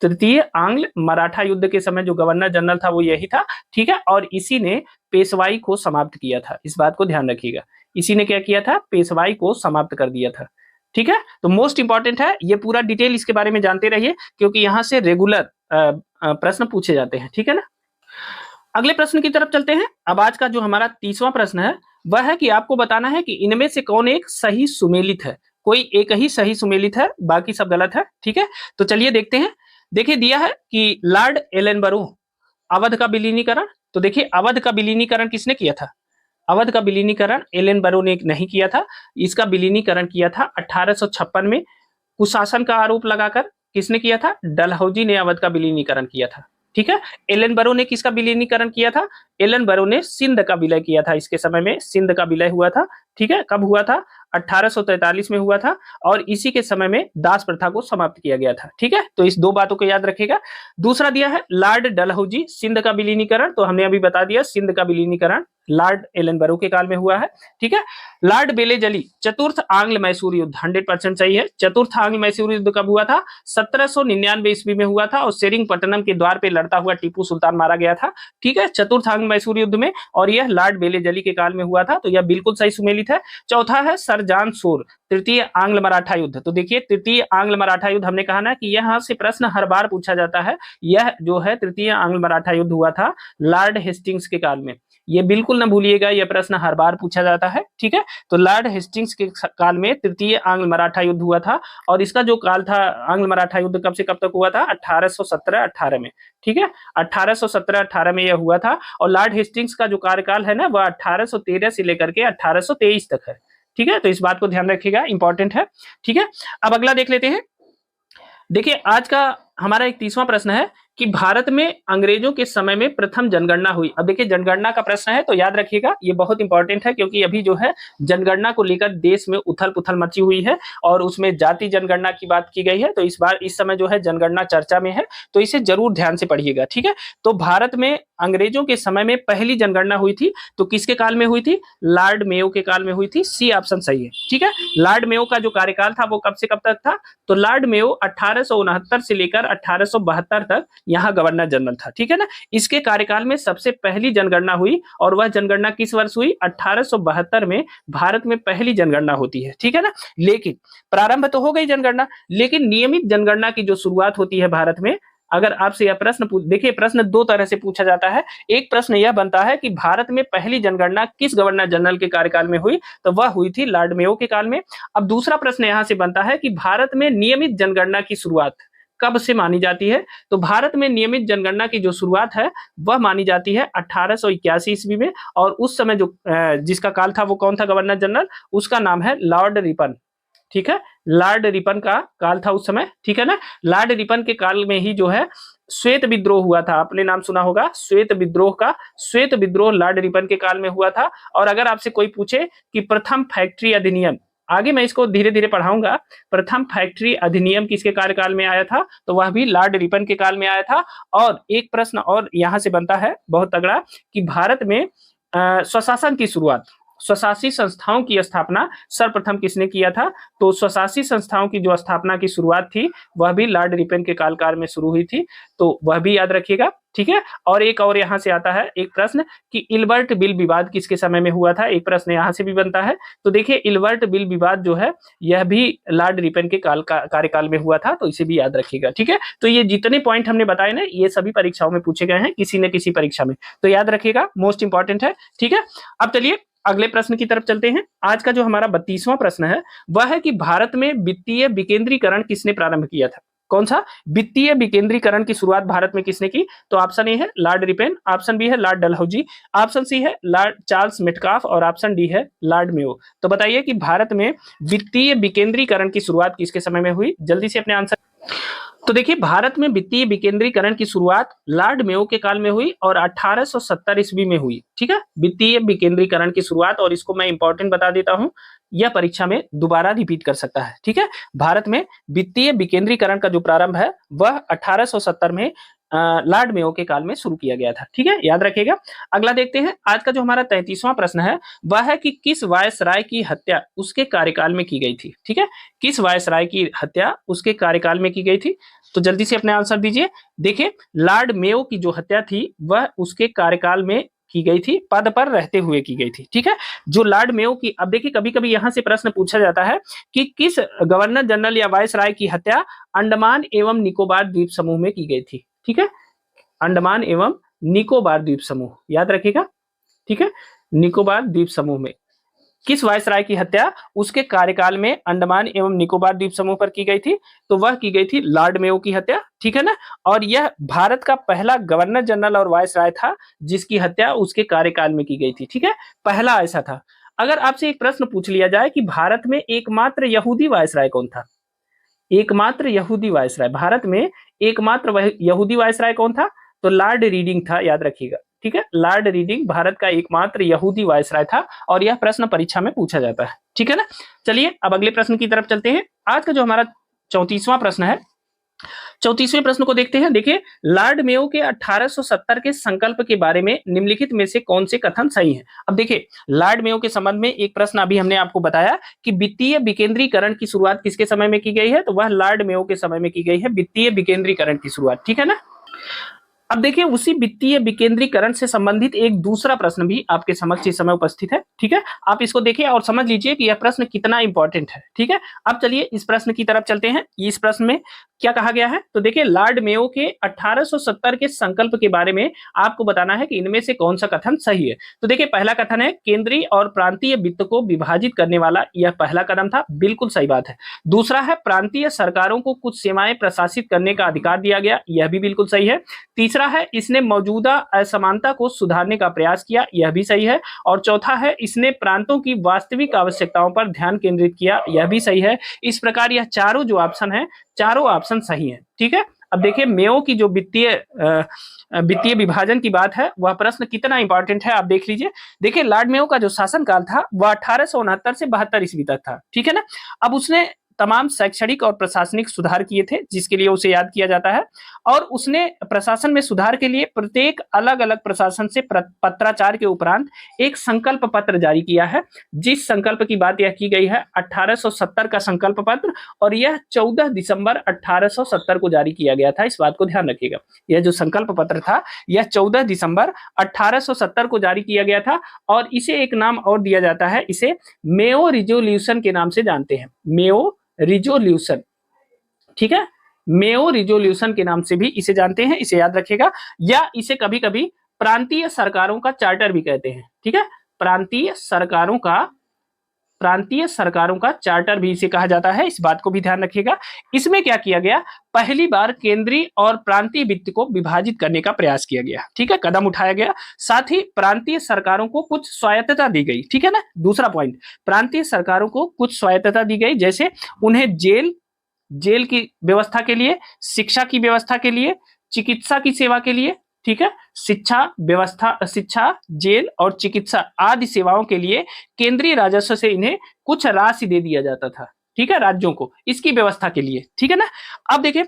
तृतीय आंग्ल मराठा युद्ध के समय जो गवर्नर जनरल था वो यही था। ठीक है, और इसी ने पेशवाई को समाप्त किया था। इस बात को ध्यान रखिएगा, इसी ने क्या किया था? पेशवाई को समाप्त कर दिया था। ठीक है, तो मोस्ट इंपॉर्टेंट है, ये पूरा डिटेल इसके बारे में जानते रहिए क्योंकि यहां से रेगुलर प्रश्न पूछे जाते हैं। ठीक है ना। अगले प्रश्न की तरफ चलते हैं। अब आज का जो हमारा 30वां प्रश्न है वह है कि आपको बताना है कि इनमें से कौन एक सही सुमेलित है। कोई एक ही सही सुमेलित है, बाकी सब गलत है। ठीक है, तो चलिए देखते हैं। देखिए दिया है कि लॉर्ड एलेनबरो अवध का विलीनीकरण। तो देखिए अवध का विलीनीकरण किसने किया था? अवध का विलीनीकरण एलेनबरो ने नहीं किया था। इसका विलीनीकरण किया था 1856 में कुशासन का आरोप लगाकर। किसने किया था? डलहौजी ने अवध का विलीनीकरण किया था। ठीक है, एलेनबरो ने किसका विलीनीकरण किया था? एलेनबरो ने सिंध का विलय किया था। इसके समय में सिंध का विलय हुआ था। ठीक है, कब हुआ था? 1843 में हुआ था। और इसी के समय में दास प्रथा को समाप्त किया गया था। ठीक है, तो इस दो बातों को याद रखिएगा। दूसरा दिया है लॉर्ड डलहौजी सिंध का विलीनीकरण। तो हमने अभी बता दिया सिंध का विलीनीकरण लॉर्ड एलेनबरो के काल में हुआ है। ठीक है, लॉर्ड बेलेजली चतुर्थ आंग्ल मैसूर युद्ध 100% सही है। चतुर्थ आंग्ल मैसूर युद्ध कब हुआ था? 1799 ईस्वी में हुआ था और सेरिंगपट्टनम के द्वार पे लड़ता हुआ टीपू सुल्तान मारा गया था। ठीक है, चतुर्थ आंग्ल मैसूर युद्ध में, और यह लॉर्ड बेलेजली के काल में हुआ था। तो यह बिल्कुल सही सुमेलित है। चौथा है सर जॉन सोर तृतीय आंग्ल मराठा युद्ध। तो देखिए तृतीय आंग्ल मराठा युद्ध हमने कहा ना कि यहां से प्रश्न हर बार पूछा जाता है। यह जो है तृतीय आंग्ल मराठा युद्ध हुआ था लॉर्ड हेस्टिंग्स के काल में। ये बिल्कुल ना भूलिएगा, यह प्रश्न हर बार पूछा जाता है, ठीक है। तो लॉर्ड हेस्टिंग्स के काल में तृतीय आंग्ल मराठा युद्ध हुआ था, और इसका जो काल था आंग्ल मराठा युद्ध कब से कब तक हुआ था, 1817-18 में, ठीक है। 1817-18 में यह हुआ था, और लॉर्ड हेस्टिंग्स का जो कार्यकाल है ना वह 1813 से लेकर के 1823 तक है, ठीक है। तो इस बात को ध्यान रखिएगा, इंपॉर्टेंट है, ठीक है। अब अगला देख लेते हैं। देखिए आज का हमारा 31वां प्रश्न है कि भारत में अंग्रेजों के समय में प्रथम जनगणना हुई। अब देखिए जनगणना का प्रश्न है तो याद रखिएगा, ये बहुत इंपॉर्टेंट है, क्योंकि अभी जो है जनगणना को लेकर देश में उथल पुथल मची हुई है, और उसमें जाति जनगणना की बात की गई है। तो इस बार इस समय जो है जनगणना चर्चा में है, तो इसे जरूर ध्यान से पढ़िएगा, ठीक है। तो भारत में अंग्रेजों के समय में पहली जनगणना हुई थी, तो किसके काल में हुई थी, लॉर्ड मेयो के काल में हुई थी। सी ऑप्शन सही है, ठीक है। लॉर्ड मेयो का जो कार्यकाल था वो कब से कब तक था, तो लॉर्ड मेयो 1869 से लेकर 1872 तक यहाँ गवर्नर जनरल था, ठीक है ना। इसके कार्यकाल में सबसे पहली जनगणना हुई, और वह जनगणना किस वर्ष हुई, 1872 में भारत में पहली जनगणना होती है, ठीक है ना। लेकिन प्रारंभ तो हो गई जनगणना, लेकिन नियमित जनगणना की जो शुरुआत होती है भारत में, अगर आपसे यह प्रश्न देखिए, प्रश्न दो तरह से पूछा जाता है। एक प्रश्न यह बनता है कि भारत में पहली जनगणना किस गवर्नर जनरल के कार्यकाल में हुई, तो वह हुई थी लॉर्ड मेयो के काल में। अब दूसरा प्रश्न यहां से बनता है कि भारत में नियमित जनगणना की शुरुआत कब से मानी जाती है, तो भारत में नियमित जनगणना की जो शुरुआत है वह मानी जाती है 1881 ईस्वी में, और उस समय जो जिसका काल था वो कौन था गवर्नर जनरल, उसका नाम है लॉर्ड रिपन, ठीक है। लॉर्ड रिपन का काल था उस समय, ठीक है ना। लॉर्ड रिपन के काल में ही जो है श्वेत विद्रोह हुआ था, आपने नाम सुना होगा श्वेत विद्रोह का। श्वेत विद्रोह लॉर्ड रिपन के काल में हुआ था। और अगर आपसे कोई पूछे कि प्रथम फैक्ट्री अधिनियम, आगे मैं इसको धीरे धीरे पढ़ाऊंगा, प्रथम फैक्ट्री अधिनियम किसके कार्यकाल में आया था, तो वह भी लॉर्ड रिपन के काल में आया था। और एक प्रश्न और यहां से बनता है बहुत तगड़ा, कि भारत में स्वशासन की शुरुआत, स्वशासी संस्थाओं की स्थापना सर्वप्रथम किसने किया था, तो स्वशासी संस्थाओं की जो स्थापना की शुरुआत थी वह भी लॉर्ड रिपन के काल में शुरू हुई थी, तो वह भी याद रखिएगा, ठीक है। और एक और यहां से आता है एक प्रश्न कि इल्बर्ट बिल विवाद किसके समय में हुआ था, एक प्रश्न यहां से भी बनता है। तो देखिए इल्बर्ट बिल विवाद जो है यह भी लॉर्ड रिपन के कार्यकाल में हुआ था, तो इसे भी याद रखिएगा, ठीक है। तो ये जितने पॉइंट हमने बताए ना, ये सभी परीक्षाओं में पूछे गए हैं किसी न किसी परीक्षा में, तो याद रखिएगा, मोस्ट इंपॉर्टेंट है, ठीक है। अब चलिए अगले प्रश्न की तरफ चलते हैं। आज का जो हमारा 32वां प्रश्न है वह है कि भारत में वित्तीय विकेंद्रीकरण किसने प्रारंभ किया था, कौन सा वित्तीय विकेंद्रीकरण की शुरुआत भारत में किसने की, तो ऑप्शन ए है लॉर्ड रिपन, ऑप्शन बी है लॉर्ड डलहौजी, ऑप्शन सी है लॉर्ड चार्ल्स मेटकाफ, और ऑप्शन डी है लॉर्ड मेयो। तो बताइए कि भारत में वित्तीय विकेंद्रीकरण की शुरुआत किसके समय में हुई, जल्दी से अपने आंसर। तो देखिए भारत में वित्तीय विकेंद्रीकरण की शुरुआत लॉर्ड मेयो के काल में हुई और 1870 ईस्वी में हुई, ठीक है। वित्तीय विकेंद्रीकरण की शुरुआत, और इसको मैं इंपॉर्टेंट बता देता हूं, यह परीक्षा में दोबारा रिपीट कर सकता है, ठीक है। भारत में वित्तीय विकेंद्रीकरण का जो प्रारंभ है वह 1870 में लॉर्ड मेयो के काल में शुरू किया गया था, ठीक है, याद रखिएगा। अगला देखते हैं। आज का जो हमारा 33वां प्रश्न है वह है कि किस वायसराय की हत्या उसके कार्यकाल में की गई थी, ठीक है। किस वायसराय की हत्या उसके कार्यकाल में की गई थी, तो जल्दी से अपने आंसर दीजिए। देखिए लॉर्ड मेयो की जो हत्या थी वह उसके कार्यकाल में की गई थी, पद पर रहते हुए की गई थी, ठीक है। जो लॉर्ड मेयो की, अब देखिए कभी कभी यहां से प्रश्न पूछा जाता है कि किस गवर्नर जनरल या वायसराय की हत्या अंडमान एवं निकोबार द्वीप समूह में की गई थी, ठीक है। अंडमान एवं निकोबार द्वीप समूह, याद रखिएगा, ठीक है। निकोबार द्वीप समूह में किस वायसराय की हत्या उसके कार्यकाल में अंडमान एवं निकोबार द्वीप समूह पर की गई थी, तो वह की गई थी लॉर्ड मेयो की हत्या, ठीक है ना। और यह भारत का पहला गवर्नर जनरल और वायसराय था जिसकी हत्या उसके कार्यकाल में की गई थी, ठीक है, पहला ऐसा था। अगर आपसे एक प्रश्न पूछ लिया जाए कि भारत में एकमात्र यहूदी वायसराय कौन था, एकमात्र यहूदी वायसराय, भारत में एकमात्र यहूदी वायसराय कौन था, तो लॉर्ड रीडिंग था, याद रखिएगा, ठीक है। लॉर्ड रीडिंग भारत का एकमात्र यहूदी वायसराय था, और यह प्रश्न परीक्षा में पूछा जाता है, ठीक है ना। चलिए अब अगले प्रश्न की तरफ चलते हैं। आज का जो हमारा 34वां प्रश्न है, 34वें प्रश्न को देखते हैं। देखिए लॉर्ड मेयो के 1870 के संकल्प के बारे में निम्नलिखित में से कौन से कथन सही है। अब देखिए लॉर्ड मेयो के संबंध में एक प्रश्न अभी हमने आपको बताया कि वित्तीय विकेंद्रीकरण की शुरुआत किसके समय में की गई है, तो वह लॉर्ड मेयो के समय में की गई है वित्तीय विकेंद्रीकरण की शुरुआत, ठीक है ना। अब देखिए उसी वित्तीय विकेंद्रीकरण से संबंधित एक दूसरा प्रश्न भी आपके समक्ष इस समय उपस्थित है, ठीक है। आप इसको देखिए और समझ लीजिए कि यह प्रश्न कितना इंपॉर्टेंट है, ठीक है। अब चलिए इस प्रश्न की तरफ चलते हैं। इस प्रश्न में क्या कहा गया है? तो देखिए लॉर्ड मेयो के 1870 के संकल्प के बारे में आपको बताना है कि इनमें से कौन सा कथन सही है। तो देखिए पहला कथन है केंद्रीय और प्रांतीय वित्त को विभाजित करने वाला, यह पहला कदम था, बिल्कुल सही बात है। दूसरा है प्रांतीय सरकारों को कुछ सेवाएं प्रशासित करने का अधिकार दिया गया, यह भी बिल्कुल सही है। तीसरा है इसने मौजूदा असमानता को सुधारने का प्रयास किया, यह भी सही है। और चौथा है इसने प्रांतों की वास्तविक आवश्यकताओं पर ध्यान केंद्रित किया, यह भी सही है। इस प्रकार यह चारों जो ऑप्शन है, चारों ऑप्शन सही है। ठीक है, अब देखिए मेयो की जो वित्तीय विभाजन की बात है, वह प्रश्न कितना इंपॉर्टेंट है आप देख लीजिए। देखिए लॉर्ड मेयो का जो शासनकाल था वह 1869 से 72 ईस्वी तक था। ठीक है ना। अब उसने तमाम शैक्षणिक और प्रशासनिक सुधार किए थे, जिसके लिए उसे याद किया जाता है। और उसने प्रशासन में सुधार के लिए प्रत्येक अलग अलग प्रशासन से पत्राचार के उपरांत एक संकल्प पत्र जारी किया है, जिस संकल्प की बात यह की गई है 1870 का संकल्प पत्र, और यह 14 दिसंबर 1870 को जारी किया गया था। इस बात को ध्यान रखिएगा, यह जो संकल्प पत्र था यह 14 दिसंबर 1870 को जारी किया गया था। और इसे एक नाम और दिया जाता है, इसे मेयो रिजोल्यूशन के नाम से जानते हैं, मेयो रिजोल्यूशन। ठीक है, मेयो रिजोल्यूशन के नाम से भी इसे जानते हैं, इसे याद रखिएगा। या इसे कभी कभी प्रांतीय सरकारों का चार्टर भी कहते हैं। ठीक है, प्रांतीय सरकारों का चार्टर भी इसे कहा जाता है, इस बात को भी ध्यान रखिएगा। इसमें क्या किया गया, पहली बार केंद्रीय और प्रांतीय वित्त को विभाजित करने का प्रयास किया गया। ठीक है, कदम उठाया गया। साथ ही प्रांतीय सरकारों को कुछ स्वायत्तता दी गई। ठीक है ना, दूसरा पॉइंट, प्रांतीय सरकारों को कुछ स्वायत्तता दी गई, जैसे उन्हें जेल की व्यवस्था के लिए, शिक्षा की व्यवस्था के लिए, चिकित्सा की सेवा के लिए, ठीक है, शिक्षा, जेल और चिकित्सा आदि सेवाओं के लिए केंद्रीय राजस्व से इन्हें कुछ राशि दे दिया जाता था। ठीक है, राज्यों को इसकी व्यवस्था के लिए। ठीक है ना। अब देखिए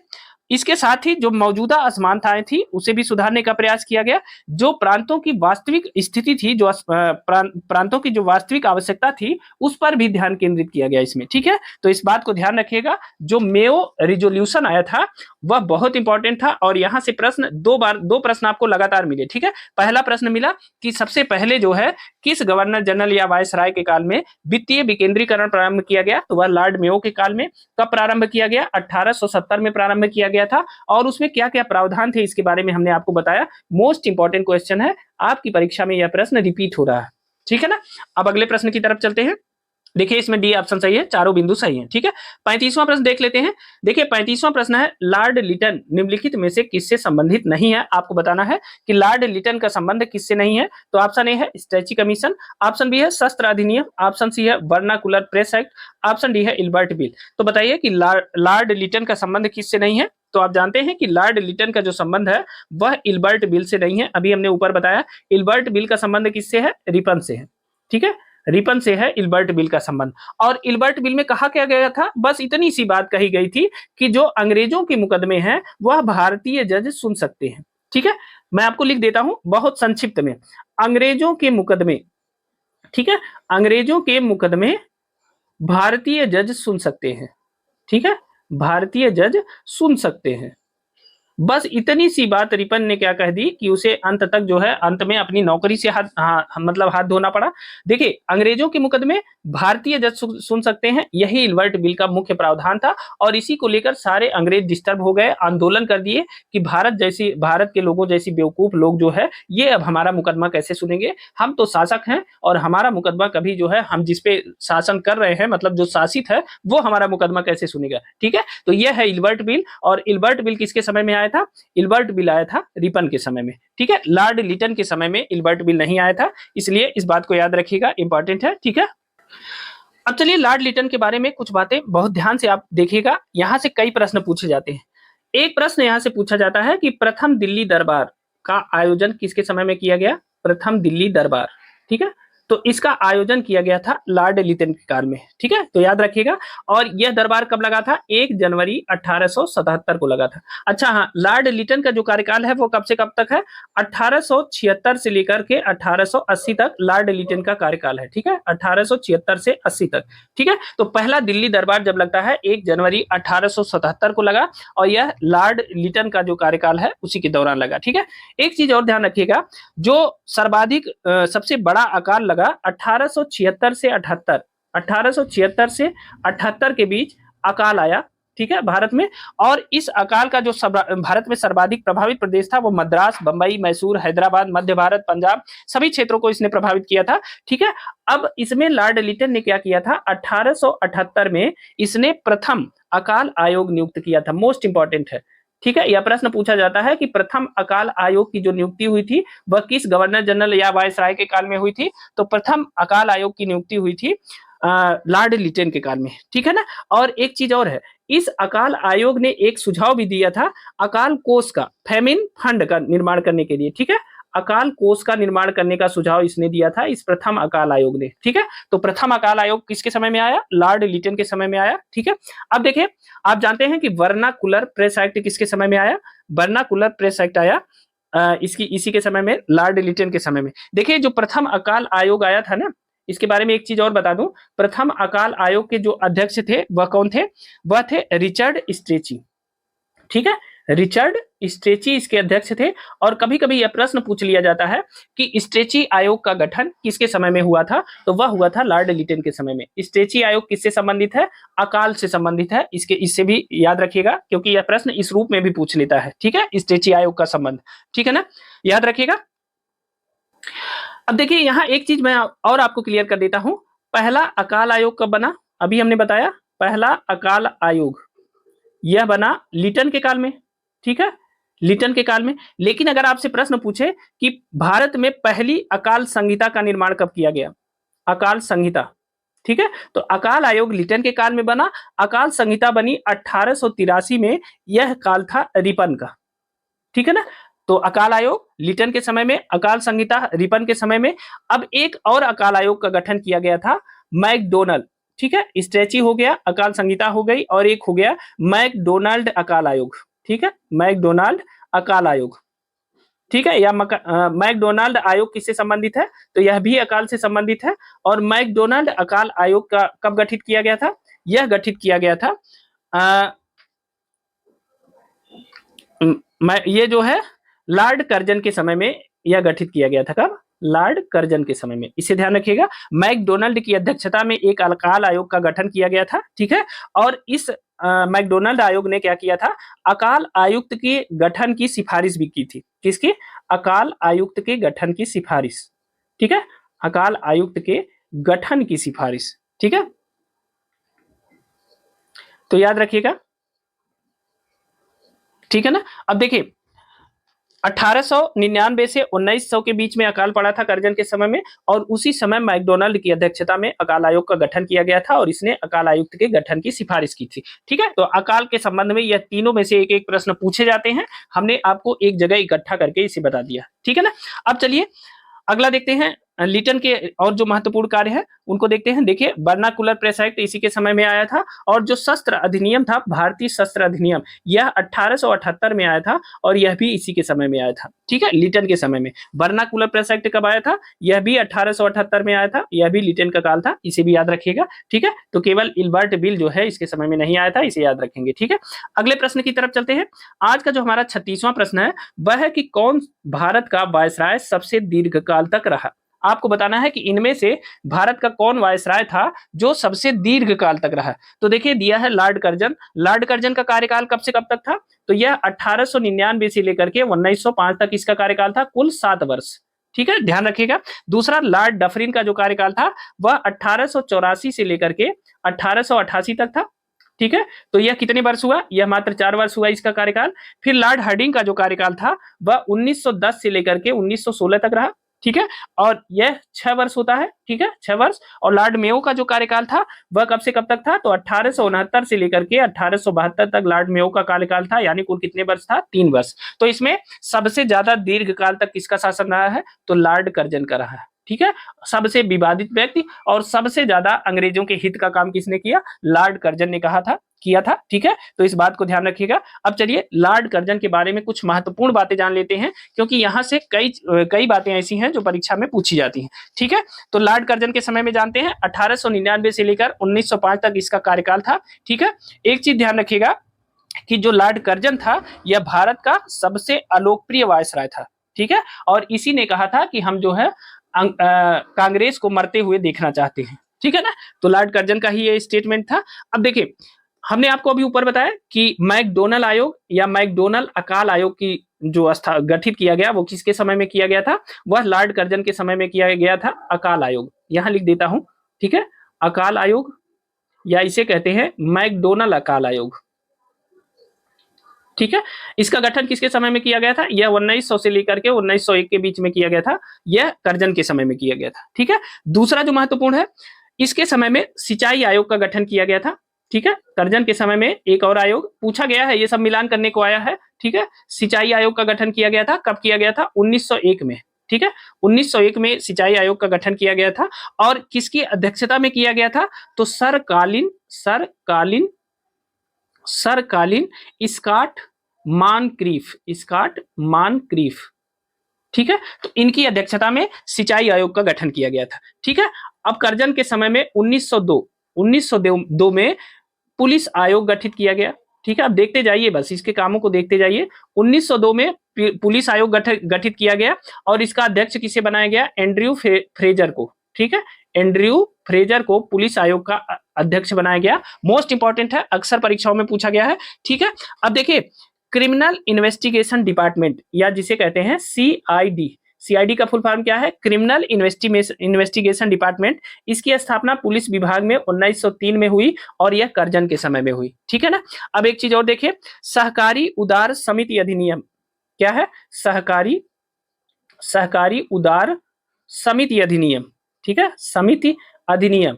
इसके साथ ही जो मौजूदा असमानताएं थी उसे भी सुधारने का प्रयास किया गया। जो प्रांतों की वास्तविक स्थिति थी, जो प्रांतों की जो वास्तविक आवश्यकता थी, उस पर भी ध्यान केंद्रित किया गया इसमें। ठीक है, तो इस बात को ध्यान रखिएगा। जो मेयो रिजोल्यूशन आया था वह बहुत इंपॉर्टेंट था, और यहां से प्रश्न दो प्रश्न आपको लगातार मिले। ठीक है, पहला प्रश्न मिला कि सबसे पहले जो है किस गवर्नर जनरल या वायसराय के काल में वित्तीय विकेंद्रीकरण प्रारंभ किया गया, तो वह लॉर्ड मेयो के काल में। कब प्रारंभ किया गया, 1870 में प्रारंभ किया गया था। और उसमें क्या क्या प्रावधान थे इसके बारे में हमने आपको बताया। मोस्ट इंपॉर्टेंट क्वेश्चन है, आपकी परीक्षा में यह प्रश्न रिपीट हो रहा है। ठीक है ना। अब अगले प्रश्न की तरफ चलते हैं। देखिए इसमें डी ऑप्शन सही है, चारों बिंदु सही हैं। ठीक है, 35वां प्रश्न देख लेते हैं। देखिए 35वां प्रश्न है, लॉर्ड लिटन निम्नलिखित में से किससे संबंधित नहीं है। आपको बताना है कि लॉर्ड लिटन का संबंध किससे नहीं है। तो ऑप्शन ए है स्ट्रेची कमीशन, ऑप्शन बी है शस्त्र अधिनियम, ऑप्शन सी है vernacular press act, option D है इल्बर्ट बिल। तो बताइए कि लॉर्ड लिटन का संबंध किससे नहीं है। तो आप जानते हैं कि लॉर्ड लिटन का जो संबंध है वह इल्बर्ट बिल से नहीं है। अभी हमने ऊपर बताया इल्बर्ट बिल का संबंध किससे है, रिपन से है। ठीक है, रिपन से है इल्बर्ट बिल का संबंध। और इल्बर्ट बिल में कहा क्या गया था, बस इतनी सी बात कही गई थी कि जो अंग्रेजों के मुकदमे हैं वह भारतीय जज सुन सकते हैं। ठीक है, मैं आपको लिख देता हूं बहुत संक्षिप्त में, अंग्रेजों के मुकदमे, ठीक है, अंग्रेजों के मुकदमे भारतीय जज सुन सकते हैं। ठीक है, भारतीय जज सुन सकते हैं। बस इतनी सी बात रिपन ने क्या कह दी कि उसे अंत तक जो है, अंत में अपनी नौकरी से हाथ धोना पड़ा। देखिए अंग्रेजों के मुकदमे भारतीय जज सुन सकते हैं, यही इल्बर्ट बिल का मुख्य प्रावधान था। और इसी को लेकर सारे अंग्रेज डिस्टर्ब हो गए, आंदोलन कर दिए कि भारत के लोगों जैसी बेवकूफ लोग जो है ये अब हमारा मुकदमा कैसे सुनेंगे, हम तो शासक हैं और हमारा मुकदमा कभी जो है, हम जिसपे शासन कर रहे हैं, मतलब जो शासित है, वो हमारा मुकदमा कैसे सुनेगा। ठीक है, तो यह है इल्बर्ट बिल। और इल्बर्ट बिल किसके समय में आया था, इल्बर्ट बिल आया था रिपन के समय में। ठीक है, लॉर्ड लिटन के समय में इल्बर्ट बिल नहीं आया था, इसलिए इस बात को याद रखिएगा, इंपॉर्टेंट है। ठीक है, अब चलिए लॉर्ड लिटन के बारे में कुछ बातें बहुत ध्यान से आप देखिएगा, यहां से कई प्रश्न पूछे जाते हैं। एक प्रश्न यहां से पूछा जाता है कि प्रथम दिल्ली दरबार का आयोजन किसके समय में किया गया, प्रथम दिल्ली दरबार। ठीक है, तो इसका आयोजन किया गया था लॉर्ड लिटन के काल में। ठीक है, तो याद रखिएगा। और यह दरबार कब लगा था, 1 जनवरी 1877 को लगा था। अच्छा हाँ, लॉर्ड लिटन का जो कार्यकाल है वो कब से कब तक है, 1876 से लेकर के 1880 तक लॉर्ड लिटन का कार्यकाल है। ठीक है, 1876 से 80 तक। ठीक है, तो पहला दिल्ली दरबार जब लगता है 1 जनवरी 1877 को लगा, और यह लॉर्ड लिटन का जो कार्यकाल है उसी के दौरान लगा। ठीक है, एक चीज और ध्यान रखिएगा, जो सर्वाधिक सबसे बड़ा आकार लगा 1876 से 78, 1876 से 78 के बीच अकाल आया। ठीक है, भारत में। और इस अकाल का जो भारत में सर्वाधिक प्रभावित प्रदेश था वो मद्रास, बंबई, मैसूर, हैदराबाद, मध्य भारत, पंजाब, सभी क्षेत्रों को इसने प्रभावित किया था। ठीक है, अब इसमें लॉर्ड लिटन ने क्या किया था, 1878 में इसने प्रथम अकाल आयोग नियुक्त किया था। मोस्ट इंपॉर्टेंट है। ठीक है, यह प्रश्न पूछा जाता है कि प्रथम अकाल आयोग की जो नियुक्ति हुई थी वह किस गवर्नर जनरल या वायसराय के काल में हुई थी। तो प्रथम अकाल आयोग की नियुक्ति हुई थी लॉर्ड लिटन के काल में। ठीक है ना। और एक चीज और है, इस अकाल आयोग ने एक सुझाव भी दिया था अकाल कोष का, फेमिन फंड का निर्माण करने के लिए। ठीक है, अकाल कोष का निर्माण करने का सुझाव इसने दिया था, इस प्रथम अकाल आयोग ने। ठीक है, तो प्रथम अकाल आयोग किसके समय में आया, लॉर्ड लिटन के समय में आया। ठीक है, अब देखिए, आप जानते हैं कि वर्नाकुलर प्रेस एक्ट किसके समय में आया, वर्नाकुलर प्रेस एक्ट आया इसी के समय में, लॉर्ड लिटन के समय में। देखिए, जो प्रथम अकाल आयोग आया था ना, इसके बारे में एक चीज और बता दूं, प्रथम अकाल आयोग के जो अध्यक्ष थे वह कौन थे, वह थे रिचर्ड स्ट्रेची। ठीक है, रिचर्ड स्ट्रेची इसके अध्यक्ष थे। और कभी कभी यह प्रश्न पूछ लिया जाता है कि स्ट्रेची आयोग का गठन किसके समय में हुआ था, तो वह हुआ था लॉर्ड लिटन के समय में। स्ट्रेची आयोग किससे संबंधित है, अकाल से संबंधित है। इससे भी याद रखिएगा, क्योंकि यह प्रश्न इस रूप में भी पूछ लेता है। ठीक है, स्ट्रेची आयोग का संबंध, ठीक है ना, याद रखिएगा। अब देखिए, यहां एक चीज मैं और आपको क्लियर कर देता हूं, पहला अकाल आयोग कब बना, अभी हमने बताया पहला अकाल आयोग यह बना लिटन के काल में। ठीक है, लिटन के काल में। लेकिन अगर आपसे प्रश्न पूछे कि भारत में पहली अकाल संहिता का निर्माण कब किया गया, अकाल संहिता, ठीक है, तो अकाल आयोग लिटन के काल में बना, अकाल संहिता बनी 1883 में, यह काल था रिपन का। ठीक है ना, तो अकाल आयोग लिटन के समय में, अकाल संहिता रिपन के समय में। अब एक और अकाल आयोग का गठन किया गया था, मैकडोनल्ड। ठीक है, स्ट्रेची हो गया, अकाल संहिता हो गई, और एक हो गया मैकडोनल्ड अकाल आयोग। ठीक है, मैकडोनल्ड अकाल आयोग। ठीक है, या मैकडोनल्ड आयोग किससे संबंधित है, तो यह भी अकाल से संबंधित है। और मैकडोनल्ड अकाल आयोग का कब गठित किया गया था, यह गठित किया गया था ये जो है लॉर्ड कर्जन के समय में यह गठित किया गया था। कब, लॉर्ड कर्जन के समय में, इसे ध्यान रखिएगा। मैकडोनल्ड की अध्यक्षता में एक अकाल आयोग का गठन किया गया था। ठीक है, और इस मैकडोनल्ड आयोग ने क्या किया था, अकाल आयुक्त के गठन की सिफारिश भी की थी। किसकी, अकाल आयुक्त के गठन की सिफारिश। ठीक है, अकाल आयुक्त के गठन की सिफारिश। ठीक है, तो याद रखिएगा। ठीक है ना। अब देखिए, 1899 से 1900 के बीच में अकाल पड़ा था कर्जन के समय में, और उसी समय मैकडोनल्ड की अध्यक्षता में अकाल आयोग का गठन किया गया था, और इसने अकाल आयुक्त के गठन की सिफारिश की थी। ठीक है, तो अकाल के संबंध में यह तीनों में से एक एक प्रश्न पूछे जाते हैं, हमने आपको एक जगह इकट्ठा करके इसे बता दिया। ठीक है ना। अब चलिए अगला देखते हैं, लिटन के और जो महत्वपूर्ण कार्य है उनको देखते हैं। देखिए, वर्नाकुलर प्रेस एक्ट इसी के समय में आया था, और जो शस्त्र अधिनियम था, भारतीय शस्त्र अधिनियम, यह 1878 में आया था, और यह भी इसी के समय में आया था। ठीक है, लिटन के समय में। वर्नाकुलर प्रेस एक्ट कब आया था, यह भी 1878 में आया था, यह भी लिटन का काल था, इसे भी याद रखिएगा। ठीक है, तो केवल इल्बर्ट बिल जो है इसके समय में नहीं आया था, इसे याद रखेंगे। ठीक है, अगले प्रश्न की तरफ चलते हैं। आज का जो हमारा 36वां प्रश्न है वह है कि कौन भारत का वायसराय सबसे दीर्घकाल तक रहा। आपको बताना है कि इनमें से भारत का कौन वायसराय था जो सबसे दीर्घ काल तक रहा। तो देखिए, दिया है लॉर्ड कर्जन। लॉर्ड कर्जन का कार्यकाल कब से कब तक था, तो यह 1899 से लेकर के 1905 तक इसका कार्यकाल था, कुल 7 वर्ष। ठीक है, ध्यान रखिएगा। दूसरा, लॉर्ड डफरिन का जो कार्यकाल था वह 1884 से लेकर के 1888 तक था। ठीक है, तो यह कितने वर्ष हुआ, यह मात्र 4 वर्ष हुआ इसका कार्यकाल। फिर लॉर्ड हार्डिंग का जो कार्यकाल था वह 1910 से लेकर के 1916 तक रहा। ठीक है, और यह 6 वर्ष होता है। ठीक है, 6 वर्ष। और लॉर्ड मेयो का जो कार्यकाल था वह कब से कब तक था, तो 1869 से लेकर के 1872 तक लॉर्ड मेयो का कार्यकाल था, यानी कुल कितने वर्ष था, 3 वर्ष। तो इसमें सबसे ज्यादा दीर्घ काल तक किसका शासन रहा है, तो लॉर्ड कर्जन का रहा है। ठीक है, सबसे विवादित व्यक्ति और सबसे ज्यादा अंग्रेजों के हित का काम किसने किया, लॉर्ड कर्जन ने किया था। ठीक है, तो इस बात को ध्यान रखिएगा। अब चलिए लॉर्ड कर्जन के बारे में कुछ महत्वपूर्ण बातें जान लेते हैं, क्योंकि यहां से कई बातें ऐसी हैं जो परीक्षा में पूछी जाती हैं। ठीक है, तो लॉर्ड कर्जन के समय में जानते हैं 1899 से लेकर 1905 तक इसका कार्यकाल था। ठीक है, एक चीज ध्यान रखिएगा कि जो लॉर्ड कर्जन था यह भारत का सबसे अलोकप्रिय वायसराय था। ठीक है, और इसी ने कहा था कि हम जो है कांग्रेस को मरते हुए देखना चाहते हैं। ठीक है ना, तो लॉर्ड कर्जन का ही ये स्टेटमेंट था। अब देखिए, हमने आपको अभी ऊपर बताया कि मैकडोनल आयोग या मैकडोनल अकाल आयोग की जो गठित किया गया वो किसके समय में किया गया था, वह लॉर्ड कर्जन के समय में किया गया था अकाल आयोग। यहां लिख देता हूं, ठीक है, अकाल आयोग या इसे कहते हैं मैकडोनल अकाल आयोग। ठीक है, इसका गठन किसके समय में किया गया था, यह 1900 से लेकर के 1901 के बीच में किया गया था, यह कर्जन के समय में किया गया था। ठीक है, दूसरा जो महत्वपूर्ण है, इसके समय में सिंचाई आयोग का गठन किया गया था। ठीक है, कर्जन के समय में एक और आयोग पूछा गया है, ये सब मिलान करने को आया है। ठीक है, सिंचाई आयोग का गठन किया गया था, कब किया गया था, 1901 में। ठीक है, 1901 में सिंचाई आयोग का गठन किया गया था और किसकी अध्यक्षता में किया गया था, तो सरकालीन सरकालीन स्कॉट मानक्रीफ। ठीक है, तो इनकी अध्यक्षता में सिंचाई आयोग का गठन किया गया था। ठीक है, अब कर्जन के समय में 1902 में पुलिस आयोग गठित किया गया। ठीक है, अब देखते जाइए, बस इसके कामों को देखते जाइए। 1902 में पुलिस आयोग गठित किया गया और इसका अध्यक्ष किसे बनाया गया, एंड्रयू फ्रेजर को। ठीक है, एंड्रयू फ्रेजर को पुलिस आयोग का अध्यक्ष बनाया गया। मोस्ट इंपॉर्टेंट है, अक्सर परीक्षाओं में पूछा गया है। ठीक है, अब देखिए, क्रिमिनल इन्वेस्टिगेशन डिपार्टमेंट या जिसे कहते हैं सीआईडी का फुल फॉर्म क्या है, क्रिमिनल इन्वेस्टिगेशन डिपार्टमेंट। इसकी स्थापना पुलिस विभाग में 1903 में हुई और यह कर्जन के समय में हुई। ठीक है ना। अब एक चीज और देखिए, सहकारी उदार समिति अधिनियम क्या है, सहकारी उदार समिति अधिनियम। ठीक है, समिति अधिनियम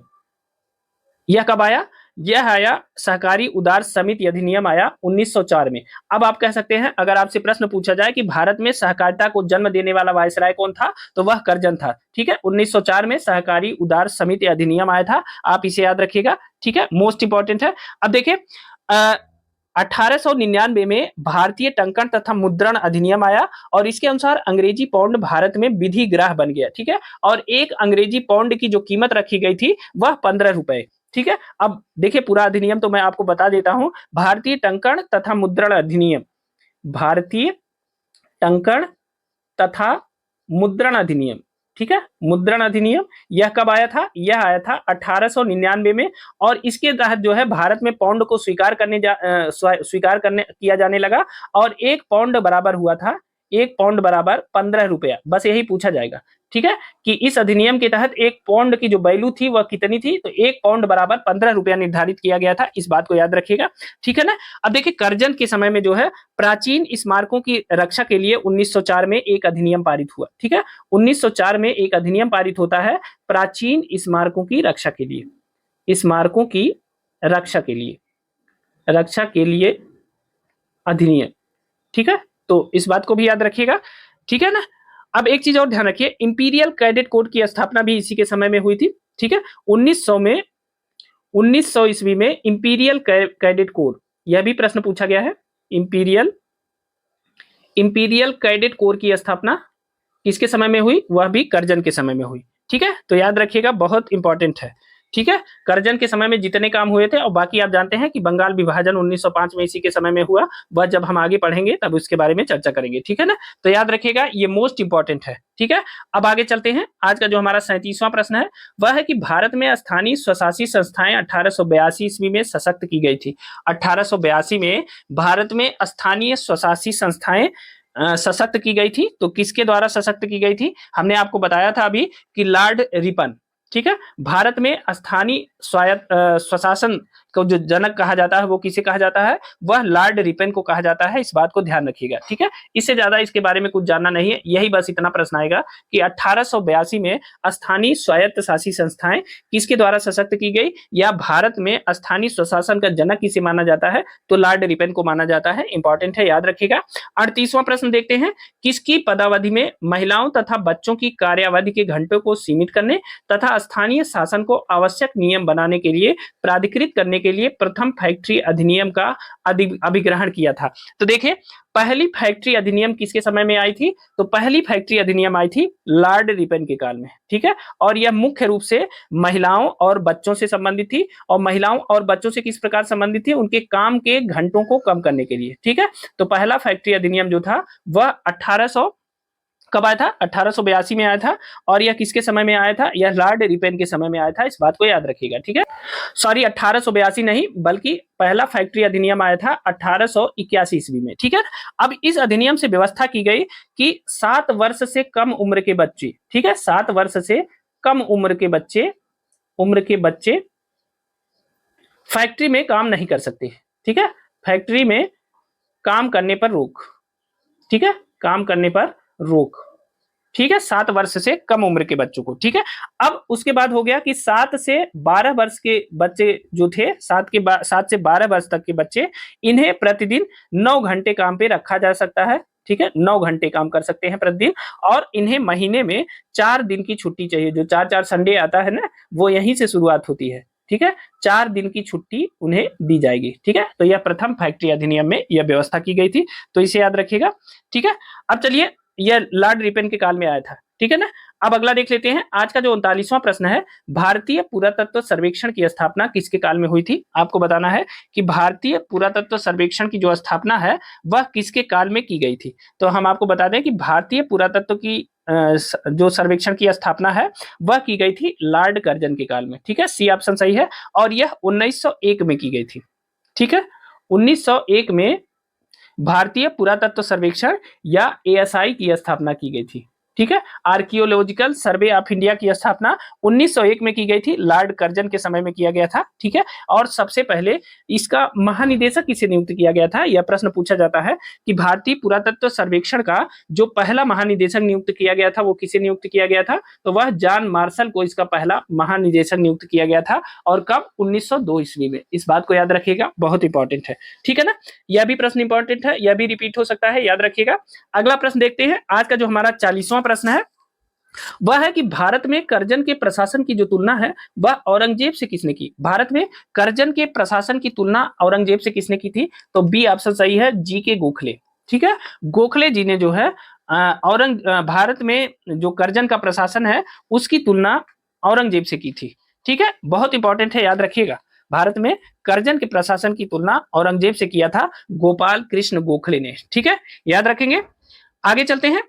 यह कब आया, यह आया, सहकारी उदार समिति अधिनियम आया 1904 में। अब आप कह सकते हैं, अगर आपसे प्रश्न पूछा जाए कि भारत में सहकारिता को जन्म देने वाला वायसराय कौन था, तो वह कर्जन था। ठीक है, 1904 में सहकारी उदार समिति अधिनियम आया था, आप इसे याद रखिएगा। ठीक है, मोस्ट इंपॉर्टेंट है। अब देखिए, 1899 में भारतीय टंकण तथा मुद्रण अधिनियम आया और इसके अनुसार अंग्रेजी पाउंड भारत में विधि ग्राह बन गया। ठीक है, और एक अंग्रेजी पाउंड की जो कीमत रखी गई थी वह 15 रुपए। ठीक है, अब देखिए पूरा अधिनियम तो मैं आपको बता देता हूं। भारतीय टंकण तथा मुद्रण अधिनियम, भारतीय टंकण तथा मुद्रण अधिनियम। ठीक है, मुद्रण अधिनियम यह कब आया था, यह आया था 1899 में और इसके तहत जो है भारत में पाउंड को स्वीकार करने किया जाने लगा और एक पाउंड बराबर हुआ था, एक पाउंड बराबर 15 रुपया। बस यही पूछा जाएगा। ठीक है, कि इस अधिनियम के तहत एक पाउंड की जो वैल्यू थी वह कितनी थी, तो एक पाउंड बराबर 15 रुपया निर्धारित किया गया था। इस बात को याद रखिएगा। ठीक है ना। अब देखिए, कर्जन के समय में जो है प्राचीन स्मारकों की रक्षा के लिए 1904 में एक अधिनियम पारित हुआ। ठीक है, 1904 में एक अधिनियम पारित होता है प्राचीन स्मारकों की रक्षा के लिए, स्मारकों की रक्षा के लिए अधिनियम। ठीक है, तो इस बात को भी याद रखिएगा। ठीक है ना। अब एक चीज और ध्यान रखिए, इंपीरियल कैडेट कोड की स्थापना भी इसी के समय में हुई थी। ठीक है, 1900 ईस्वी में इंपीरियल कैडेट कोड, यह भी प्रश्न पूछा गया है। इंपीरियल कैडेट कोर की स्थापना किसके समय में हुई, वह भी कर्जन के समय में हुई। ठीक है, तो याद रखिएगा, बहुत इंपॉर्टेंट है। ठीक है, कर्जन के समय में जितने काम हुए थे और बाकी आप जानते हैं कि बंगाल विभाजन 1905 में इसी के समय में हुआ, वह जब हम आगे पढ़ेंगे तब उसके बारे में चर्चा करेंगे। ठीक है ना, तो याद रखिएगा, ये मोस्ट इंपॉर्टेंट है। ठीक है, अब आगे चलते हैं। आज का जो हमारा 37वां प्रश्न है वह है कि भारत में स्थानीय स्वशासी संस्थाएं 1882 ईस्वी में सशक्त की गई थी। 1882 में भारत में स्थानीय स्वशासी संस्थाएं सशक्त की गई थी। तो किसके द्वारा सशक्त की गई थी, हमने आपको बताया था अभी कि लॉर्ड रिपन। ठीक है, भारत में स्थानीय स्वायत्त स्वशासन को जो जनक कहा जाता है वो किसे कहा जाता है, वह लॉर्ड रिपन को कहा जाता है। इस बात को ध्यान रखिएगा। ठीक है, इससे ज्यादा इसके बारे में कुछ जानना नहीं है, यही बस इतना प्रश्न आएगा कि 1882 में स्थानीय स्वायत्त शासी संस्थाएं किसके द्वारा सशक्त की गई, या भारत में स्थानीय स्वशासन का जनक किसे माना जाता है, तो लॉर्ड रिपन को माना जाता है। इंपॉर्टेंट है, याद रखिएगा। 38वां प्रश्न देखते हैं, किसकी पदावधि में महिलाओं तथा बच्चों की कार्यावधि के घंटों को सीमित करने तथा स्थानीय शासन को आवश्यक नियम बनाने के लिए प्राधिकृत करने के लिए प्रथम फैक्ट्री अधिनियम का अभिग्रहण किया था। तो देखिए, पहली फैक्ट्री अधिनियम किसके समय में आई थी, तो पहली फैक्ट्री अधिनियम आई थी लॉर्ड रिपन के काल में। ठीक है, और यह मुख्य रूप से महिलाओं और बच्चों से संबंधित थी। और महिलाओं और बच्चों से किस प्रकार संबंधित थी, उनके काम के घंटों को कम करने के लिए। ठीक है, तो पहला फैक्ट्री अधिनियम जो था वह कब आया था? 1882 में आया था। और यह किसके समय में आया था? यह लॉर्ड रिपेन के समय में आया था, इस बात को याद रखिएगा, ठीक है। सॉरी, 1882 नहीं, बल्कि पहला फैक्ट्री अधिनियम आया था 1881 ईस्वी में, ठीक है। अब इस अधिनियम से व्यवस्था की गई कि 7 वर्ष से कम उम्र के बच्चे, ठीक है, 7 वर्ष से कम उम्र के बच्चे फैक्ट्री में काम नहीं कर सकते, ठीक है। फैक्ट्री में काम करने पर रोक, ठीक है, काम करने पर रोक, ठीक है, 7 वर्ष से कम उम्र के बच्चों को, ठीक है। अब उसके बाद हो गया कि 7 से 12 वर्ष के बच्चे जो थे, 7 से 12 वर्ष तक के बच्चे, इन्हें प्रतिदिन 9 घंटे काम पे रखा जा सकता है, ठीक है, 9 घंटे काम कर सकते हैं प्रतिदिन। और इन्हें महीने में 4 दिन की छुट्टी चाहिए, जो 4-4 संडे आता है ना, वो यहीं से शुरुआत होती है, ठीक है। 4 दिन की छुट्टी उन्हें दी जाएगी, ठीक है। तो यह प्रथम फैक्ट्री अधिनियम में यह व्यवस्था की गई थी, तो इसे याद रखिएगा, ठीक है। अब चलिए, यह लॉर्ड रिपेन के काल में आया था, ठीक है ना। अब अगला देख लेते हैं, आज का जो 39वां प्रश्न है, भारतीय पुरातत्व सर्वेक्षण की स्थापना किसके काल में हुई थी? आपको बताना है कि भारतीय पुरातत्व सर्वेक्षण की जो स्थापना है वह किसके काल में की गई थी। तो हम आपको बता दें कि भारतीय पुरातत्व की जो सर्वेक्षण की स्थापना है वह की गई थी लॉर्ड कर्जन के काल में, ठीक है, सी ऑप्शन सही है। और यह 1901 में की गई थी, ठीक है, 1901 में भारतीय पुरातत्व सर्वेक्षण या एएसआई की स्थापना की गई थी, ठीक है। आर्कियोलॉजिकल सर्वे ऑफ इंडिया की स्थापना 1901 में की गई थी, लॉर्ड कर्जन के समय में किया गया था, ठीक है। और सबसे पहले इसका महानिदेशक किसे नियुक्त किया गया था? यह प्रश्न पूछा जाता है कि भारतीय पुरातत्व सर्वेक्षण का जो पहला महानिदेशक नियुक्त किया गया था वो किसे नियुक्त किया गया था? तो वह जॉन मार्शल को इसका पहला महानिदेशक नियुक्त किया गया था। और कब? 1902 ईस्वी में। इस बात को याद रखिएगा, बहुत इंपॉर्टेंट है, ठीक है ना। यह भी प्रश्न इंपॉर्टेंट है, यह भी रिपीट हो सकता है, याद रखिएगा। अगला प्रश्न देखते हैं, आज का जो हमारा 40वां प्रश्न है वह है कि भारत में कर्जन के प्रशासन की जो तुलना है वह औरंगजेब से किसने की? भारत में कर्जन के प्रशासन की तुलना औरंगजेब से किसने की थी? तो बी ऑप्शन सही है, जी के गोखले, ठीक है। गोखले जी ने जो है भारत में जो कर्जन का प्रशासन है उसकी तुलना औरंगजेब से की थी, ठीक है, बहुत इंपॉर्टेंट है, याद रखिएगा। भारत में कर्जन के प्रशासन की तुलना औरंगजेब से किया था गोपाल कृष्ण गोखले ने, ठीक है, याद रखेंगे। आगे चलते हैं,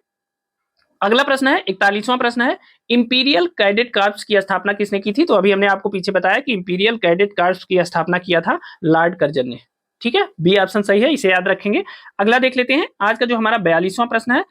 अगला प्रश्न है, 41वां प्रश्न है, इंपीरियल कैडेट कॉर्प्स की स्थापना किसने की थी? तो अभी हमने आपको पीछे बताया कि इंपीरियल कैडेट कॉर्प्स की स्थापना किया था लॉर्ड कर्जन ने, ठीक है, बी ऑप्शन सही है, इसे याद रखेंगे। अगला देख लेते हैं, आज का जो हमारा 42वां प्रश्न है,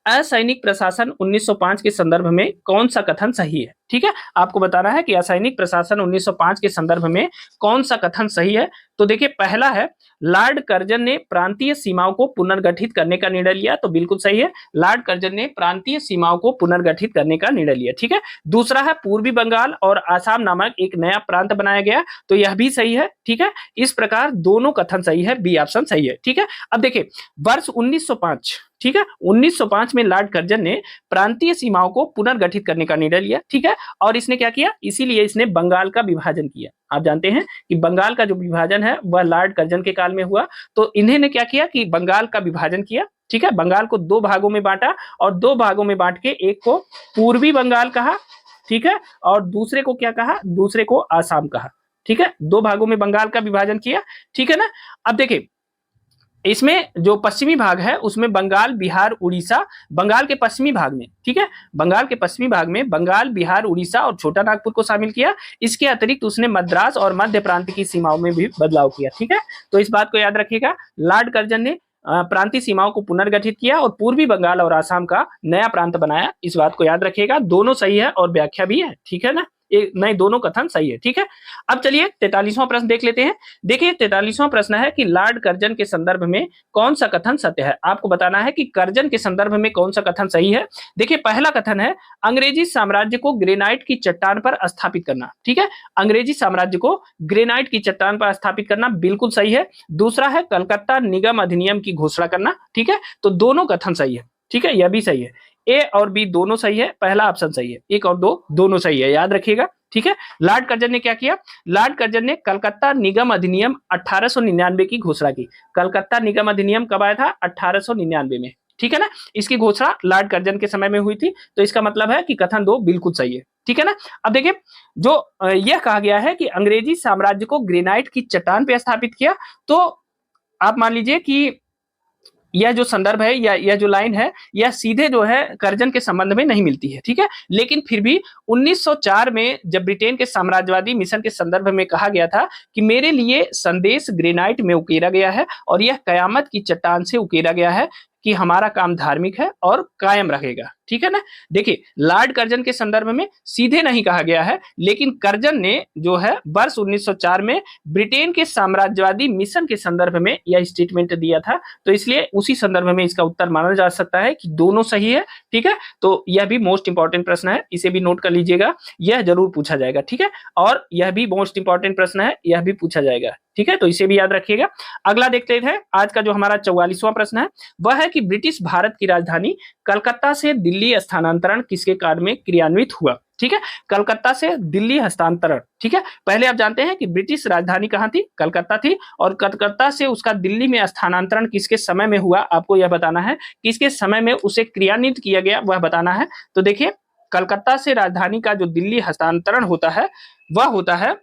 असैनिक प्रशासन 1905 के संदर्भ में कौन सा कथन सही है? ठीक है, आपको बताना है कि असैनिक प्रशासन 1905 के संदर्भ में कौन सा कथन सही है। तो देखिए, पहला है लॉर्ड कर्जन ने प्रांतीय सीमाओं को पुनर्गठित करने का निर्णय लिया, तो बिल्कुल सही है, लॉर्ड कर्जन ने प्रांतीय सीमाओं को पुनर्गठित करने का निर्णय लिया, ठीक है। दूसरा है पूर्वी बंगाल और आसाम नामक एक नया प्रांत बनाया गया, तो यह भी सही है, ठीक है। इस प्रकार दोनों कथन सही है, बी ऑप्शन सही है, ठीक है। अब देखिए, वर्ष 1905, ठीक है, 1905 में लॉर्ड कर्जन ने प्रांतीय सीमाओं को पुनर्गठित करने का निर्णय लिया, ठीक है। और इसने क्या किया? इसीलिए इसने बंगाल का विभाजन किया। आप जानते हैं कि बंगाल का जो विभाजन है वह लॉर्ड कर्जन के काल में हुआ, तो इन्होंने क्या किया कि बंगाल का विभाजन किया, ठीक है। बंगाल को 2 भागों में बांटा और 2 भागों में बांट के एक को पूर्वी बंगाल कहा, ठीक है, और दूसरे को क्या कहा? दूसरे को आसाम कहा, ठीक है। 2 भागों में बंगाल का विभाजन किया, ठीक है ना। अब देखिए, इसमें जो पश्चिमी भाग है उसमें बंगाल, बिहार, उड़ीसा, बंगाल के पश्चिमी भाग में, ठीक है, बंगाल के पश्चिमी भाग में बंगाल, बिहार, उड़ीसा और छोटा नागपुर को शामिल किया। इसके अतिरिक्त उसने मद्रास और मध्य प्रांत की सीमाओं में भी बदलाव किया, ठीक है। तो इस बात को याद रखिएगा, लॉर्ड कर्जन ने प्रांतीय सीमाओं को पुनर्गठित किया और पूर्वी बंगाल और आसाम का नया प्रांत बनाया। इस बात को याद रखिएगा, दोनों सही है और व्याख्या भी है, ठीक है ना, नहीं, दोनों कथन सही है, ठीक है। अब चलिए 43वां प्रश्न देख लेते हैं। देखिए, 43वां प्रश्न है कि लॉर्ड कर्जन के संदर्भ में कौन सा कथन सत्य है? आपको बताना है कि कर्जन के संदर्भ में कौन सा कथन सही है। देखिए, पहला कथन है अंग्रेजी साम्राज्य को ग्रेनाइट की चट्टान पर स्थापित करना, ठीक है, अंग्रेजी साम्राज्य को ग्रेनाइट की चट्टान पर स्थापित करना, बिल्कुल सही है। दूसरा है कलकत्ता निगम अधिनियम की घोषणा करना, ठीक है, तो दोनों कथन सही है, ठीक है, यह भी सही है। ए और बी दोनों सही है, पहला ऑप्शन सही है, 1 और 2 दोनों सही है, याद रखिएगा, ठीक है। लॉर्ड कर्जन ने क्या किया? लॉर्ड कर्जन ने कलकत्ता निगम अधिनियम 1899 की घोषणा की। कलकत्ता निगम अधिनियम कब आया था? 1899 में, ठीक है ना। इसकी घोषणा लॉर्ड कर्जन के समय में हुई थी, तो इसका मतलब है कि कथन 2 बिल्कुल सही है, ठीक है ना। अब देखिए, जो यह कहा गया है कि अंग्रेजी साम्राज्य को ग्रेनाइट की चट्टान पे स्थापित किया, तो आप मान लीजिए कि यह जो संदर्भ है या यह जो लाइन है, यह सीधे जो है कर्जन के संबंध में नहीं मिलती है, ठीक है। लेकिन फिर भी 1904 में जब ब्रिटेन के साम्राज्यवादी मिशन के संदर्भ में कहा गया था कि मेरे लिए संदेश ग्रेनाइट में उकेरा गया है और यह कयामत की चट्टान से उकेरा गया है कि हमारा काम धार्मिक है और कायम रहेगा, ठीक है ना। देखिए, लॉर्ड कर्जन के संदर्भ में सीधे नहीं कहा गया है, लेकिन कर्जन ने जो है वर्ष 1904 में ब्रिटेन के साम्राज्यवादी मिशन के संदर्भ में यह स्टेटमेंट दिया था, तो इसलिए उसी संदर्भ में इसका उत्तर माना जा सकता है कि दोनों सही है, ठीक है। तो यह भी मोस्ट इंपॉर्टेंट प्रश्न है, इसे भी नोट कर लीजिएगा, यह जरूर पूछा जाएगा, ठीक है। और यह भी मोस्ट इंपॉर्टेंट प्रश्न है, यह भी पूछा जाएगा, ठीक है, तो इसे भी याद रखिएगा। अगला देखते हैं, आज का जो हमारा 44वां प्रश्न है वह है कि ब्रिटिश भारत की राजधानी कलकत्ता से दिल्ली स्थानांतरण किसके कार्य में क्रियान्वित हुआ, ठीक है। कलकत्ता से दिल्ली हस्तांतरण, ठीक है। पहले आप जानते हैं कि ब्रिटिश राजधानी कहां थी, कलकत्ता थी, और कलकत्ता से उसका दिल्ली में स्थानांतरण किसके समय में हुआ, आपको यह बताना है, किसके समय में उसे क्रियान्वित किया गया वह बताना है। तो देखिए, कलकत्ता से राजधानी का जो दिल्ली हस्तांतरण होता है वह होता है,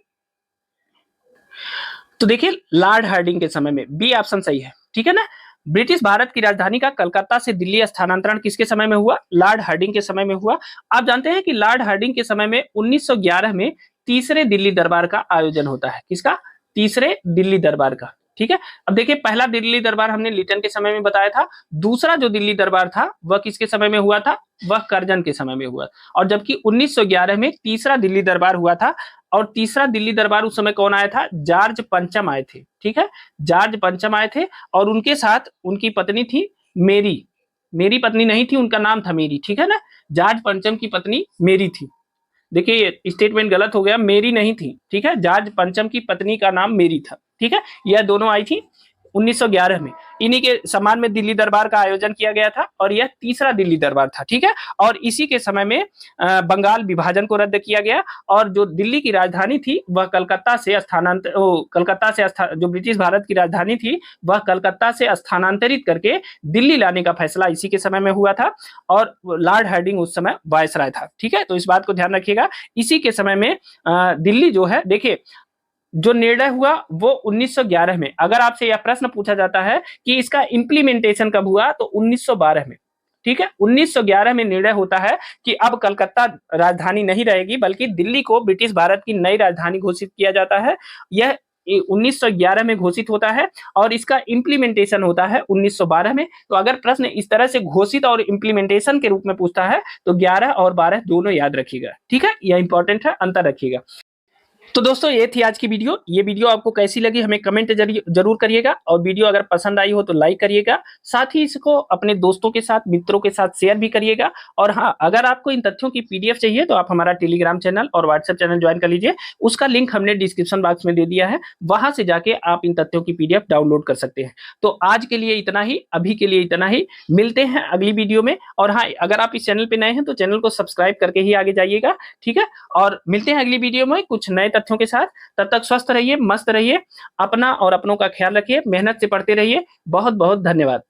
तो देखिए लॉर्ड हार्डिंग के समय में, बी ऑप्शन सही है, ठीक है ना। ब्रिटिश भारत की राजधानी का कलकत्ता से दिल्ली स्थानांतरण किसके समय में हुआ, लॉर्ड हार्डिंग के समय में हुआ। आप जानते हैं कि लॉर्ड हार्डिंग के समय में 1911 में तीसरे दिल्ली दरबार का आयोजन होता है, किसका, तीसरे दिल्ली दरबार का, ठीक है। अब देखिए, पहला दिल्ली दरबार हमने लिटन के समय में बताया था, दूसरा जो दिल्ली दरबार था वह किसके समय में हुआ था, वह कर्जन के समय में हुआ, और जबकि 1911 में तीसरा दिल्ली दरबार हुआ था, और तीसरा दिल्ली दरबार उस समय कौन आया था, जॉर्ज पंचम आए थे, ठीक है, जॉर्ज पंचम आए थे, और उनके साथ उनकी पत्नी थी मेरी, मेरी पत्नी नहीं थी, उनका नाम था मेरी, ठीक है ना। जॉर्ज पंचम की पत्नी मेरी थी, देखिए स्टेटमेंट गलत हो गया, मेरी नहीं थी, ठीक है, जॉर्ज पंचम की पत्नी का नाम मेरी था, ठीक है। यह दोनों आई थी 1911 में, इन्हीं के सम्मान में दिल्ली दरबार का आयोजन किया गया था, और यह तीसरा दिल्ली दरबार था, ठीक है। और इसी के समय में बंगाल विभाजन को रद्द किया गया, और जो दिल्ली की राजधानी थी वह कलकत्ता से जो ब्रिटिश भारत की राजधानी थी वह कलकत्ता से स्थानांतरित करके दिल्ली लाने का फैसला इसी के समय में हुआ था, और लॉर्ड हार्डिंग उस समय वायसराय था, ठीक है। तो इस बात को ध्यान रखिएगा, इसी के समय में दिल्ली जो है, देखिए जो निर्णय हुआ वो 1911 में, अगर आपसे यह प्रश्न पूछा जाता है कि इसका इंप्लीमेंटेशन कब हुआ, तो 1912 में, ठीक है। 1911 में निर्णय होता है कि अब कलकत्ता राजधानी नहीं रहेगी, बल्कि दिल्ली को ब्रिटिश भारत की नई राजधानी घोषित किया जाता है, यह 1911 में घोषित होता है, और इसका इंप्लीमेंटेशन होता है 1912 में। तो अगर प्रश्न इस तरह से घोषित और इंप्लीमेंटेशन के रूप में पूछता है तो 11 और 12 दोनों याद रखिएगा, ठीक है, यह इंपॉर्टेंट है, अंतर रखिएगा। तो दोस्तों ये थी आज की वीडियो, ये वीडियो आपको कैसी लगी हमें कमेंट जरूर करिएगा, और वीडियो अगर पसंद आई हो तो लाइक करिएगा, साथ ही इसको अपने दोस्तों के साथ, मित्रों के साथ शेयर भी करिएगा। और हाँ, अगर आपको इन तथ्यों की पीडीएफ चाहिए तो आप हमारा टेलीग्राम चैनल और व्हाट्सएप चैनल ज्वाइन कर लीजिए, उसका लिंक हमने डिस्क्रिप्शन बॉक्स में दे दिया है, वहां से जाके आप इन तथ्यों की पीडीएफ डाउनलोड कर सकते हैं। तो आज के लिए इतना ही, अभी के लिए इतना ही, मिलते हैं अगली वीडियो में। और हाँ, अगर आप इस चैनल पे नए हैं तो चैनल को सब्सक्राइब करके ही आगे जाइएगा, ठीक है। और मिलते हैं अगली वीडियो में कुछ नए तथ्यों के साथ, तब तक स्वस्थ रहिए, मस्त रहिए, अपना और अपनों का ख्याल रखिए, मेहनत से पढ़ते रहिए। बहुत बहुत धन्यवाद।